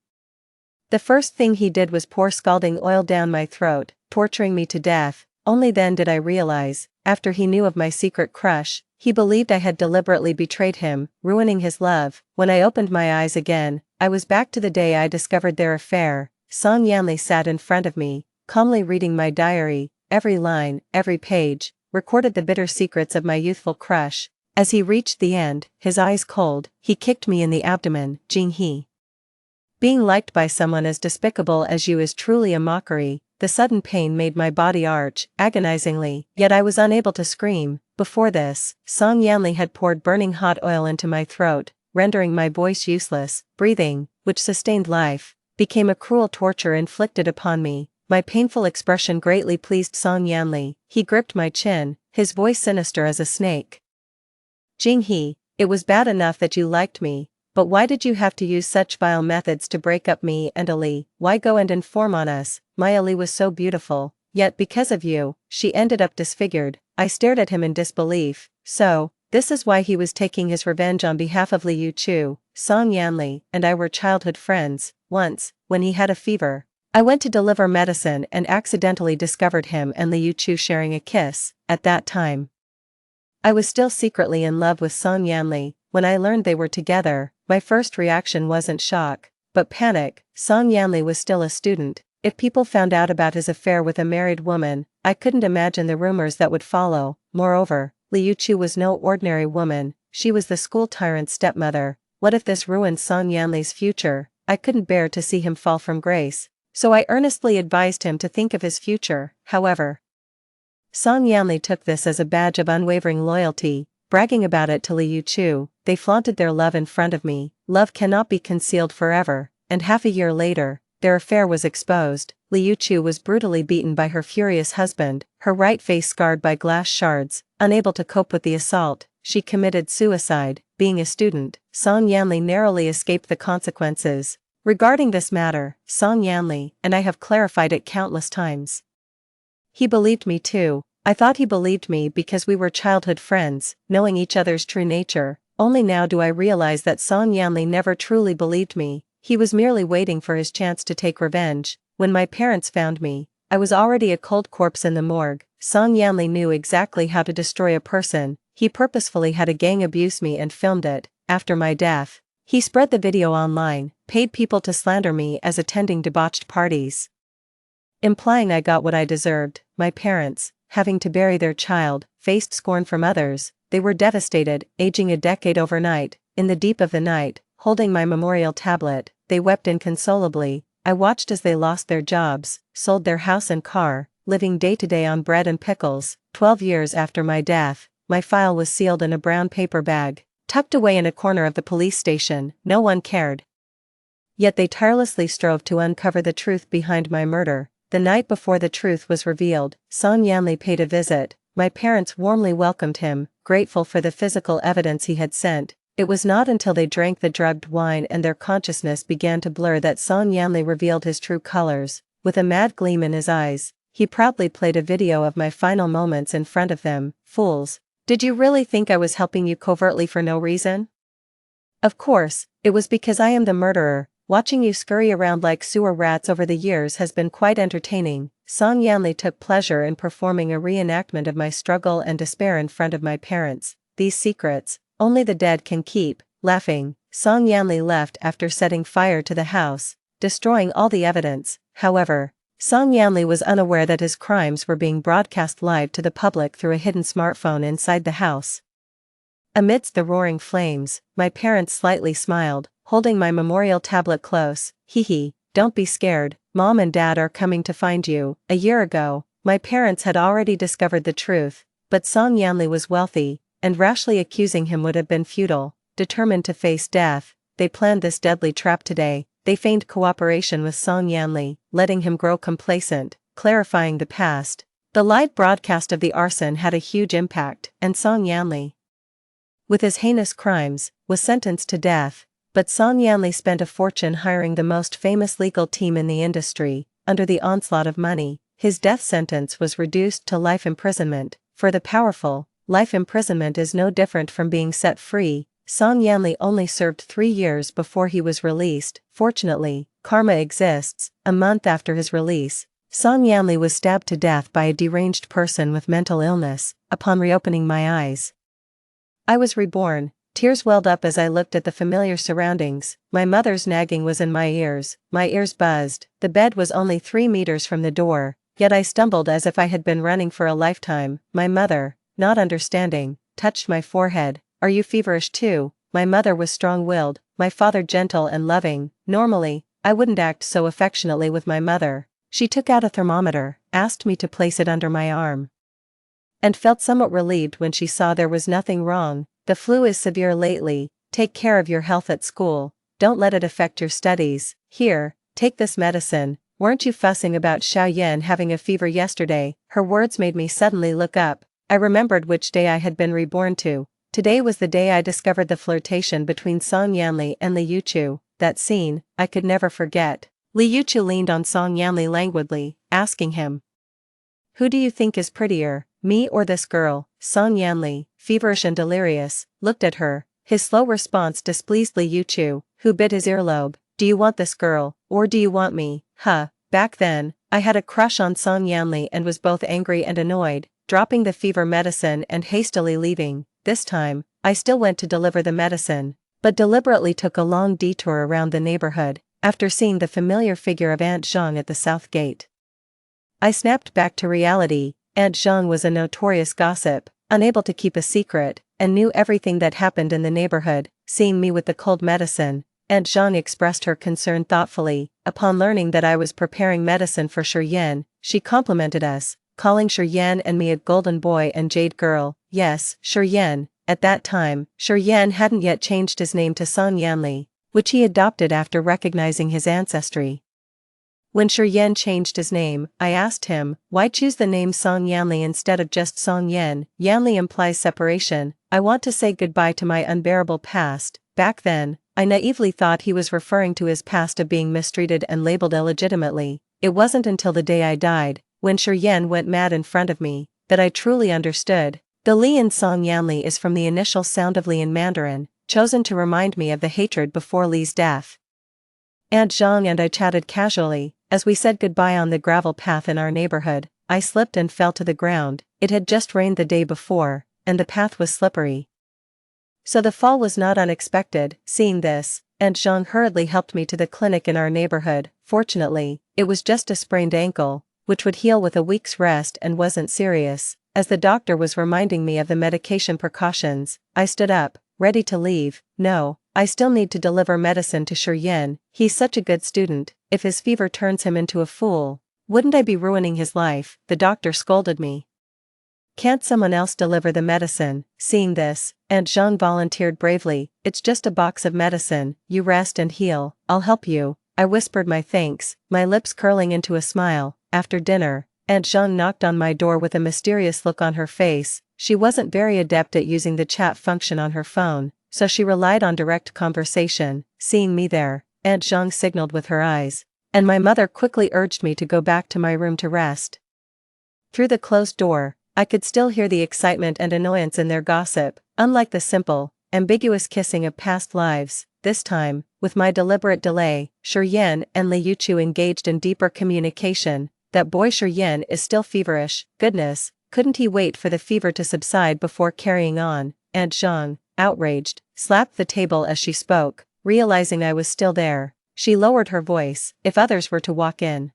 The first thing he did was pour scalding oil down my throat, torturing me to death. Only then did I realize, after he knew of my secret crush, he believed I had deliberately betrayed him, ruining his love. When I opened my eyes again, I was back to the day I discovered their affair. Song Yanli sat in front of me, calmly reading my diary. Every line, every page, recorded the bitter secrets of my youthful crush. As he reached the end, his eyes cold, he kicked me in the abdomen. Jing he. Being liked by someone as despicable as you is truly a mockery. The sudden pain made my body arch, agonizingly, yet I was unable to scream. Before this, Song Yanli had poured burning hot oil into my throat, rendering my voice useless. Breathing, which sustained life, became a cruel torture inflicted upon me. My painful expression greatly pleased Song Yanli. He gripped my chin, his voice sinister as a snake. Jing he, it was bad enough that you liked me, but why did you have to use such vile methods to break up me and Ali? Why go and inform on us? My Ali was so beautiful, yet because of you, she ended up disfigured. I stared at him in disbelief. So, this is why he was taking his revenge on behalf of Li Yu Chu. Song Yanli and I were childhood friends. Once, when he had a fever, I went to deliver medicine and accidentally discovered him and Li Yu Chu sharing a kiss. At that time, I was still secretly in love with Song Yanli. When I learned they were together, my first reaction wasn't shock, but panic. Song Yanli was still a student. If people found out about his affair with a married woman, I couldn't imagine the rumors that would follow. Moreover, Li Yu Chu was no ordinary woman, she was the school tyrant's stepmother. What if this ruined Song Yanli's future? I couldn't bear to see him fall from grace, so I earnestly advised him to think of his future. However, Song Yanli took this as a badge of unwavering loyalty, bragging about it to Li Yu Chu. They flaunted their love in front of me. Love cannot be concealed forever, and half a year later, their affair was exposed. Li Yu Chu was brutally beaten by her furious husband, her right face scarred by glass shards. Unable to cope with the assault, she committed suicide. Being a student, Song Yanli narrowly escaped the consequences. Regarding this matter, Song Yanli and I have clarified it countless times. He believed me too. I thought he believed me because we were childhood friends, knowing each other's true nature. Only now do I realize that Song Yanli never truly believed me. He was merely waiting for his chance to take revenge. When my parents found me, I was already a cold corpse in the morgue. Song Yanli knew exactly how to destroy a person. He purposefully had a gang abuse me and filmed it. After my death, he spread the video online, paid people to slander me as attending debauched parties, implying I got what I deserved. My parents, having to bury their child, faced scorn from others. They were devastated, aging a decade overnight. In the deep of the night, holding my memorial tablet, they wept inconsolably. I watched as they lost their jobs, sold their house and car, living day to day on bread and pickles. 12 years after my death, my file was sealed in a brown paper bag, tucked away in a corner of the police station. No one cared. Yet they tirelessly strove to uncover the truth behind my murder. The night before the truth was revealed, Song Yanli paid a visit. My parents warmly welcomed him, grateful for the physical evidence he had sent. It was not until they drank the drugged wine and their consciousness began to blur that Song Yanli revealed his true colors. With a mad gleam in his eyes, he proudly played a video of my final moments in front of them. Fools! Did you really think I was helping you covertly for no reason? Of course, it was because I am the murderer. Watching you scurry around like sewer rats over the years has been quite entertaining. Song Yanli took pleasure in performing a reenactment of my struggle and despair in front of my parents. These secrets, only the dead can keep. Laughing, Song Yanli left after setting fire to the house, destroying all the evidence. However, Song Yanli was unaware that his crimes were being broadcast live to the public through a hidden smartphone inside the house. Amidst the roaring flames, my parents slightly smiled, holding my memorial tablet close. Hee, don't be scared, Mom and Dad are coming to find you. A year ago, my parents had already discovered the truth. but Song Yanli was wealthy, and rashly accusing him would have been futile. Determined to face death, they planned this deadly trap today. They feigned cooperation with Song Yanli, letting him grow complacent, clarifying the past. The live broadcast of the arson had a huge impact, and Song Yanli, with his heinous crimes, was sentenced to death. But Song Yanli spent a fortune hiring the most famous legal team in the industry. Under the onslaught of money, his death sentence was reduced to life imprisonment. For the powerful, life imprisonment is no different from being set free. Song Yanli only served 3 years before he was released. Fortunately, karma exists. A month after his release, Song Yanli was stabbed to death by a deranged person with mental illness. Upon reopening my eyes, I was reborn. Tears welled up as I looked at the familiar surroundings. My mother's nagging was in my ears buzzed. The bed was only 3 meters from the door, yet I stumbled as if I had been running for a lifetime. My mother, not understanding, touched my forehead. "Are you feverish too?" My mother was strong-willed, my father gentle and loving. Normally, I wouldn't act so affectionately with my mother. She took out a thermometer, asked me to place it under my arm, and felt somewhat relieved when she saw there was nothing wrong. "The flu is severe lately. Take care of your health at school. Don't let it affect your studies. Here, take this medicine. Weren't you fussing about Xiao Yan having a fever yesterday?" Her words made me suddenly look up. I remembered which day I had been reborn to. Today was the day I discovered the flirtation between Song Yanli and Li Yuchu. That scene, I could never forget. Li Yuchu leaned on Song Yanli languidly, asking him, "Who do you think is prettier, me or this girl?" Song Yanli, feverish and delirious, looked at her. His slow response displeased Li Yuchu, who bit his earlobe. "Do you want this girl, or do you want me?" Back then, I had a crush on Song Yanli and was both angry and annoyed. Dropping the fever medicine and hastily leaving, this time, I still went to deliver the medicine, but deliberately took a long detour around the neighborhood. After seeing the familiar figure of Aunt Zhang at the south gate, I snapped back to reality. Aunt Zhang was a notorious gossip, unable to keep a secret, and knew everything that happened in the neighborhood. Seeing me with the cold medicine, Aunt Zhang expressed her concern thoughtfully. Upon learning that I was preparing medicine for Shiryan, she complimented us, calling Shiryan and me a golden boy and jade girl. Yes, Shiryan. At that time, Shiryan hadn't yet changed his name to Song Yanli, which he adopted after recognizing his ancestry. When Shiryan changed his name, I asked him, why choose the name Song Yanli instead of just Song Yan? Yanli implies separation. I want to say goodbye to my unbearable past. Back then, I naively thought he was referring to his past of being mistreated and labeled illegitimately. It wasn't until the day I died, when Shiryan went mad in front of me, that I truly understood. The Li in Song Yanli is from the initial sound of Li in Mandarin, chosen to remind me of the hatred before Li's death. Aunt Zhang and I chatted casually. As we said goodbye on the gravel path in our neighborhood, I slipped and fell to the ground. It had just rained the day before, and the path was slippery, so the fall was not unexpected. Seeing this, Aunt Zhang hurriedly helped me to the clinic in our neighborhood. Fortunately, it was just a sprained ankle, which would heal with a week's rest and wasn't serious. As the doctor was reminding me of the medication precautions, I stood up, ready to leave. "No, I still need to deliver medicine to Shiryan. He's such a good student. If his fever turns him into a fool, wouldn't I be ruining his life?" The doctor scolded me. "Can't someone else deliver the medicine?" Seeing this, Aunt Zhang volunteered bravely. "It's just a box of medicine. You rest and heal. I'll help you." I whispered my thanks, my lips curling into a smile. After dinner, Aunt Zhang knocked on my door with a mysterious look on her face. She wasn't very adept at using the chat function on her phone, so she relied on direct conversation. Seeing me there, Aunt Zhang signaled with her eyes, and my mother quickly urged me to go back to my room to rest. Through the closed door, I could still hear the excitement and annoyance in their gossip. Unlike the simple, ambiguous kissing of past lives, this time, with my deliberate delay, Shiryan and Li Yuchu engaged in deeper communication. "That boy Shiryan is still feverish. Goodness, couldn't he wait for the fever to subside before carrying on?" Aunt Zhang, outraged, slapped the table as she spoke. Realizing I was still there, she lowered her voice. "If others were to walk in,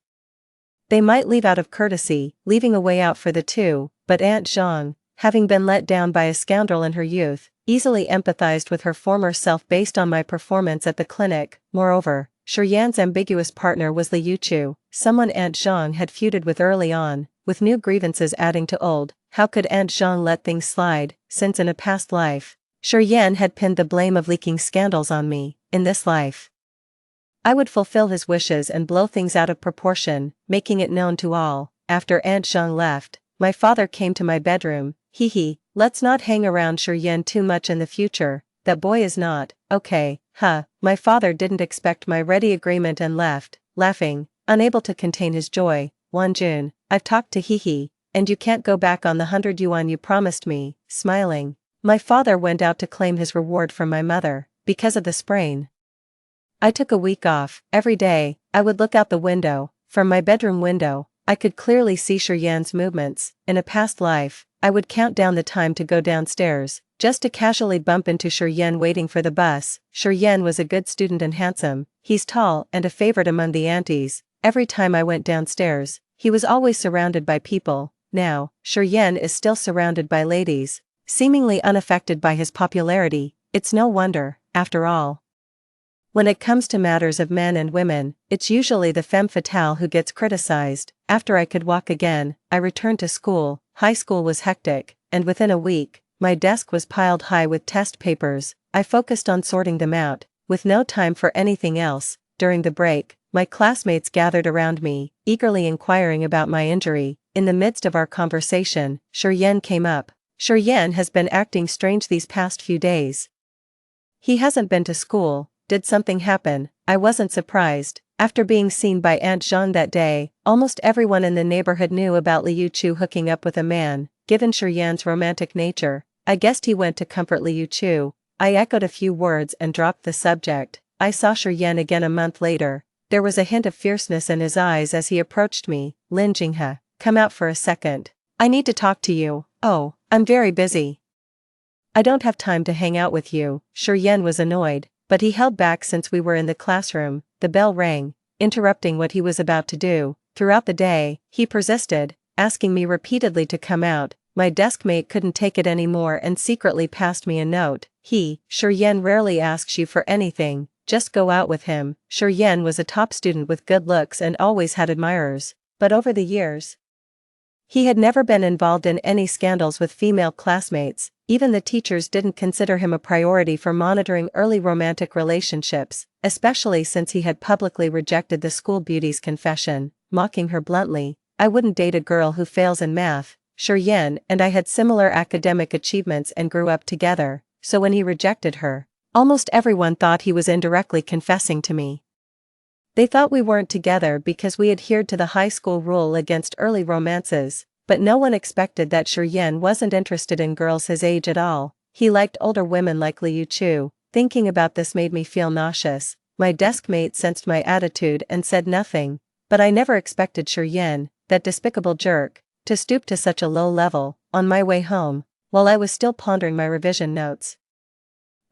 they might leave out of courtesy, leaving a way out for the two." But Aunt Zhang, having been let down by a scoundrel in her youth, easily empathized with her former self based on my performance at the clinic. Moreover, Shiryan's ambiguous partner was Li Yuchu, someone Aunt Zhang had feuded with early on, with new grievances adding to old. how could Aunt Zhang let things slide, since in a past life, Yan had pinned the blame of leaking scandals on me. In this life, I would fulfill his wishes and blow things out of proportion, making it known to all. After Aunt Zhang left, my father came to my bedroom. Let's not hang around Yan too much in the future, that boy is not, okay, huh. My father didn't expect my ready agreement and left, laughing, unable to contain his joy. Wanjun, I've talked to and you can't go back on the 100 yuan you promised me. Smiling, my father went out to claim his reward from my mother. Because of the sprain, I took a week off. Every day, I would look out the window. From my bedroom window, I could clearly see Yan's movements. In a past life, I would count down the time to go downstairs, just to casually bump into Yan waiting for the bus. Yan was a good student and handsome. He's tall and a favorite among the aunties. Every time I went downstairs, he was always surrounded by people. Now, Yan is still surrounded by ladies, seemingly unaffected by his popularity. It's no wonder, after all. When it comes to matters of men and women, it's usually the femme fatale who gets criticized. After I could walk again, I returned to school. High school was hectic, and within a week, my desk was piled high with test papers. I focused on sorting them out, with no time for anything else. During the break, my classmates gathered around me, eagerly inquiring about my injury. In the midst of our conversation, Yan came up. Yan has been acting strange these past few days. He hasn't been to school. Did something happen? I wasn't surprised. After being seen by Aunt Zhang that day, almost everyone in the neighborhood knew about Liu Chu hooking up with a man. Given Yan's romantic nature, I guessed he went to comfort Liu Chu. I echoed a few words and dropped the subject. I saw Yan again a month later. There was a hint of fierceness in his eyes as he approached me. Lin Jinghe, come out for a second. I need to talk to you. Oh, I'm very busy. I don't have time to hang out with you. Yan was annoyed, but he held back since we were in the classroom. The bell rang, interrupting what he was about to do. Throughout the day, he persisted, asking me repeatedly to come out. My deskmate couldn't take it anymore and secretly passed me a note. Yan rarely asks you for anything, just go out with him. Yan was a top student with good looks and always had admirers, but over the years, he had never been involved in any scandals with female classmates. Even the teachers didn't consider him a priority for monitoring early romantic relationships, especially since he had publicly rejected the school beauty's confession, mocking her bluntly. I wouldn't date a girl who fails in math. Yan and I had similar academic achievements and grew up together, so when he rejected her, almost everyone thought he was indirectly confessing to me. They thought we weren't together because we adhered to the high school rule against early romances, but no one expected that Yan wasn't interested in girls his age at all. He liked older women like Liu Chu. Thinking about this made me feel nauseous. My deskmate sensed my attitude and said nothing, but I never expected Yan, that despicable jerk, to stoop to such a low level. On my way home, while I was still pondering my revision notes,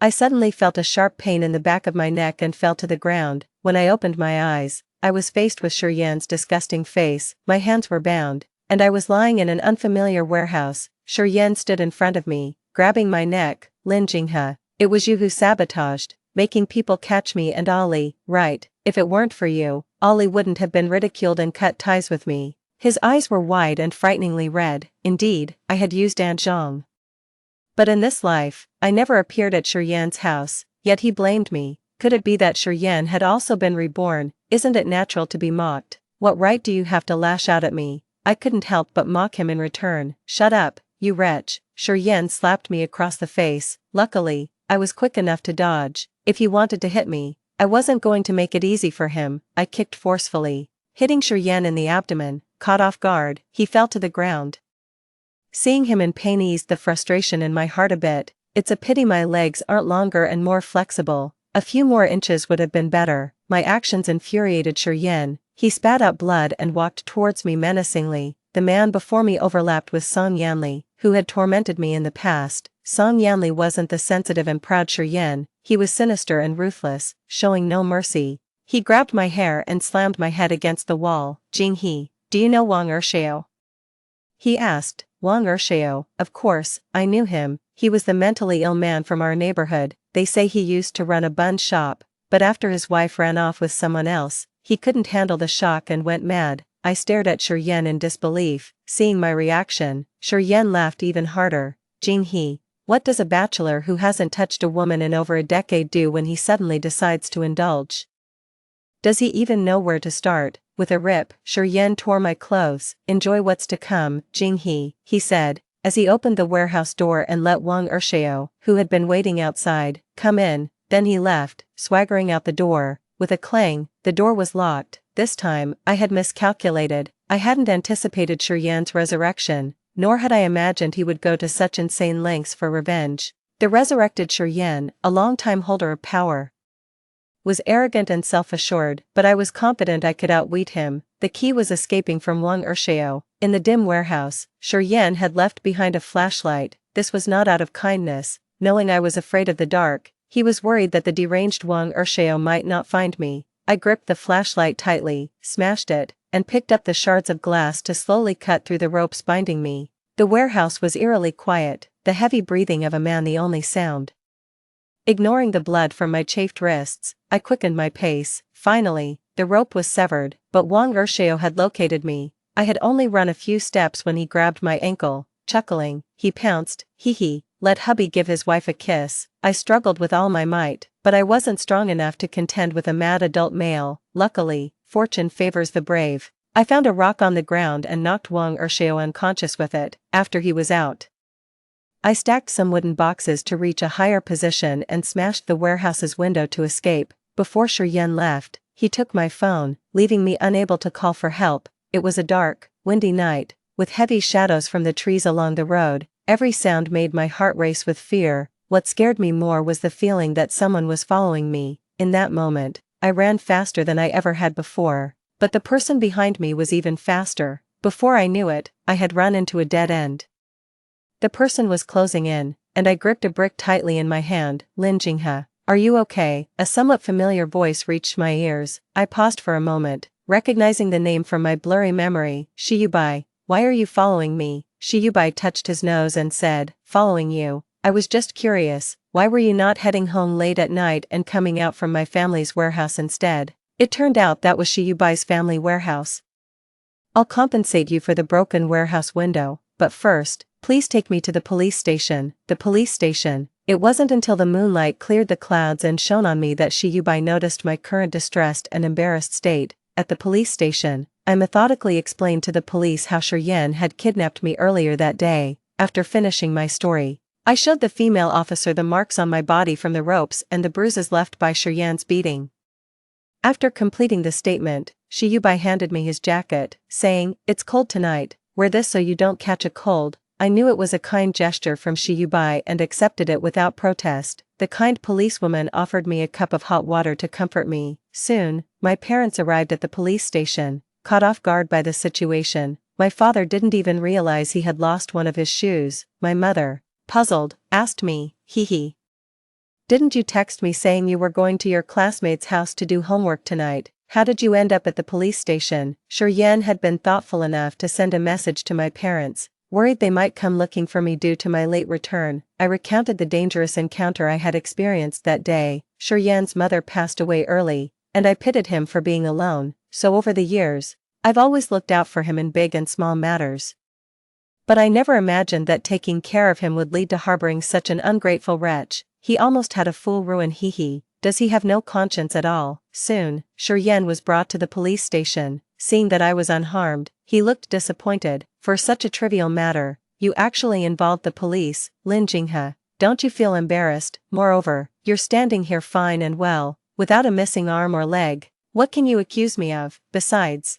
I suddenly felt a sharp pain in the back of my neck and fell to the ground. When I opened my eyes, I was faced with Yan's disgusting face. My hands were bound, and I was lying in an unfamiliar warehouse. Yan stood in front of me, grabbing my neck. Lin Jinghe, it was you who sabotaged, making people catch me and Ollie, right? If it weren't for you, Ollie wouldn't have been ridiculed and cut ties with me. His eyes were wide and frighteningly red. Indeed, I had used Aunt Zhang. But in this life, I never appeared at Yan's house, yet he blamed me. Could it be that Yan had also been reborn? Isn't it natural to be mocked? What right do you have to lash out at me? I couldn't help but mock him in return. Shut up, you wretch. Yan slapped me across the face. Luckily, I was quick enough to dodge. If he wanted to hit me, I wasn't going to make it easy for him. I kicked forcefully, hitting Yan in the abdomen. Caught off guard, he fell to the ground. Seeing him in pain eased the frustration in my heart a bit. It's a pity my legs aren't longer and more flexible. A few more inches would have been better. My actions infuriated Yan. He spat out blood and walked towards me menacingly. The man before me overlapped with Song Yanli, who had tormented me in the past. Song Yanli wasn't the sensitive and proud Yan. He was sinister and ruthless, showing no mercy. He grabbed my hair and slammed my head against the wall. Jinghe, do you know Wang Ershao? He asked. Wang Ershao, of course, I knew him. He was the mentally ill man from our neighborhood. They say he used to run a bun shop, but after his wife ran off with someone else, he couldn't handle the shock and went mad. I stared at Shiryen in disbelief. Seeing my reaction, Shiryen laughed even harder. Jinghe, what does a bachelor who hasn't touched a woman in over a decade do when he suddenly decides to indulge? Does he even know where to start? With a rip, Shiryen tore my clothes. Enjoy what's to come, Jinghe, he said, as he opened the warehouse door and let Wang Ershio, who had been waiting outside, come in. Then he left, swaggering out the door. With a clang, the door was locked. This time, I had miscalculated. I hadn't anticipated Shiryen's resurrection, nor had I imagined he would go to such insane lengths for revenge. The resurrected Shiryen, a long-time holder of power, was arrogant and self-assured, but I was confident I could outwit him. The key was escaping from Wang Ershio. In the dim warehouse, Shiryen had left behind a flashlight. This was not out of kindness. Knowing I was afraid of the dark, he was worried that the deranged Wang Ershio might not find me. I gripped the flashlight tightly, smashed it, and picked up the shards of glass to slowly cut through the ropes binding me. The warehouse was eerily quiet, the heavy breathing of a man the only sound. Ignoring the blood from my chafed wrists, I quickened my pace. Finally, the rope was severed, but Wang Ershio had located me. I had only run a few steps when he grabbed my ankle. Chuckling, he pounced. Hee, let hubby give his wife a kiss. I struggled with all my might, but I wasn't strong enough to contend with a mad adult male. Luckily, fortune favors the brave. I found a rock on the ground and knocked Wang Ershio unconscious with it. After he was out, I stacked some wooden boxes to reach a higher position and smashed the warehouse's window to escape. Before Shiryen left, he took my phone, leaving me unable to call for help. It was a dark, windy night, with heavy shadows from the trees along the road. Every sound made my heart race with fear. What scared me more was the feeling that someone was following me. In that moment, I ran faster than I ever had before, but the person behind me was even faster. Before I knew it, I had run into a dead end. The person was closing in, and I gripped a brick tightly in my hand. Lin Jinghe, are you okay? A somewhat familiar voice reached my ears. I paused for a moment, recognizing the name from my blurry memory. Shiyubai, why are you following me? Shiyubai touched his nose and said, following you? I was just curious, why were you not heading home late at night and coming out from my family's warehouse instead? It turned out that was Shiyubai's family warehouse. I'll compensate you for the broken warehouse window, but first, please take me to the police station. The police station. It wasn't until the moonlight cleared the clouds and shone on me that Shiyubai noticed my current distressed and embarrassed state. At the police station, I methodically explained to the police how Shiryen had kidnapped me earlier that day. After finishing my story, I showed the female officer the marks on my body from the ropes and the bruises left by Shiryen's beating. After completing the statement, Shiyubai handed me his jacket, saying, "It's cold tonight, wear this so you don't catch a cold." I knew it was a kind gesture from Shiyubai and accepted it without protest. The kind policewoman offered me a cup of hot water to comfort me. Soon, my parents arrived at the police station. Caught off guard by the situation, my father didn't even realize he had lost one of his shoes. My mother, puzzled, asked me, "Hee. Didn't you text me saying you were going to your classmate's house to do homework tonight? How did you end up at the police station?" Shiryen had been thoughtful enough to send a message to my parents, worried they might come looking for me due to my late return. I recounted the dangerous encounter I had experienced that day. Shiryen's mother passed away early, and I pitied him for being alone, so over the years, I've always looked out for him in big and small matters. But I never imagined that taking care of him would lead to harboring such an ungrateful wretch. He almost had a full ruin. Hee. Does he have no conscience at all? Soon, Shiryen was brought to the police station. Seeing that I was unharmed, he looked disappointed. For such a trivial matter, you actually involved the police. Lin Jinghe, don't you feel embarrassed? Moreover, you're standing here fine and well, without a missing arm or leg. What can you accuse me of? Besides,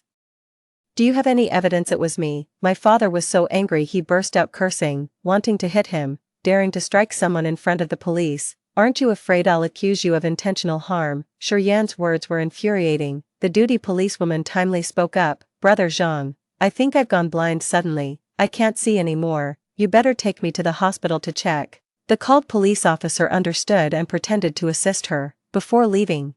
do you have any evidence it was me? My father was so angry he burst out cursing, wanting to hit him, daring to strike someone in front of the police. Aren't you afraid I'll accuse you of intentional harm? Shiryen's words were infuriating. The duty policewoman timely spoke up. Brother Zhang, I think I've gone blind suddenly. I can't see anymore. You better take me to the hospital to check. The called police officer understood and pretended to assist her. Before leaving,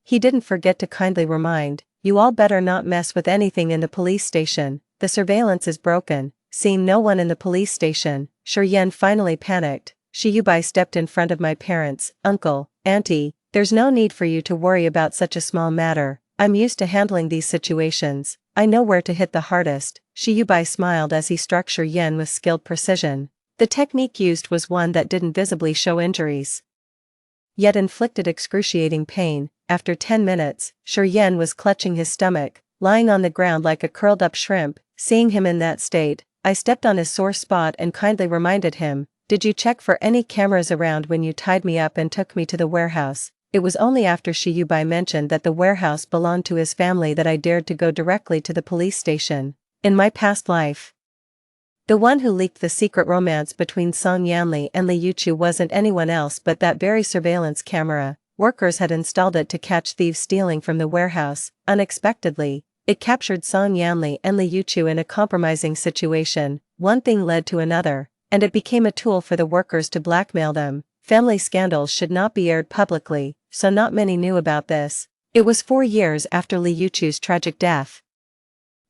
he didn't forget to kindly remind, you all better not mess with anything in the police station. The surveillance is broken. Seeing no one in the police station, Shiryen finally panicked. Shiyubai stepped in front of my parents. Uncle, Auntie, there's no need for you to worry about such a small matter. I'm used to handling these situations. I know where to hit the hardest." Shiyubai smiled as he struck Shiryen with skilled precision. The technique used was one that didn't visibly show injuries, yet inflicted excruciating pain. After 10 minutes, Shiryen was clutching his stomach, lying on the ground like a curled-up shrimp. Seeing him in that state, I stepped on his sore spot and kindly reminded him, "Did you check for any cameras around when you tied me up and took me to the warehouse?" It was only after Shiyubai mentioned that the warehouse belonged to his family that I dared to go directly to the police station. In my past life, the one who leaked the secret romance between Song Yanli and Li Yuchu wasn't anyone else but that very surveillance camera. Workers had installed it to catch thieves stealing from the warehouse. Unexpectedly, it captured Song Yanli and Li Yuchu in a compromising situation. One thing led to another, and it became a tool for the workers to blackmail them. Family scandals should not be aired publicly, so not many knew about this. It was 4 years after Li Yuchu's tragic death,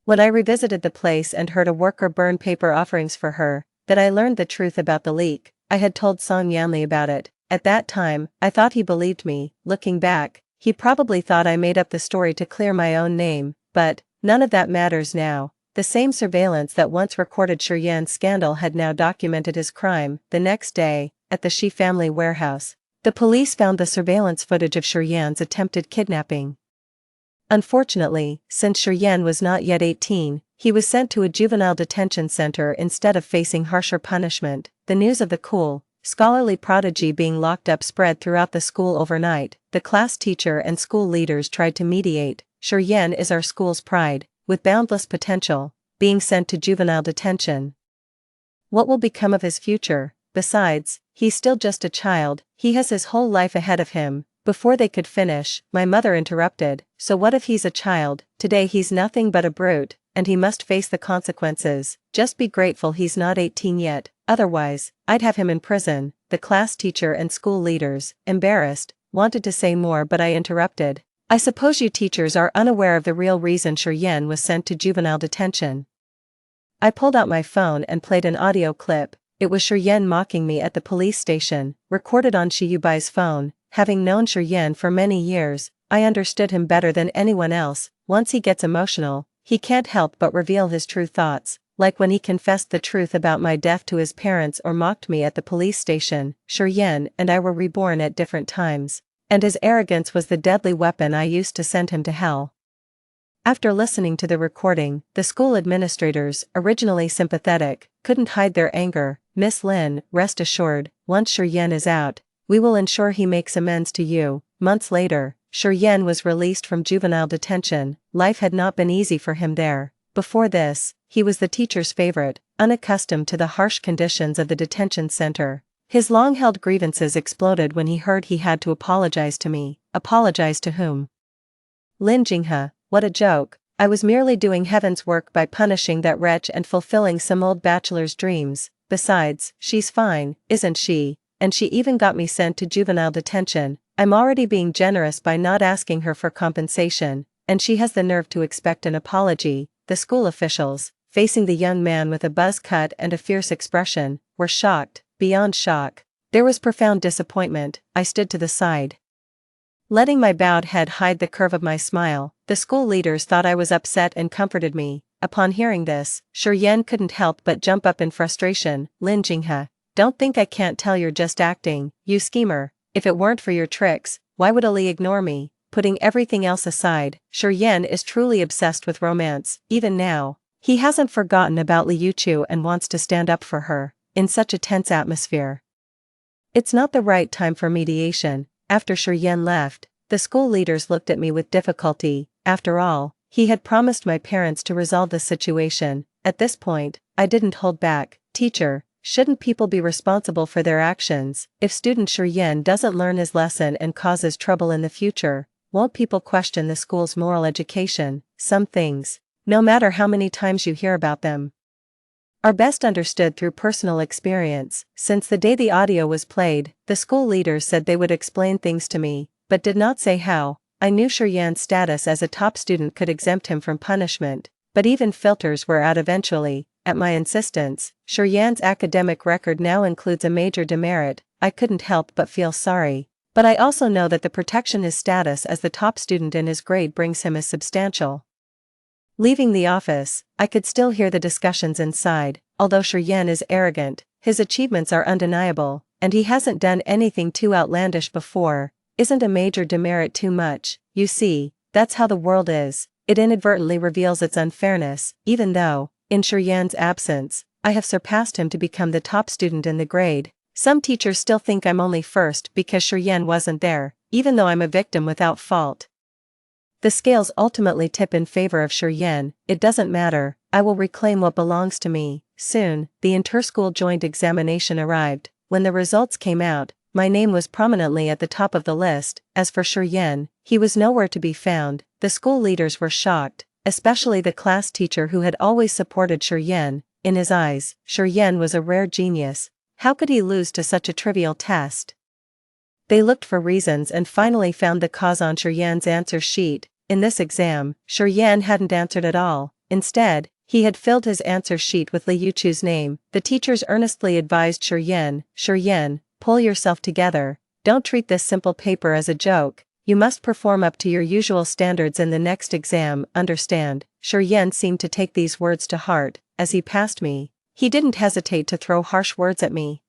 when I revisited the place and heard a worker burn paper offerings for her, that I learned the truth about the leak. I had told Song Yanli about it. At that time, I thought he believed me. Looking back, he probably thought I made up the story to clear my own name, but none of that matters now. The same surveillance that once recorded Shiryan's scandal had now documented his crime. The next day, at the Shi family warehouse, the police found the surveillance footage of Shiryan's attempted kidnapping. Unfortunately, since Shiryan was not yet 18, he was sent to a juvenile detention center instead of facing harsher punishment. The news of the cool, scholarly prodigy being locked up spread throughout the school overnight. The class teacher and school leaders tried to mediate. "Shiryan is our school's pride, with boundless potential, being sent to juvenile detention. What will become of his future? Besides, he's still just a child, he has his whole life ahead of him." Before they could finish, my mother interrupted, "So what if he's a child? Today he's nothing but a brute, and he must face the consequences. Just be grateful he's not 18 yet, otherwise, I'd have him in prison." The class teacher and school leaders, embarrassed, wanted to say more but I interrupted. "I suppose you teachers are unaware of the real reason Shiryen was sent to juvenile detention." I pulled out my phone and played an audio clip. It was Shiryen mocking me at the police station, recorded on Shiyubai's phone. Having known Shiryen for many years, I understood him better than anyone else. Once he gets emotional, he can't help but reveal his true thoughts, like when he confessed the truth about my death to his parents or mocked me at the police station. Shiryen and I were reborn at different times, and his arrogance was the deadly weapon I used to send him to hell. After listening to the recording, the school administrators, originally sympathetic, couldn't hide their anger. "Miss Lin, rest assured, once Shiryen is out, we will ensure he makes amends to you." Months later, Shiryen was released from juvenile detention. Life had not been easy for him there. Before this, he was the teacher's favorite, unaccustomed to the harsh conditions of the detention center. His long-held grievances exploded when he heard he had to apologize to me. Apologize to whom? Lin Jinghe, what a joke. I was merely doing heaven's work by punishing that wretch and fulfilling some old bachelor's dreams. Besides, she's fine, isn't she? And she even got me sent to juvenile detention. I'm already being generous by not asking her for compensation, and she has the nerve to expect an apology. The school officials, facing the young man with a buzz cut and a fierce expression, were shocked, beyond shock. There was profound disappointment. I stood to the side, letting my bowed head hide the curve of my smile. The school leaders thought I was upset and comforted me. Upon hearing this, Shiryen couldn't help but jump up in frustration. "Lin Jinghe, don't think I can't tell you're just acting, you schemer. If it weren't for your tricks, why would Ali ignore me?" Putting everything else aside, Shiryen is truly obsessed with romance. Even now, he hasn't forgotten about Li Yuchu and wants to stand up for her, in such a tense atmosphere. It's not the right time for mediation. After Shiryen left, the school leaders looked at me with difficulty. After all, he had promised my parents to resolve the situation. At this point, I didn't hold back. "Teacher, shouldn't people be responsible for their actions? If student Shiryen doesn't learn his lesson and causes trouble in the future, won't people question the school's moral education?" Some things, no matter how many times you hear about them, are best understood through personal experience. Since the day the audio was played, the school leaders said they would explain things to me, but did not say how. I knew Shiryan's status as a top student could exempt him from punishment, but even filters were out eventually. At my insistence, Shiryan's academic record now includes a major demerit. I couldn't help but feel sorry, but I also know that the protection his status as the top student in his grade brings him is substantial. Leaving the office, I could still hear the discussions inside. Although Shiryan is arrogant, his achievements are undeniable, and he hasn't done anything too outlandish before. Isn't a major demerit too much? You see, that's how the world is. It inadvertently reveals its unfairness, even though, in Shiryan's absence, I have surpassed him to become the top student in the grade. Some teachers still think I'm only first because Shiryan wasn't there, even though I'm a victim without fault. The scales ultimately tip in favor of Shiryan. It doesn't matter, I will reclaim what belongs to me. Soon, the inter-school joint examination arrived. When the results came out, my name was prominently at the top of the list. As for Shiryan, he was nowhere to be found. The school leaders were shocked, especially the class teacher who had always supported Shiryan. In his eyes, Shiryan was a rare genius. How could he lose to such a trivial test? They looked for reasons and finally found the cause on Shiryan's answer sheet. In this exam, Shiryan hadn't answered at all. Instead, he had filled his answer sheet with Li Yuchu's name. The teachers earnestly advised Shiryan, "Shiryan, pull yourself together. Don't treat this simple paper as a joke. You must perform up to your usual standards in the next exam, understand?" Shiryan seemed to take these words to heart. As he passed me, he didn't hesitate to throw harsh words at me.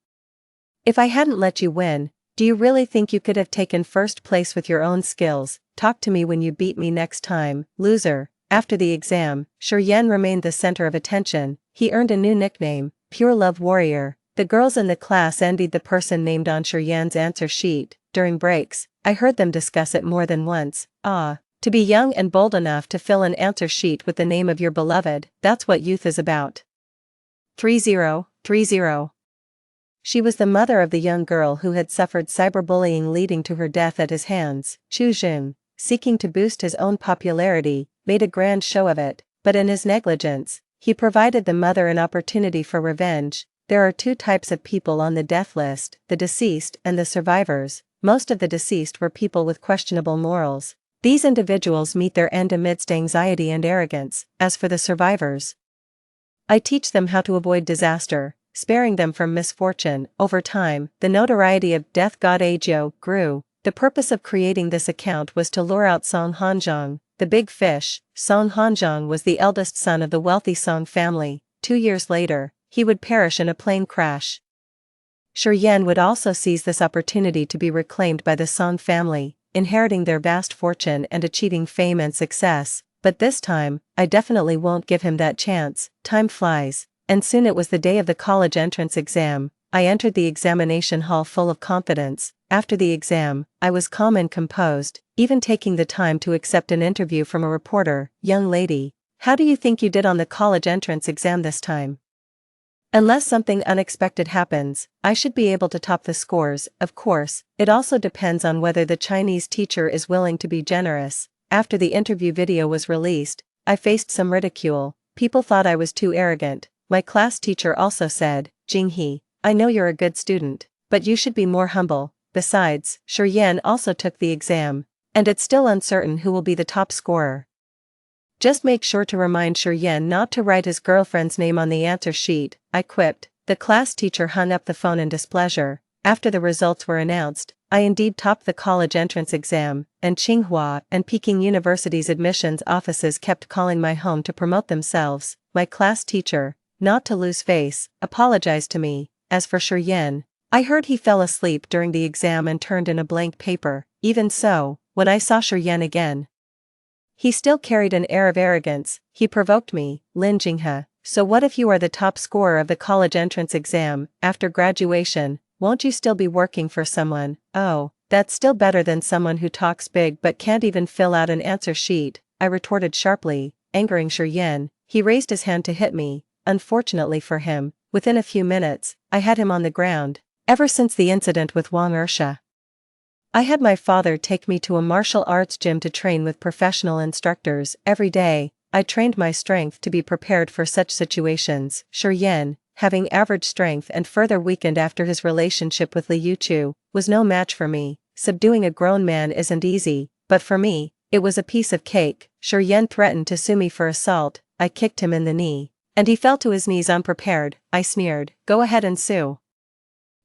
"If I hadn't let you win, do you really think you could have taken first place with your own skills? Talk to me when you beat me next time, loser." After the exam, Shiryan remained the center of attention. He earned a new nickname, Pure Love Warrior. The girls in the class envied the person named on Shiryan's answer sheet. During breaks, I heard them discuss it more than once. To be young and bold enough to fill an answer sheet with the name of your beloved, that's what youth is about. 3030. She was the mother of the young girl who had suffered cyberbullying leading to her death at his hands. Chu Jun, seeking to boost his own popularity, made a grand show of it, but in his negligence, he provided the mother an opportunity for revenge. There are two types of people on the death list, the deceased and the survivors. Most of the deceased were people with questionable morals. These individuals meet their end amidst anxiety and arrogance. As for the survivors, I teach them how to avoid disaster, sparing them from misfortune. Over time, the notoriety of Death God Ajo grew. The purpose of creating this account was to lure out Song Hanzhong, the big fish. Song Hanzhong was the eldest son of the wealthy Song family. 2 years later, he would perish in a plane crash. Shiryan would also seize this opportunity to be reclaimed by the Song family, inheriting their vast fortune and achieving fame and success. But this time, I definitely won't give him that chance. Time flies, and soon it was the day of the college entrance exam. I entered the examination hall full of confidence. After the exam, I was calm and composed, even taking the time to accept an interview from a reporter. "Young lady, how do you think you did on the college entrance exam this time? Unless something unexpected happens, I should be able to top the scores." Of course, it also depends on whether the Chinese teacher is willing to be generous. After the interview video was released, I faced some ridicule. People thought I was too arrogant. My class teacher also said, "Jinghe, I know you're a good student, but you should be more humble." Besides, Shiryan also took the exam, and it's still uncertain who will be the top scorer. Just make sure to remind Shiryan not to write his girlfriend's name on the answer sheet, I quipped. The class teacher hung up the phone in displeasure. After the results were announced, I indeed topped the college entrance exam, and Tsinghua and Peking University's admissions offices kept calling my home to promote themselves. My class teacher, not to lose face, apologized to me. As for Shiryan, I heard he fell asleep during the exam and turned in a blank paper. Even so, when I saw Shiryan again, he still carried an air of arrogance. He provoked me. "Lin Jinghe, so what if you are the top scorer of the college entrance exam? After graduation, won't you still be working for someone?" "Oh, that's still better than someone who talks big but can't even fill out an answer sheet," I retorted sharply, angering Shiryan. He raised his hand to hit me. Unfortunately for him, within a few minutes, I had him on the ground. Ever since the incident with Wang Ersha, I had my father take me to a martial arts gym to train with professional instructors. Every day, I trained my strength to be prepared for such situations. Shiryan, having average strength and further weakened after his relationship with Li Yuchu, was no match for me. Subduing a grown man isn't easy, but for me, it was a piece of cake. Shiryan threatened to sue me for assault. I kicked him in the knee, and he fell to his knees unprepared. I sneered, "Go ahead and sue.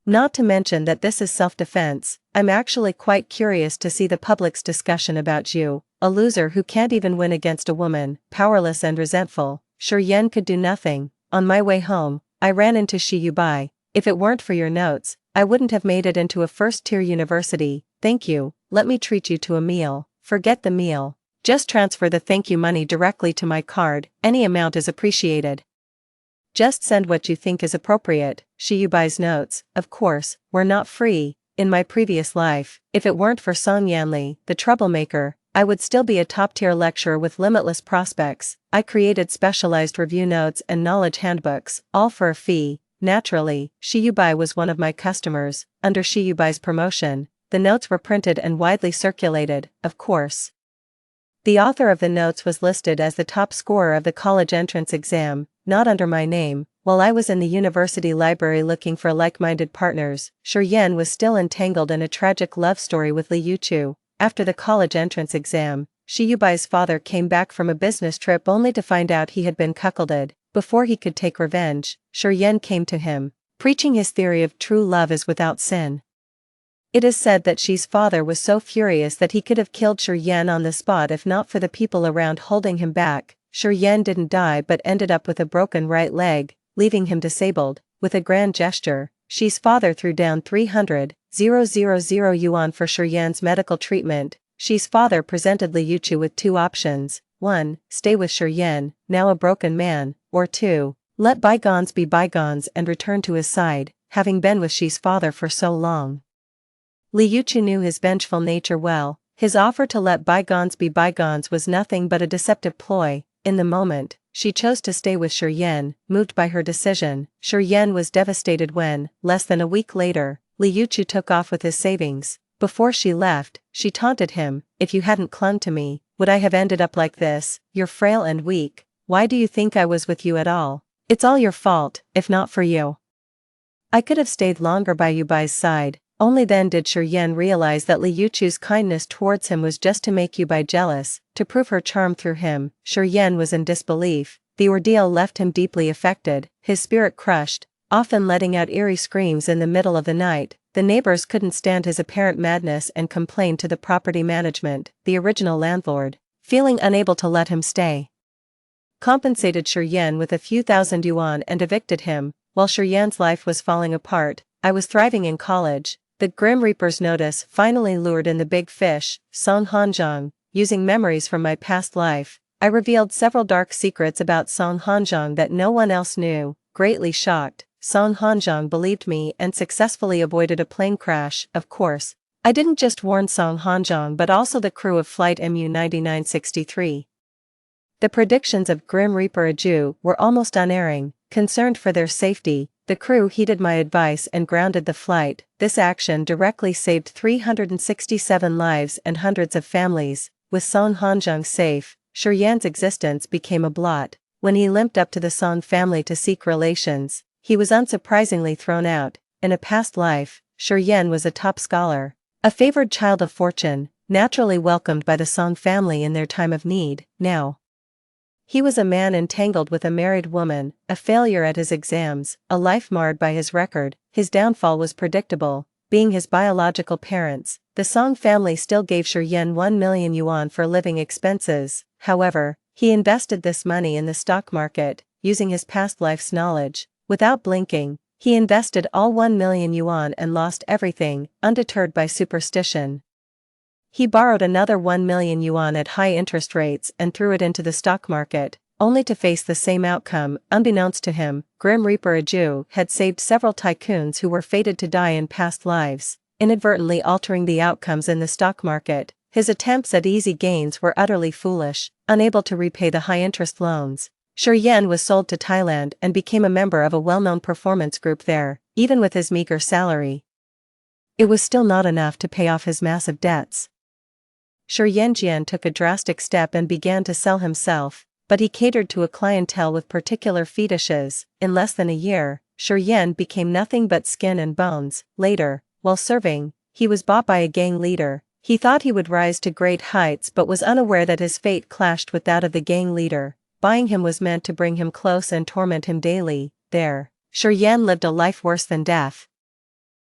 Not to mention that this is self-defense. I'm actually quite curious to see the public's discussion about you." a loser who can't even win against a woman, powerless and resentful. Yan could do nothing. On my way home, I ran into Shiyubai. If it weren't for your notes, I wouldn't have made it into a first-tier university. Thank you, let me treat you to a meal. Forget the meal. Just transfer the thank you money directly to my card, any amount is appreciated. Just send what you think is appropriate. Shiyubai's notes, of course, were not free. In my previous life, if it weren't for Song Yanli, the troublemaker, I would still be a top-tier lecturer with limitless prospects. I created specialized review notes and knowledge handbooks, all for a fee. Naturally, Shiyubai was one of my customers. Under Shiyubai's promotion, the notes were printed and widely circulated, of course. The author of the notes was listed as the top scorer of the college entrance exam, not under my name. While I was in the university library looking for like-minded partners, Yan was still entangled in a tragic love story with Li Yuchu. After the college entrance exam, Shiyubai's father came back from a business trip only to find out he had been cuckolded. Before he could take revenge, Yan came to him, preaching his theory of true love is without sin. It is said that Shi's father was so furious that he could have killed Yan on the spot if not for the people around holding him back. Yan didn't die but ended up with a broken right leg, leaving him disabled. With a grand gesture, Shi's father threw down 300,000 yuan for Yan's medical treatment. Shi's father presented Li Yuchu with two options: 1. Stay with Yan, now a broken man, or 2. Let bygones be bygones and return to his side, having been with Shi's father for so long. Li Yuchu knew his vengeful nature well. His offer to let bygones be bygones was nothing but a deceptive ploy. In the moment, she chose to stay with Yan, moved by her decision. Yan was devastated when, less than a week later, Li Yuchu took off with his savings. Before she left, she taunted him, "If you hadn't clung to me, would I have ended up like this? You're frail and weak. Why do you think I was with you at all? It's all your fault, if not for you. I could have stayed longer by Yubai's side." Only then did Yan realize that Li Yuchu's kindness towards him was just to make Yubai jealous, to prove her charm through him. Yan was in disbelief. The ordeal left him deeply affected, his spirit crushed, often letting out eerie screams in the middle of the night. The neighbors couldn't stand his apparent madness and complained to the property management. The original landlord, feeling unable to let him stay, compensated Yan with a few thousand yuan and evicted him. While Yan's life was falling apart, I was thriving in college. The Grim Reaper's notice finally lured in the big fish, Song Hanzhong. Using memories from my past life, I revealed several dark secrets about Song Hanzhong that no one else knew. Greatly shocked, Song Hanzhong believed me and successfully avoided a plane crash. Of course, I didn't just warn Song Hanzhong but also the crew of Flight MU-9963. The predictions of Grim Reaper Aju were almost unerring. Concerned for their safety, the crew heeded my advice and grounded the flight. This action directly saved 367 lives and hundreds of families. With Song Hanzhong safe, Yan's existence became a blot. When he limped up to the Song family to seek relations, he was unsurprisingly thrown out. In a past life, Yan was a top scholar, a favored child of fortune, naturally welcomed by the Song family in their time of need. Now, he was a man entangled with a married woman, a failure at his exams, a life marred by his record. His downfall was predictable. Being his biological parents, the Song family still gave Yan 1 million yuan for living expenses. However, he invested this money in the stock market, using his past life's knowledge. Without blinking, he invested all 1 million yuan and lost everything, undeterred by superstition. He borrowed another 1 million yuan at high interest rates and threw it into the stock market, only to face the same outcome. Unbeknownst to him, Grim Reaper Aju had saved several tycoons who were fated to die in past lives, inadvertently altering the outcomes in the stock market. His attempts at easy gains were utterly foolish. Unable to repay the high-interest loans, Yan was sold to Thailand and became a member of a well-known performance group there. Even with his meager salary, it was still not enough to pay off his massive debts. Yan took a drastic step and began to sell himself, but he catered to a clientele with particular fetishes. In less than a year, Yan became nothing but skin and bones. Later, while serving, he was bought by a gang leader. He thought he would rise to great heights but was unaware that his fate clashed with that of the gang leader. Buying him was meant to bring him close and torment him daily. There, Yan lived a life worse than death.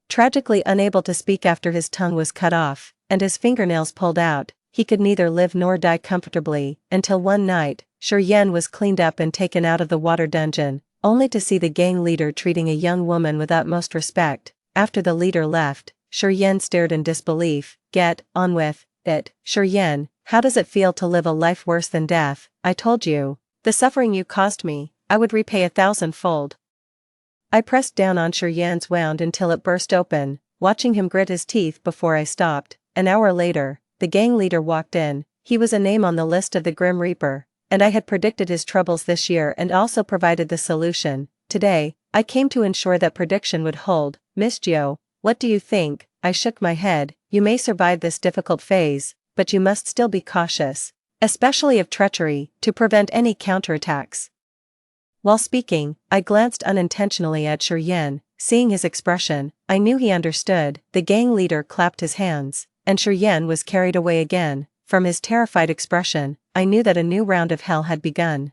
Tragically unable to speak after his tongue was cut off, and his fingernails pulled out, he could neither live nor die comfortably, until one night, Yan was cleaned up and taken out of the water dungeon, only to see the gang leader treating a young woman with utmost respect. After the leader left, Yan stared in disbelief. Get on with it, Yan. How does it feel to live a life worse than death? I told you. The suffering you caused me, I would repay 1,000-fold. I pressed down on Yan's wound until it burst open, watching him grit his teeth before I stopped. An hour later, the gang leader walked in. He was a name on the list of the Grim Reaper, and I had predicted his troubles this year and also provided the solution. Today, I came to ensure that prediction would hold. Miss Jo, what do you think? I shook my head. You may survive this difficult phase, but you must still be cautious, especially of treachery, to prevent any counterattacks. While speaking, I glanced unintentionally at Yan. Seeing his expression, I knew he understood. The gang leader clapped his hands, and Yan was carried away again. From his terrified expression, I knew that a new round of hell had begun.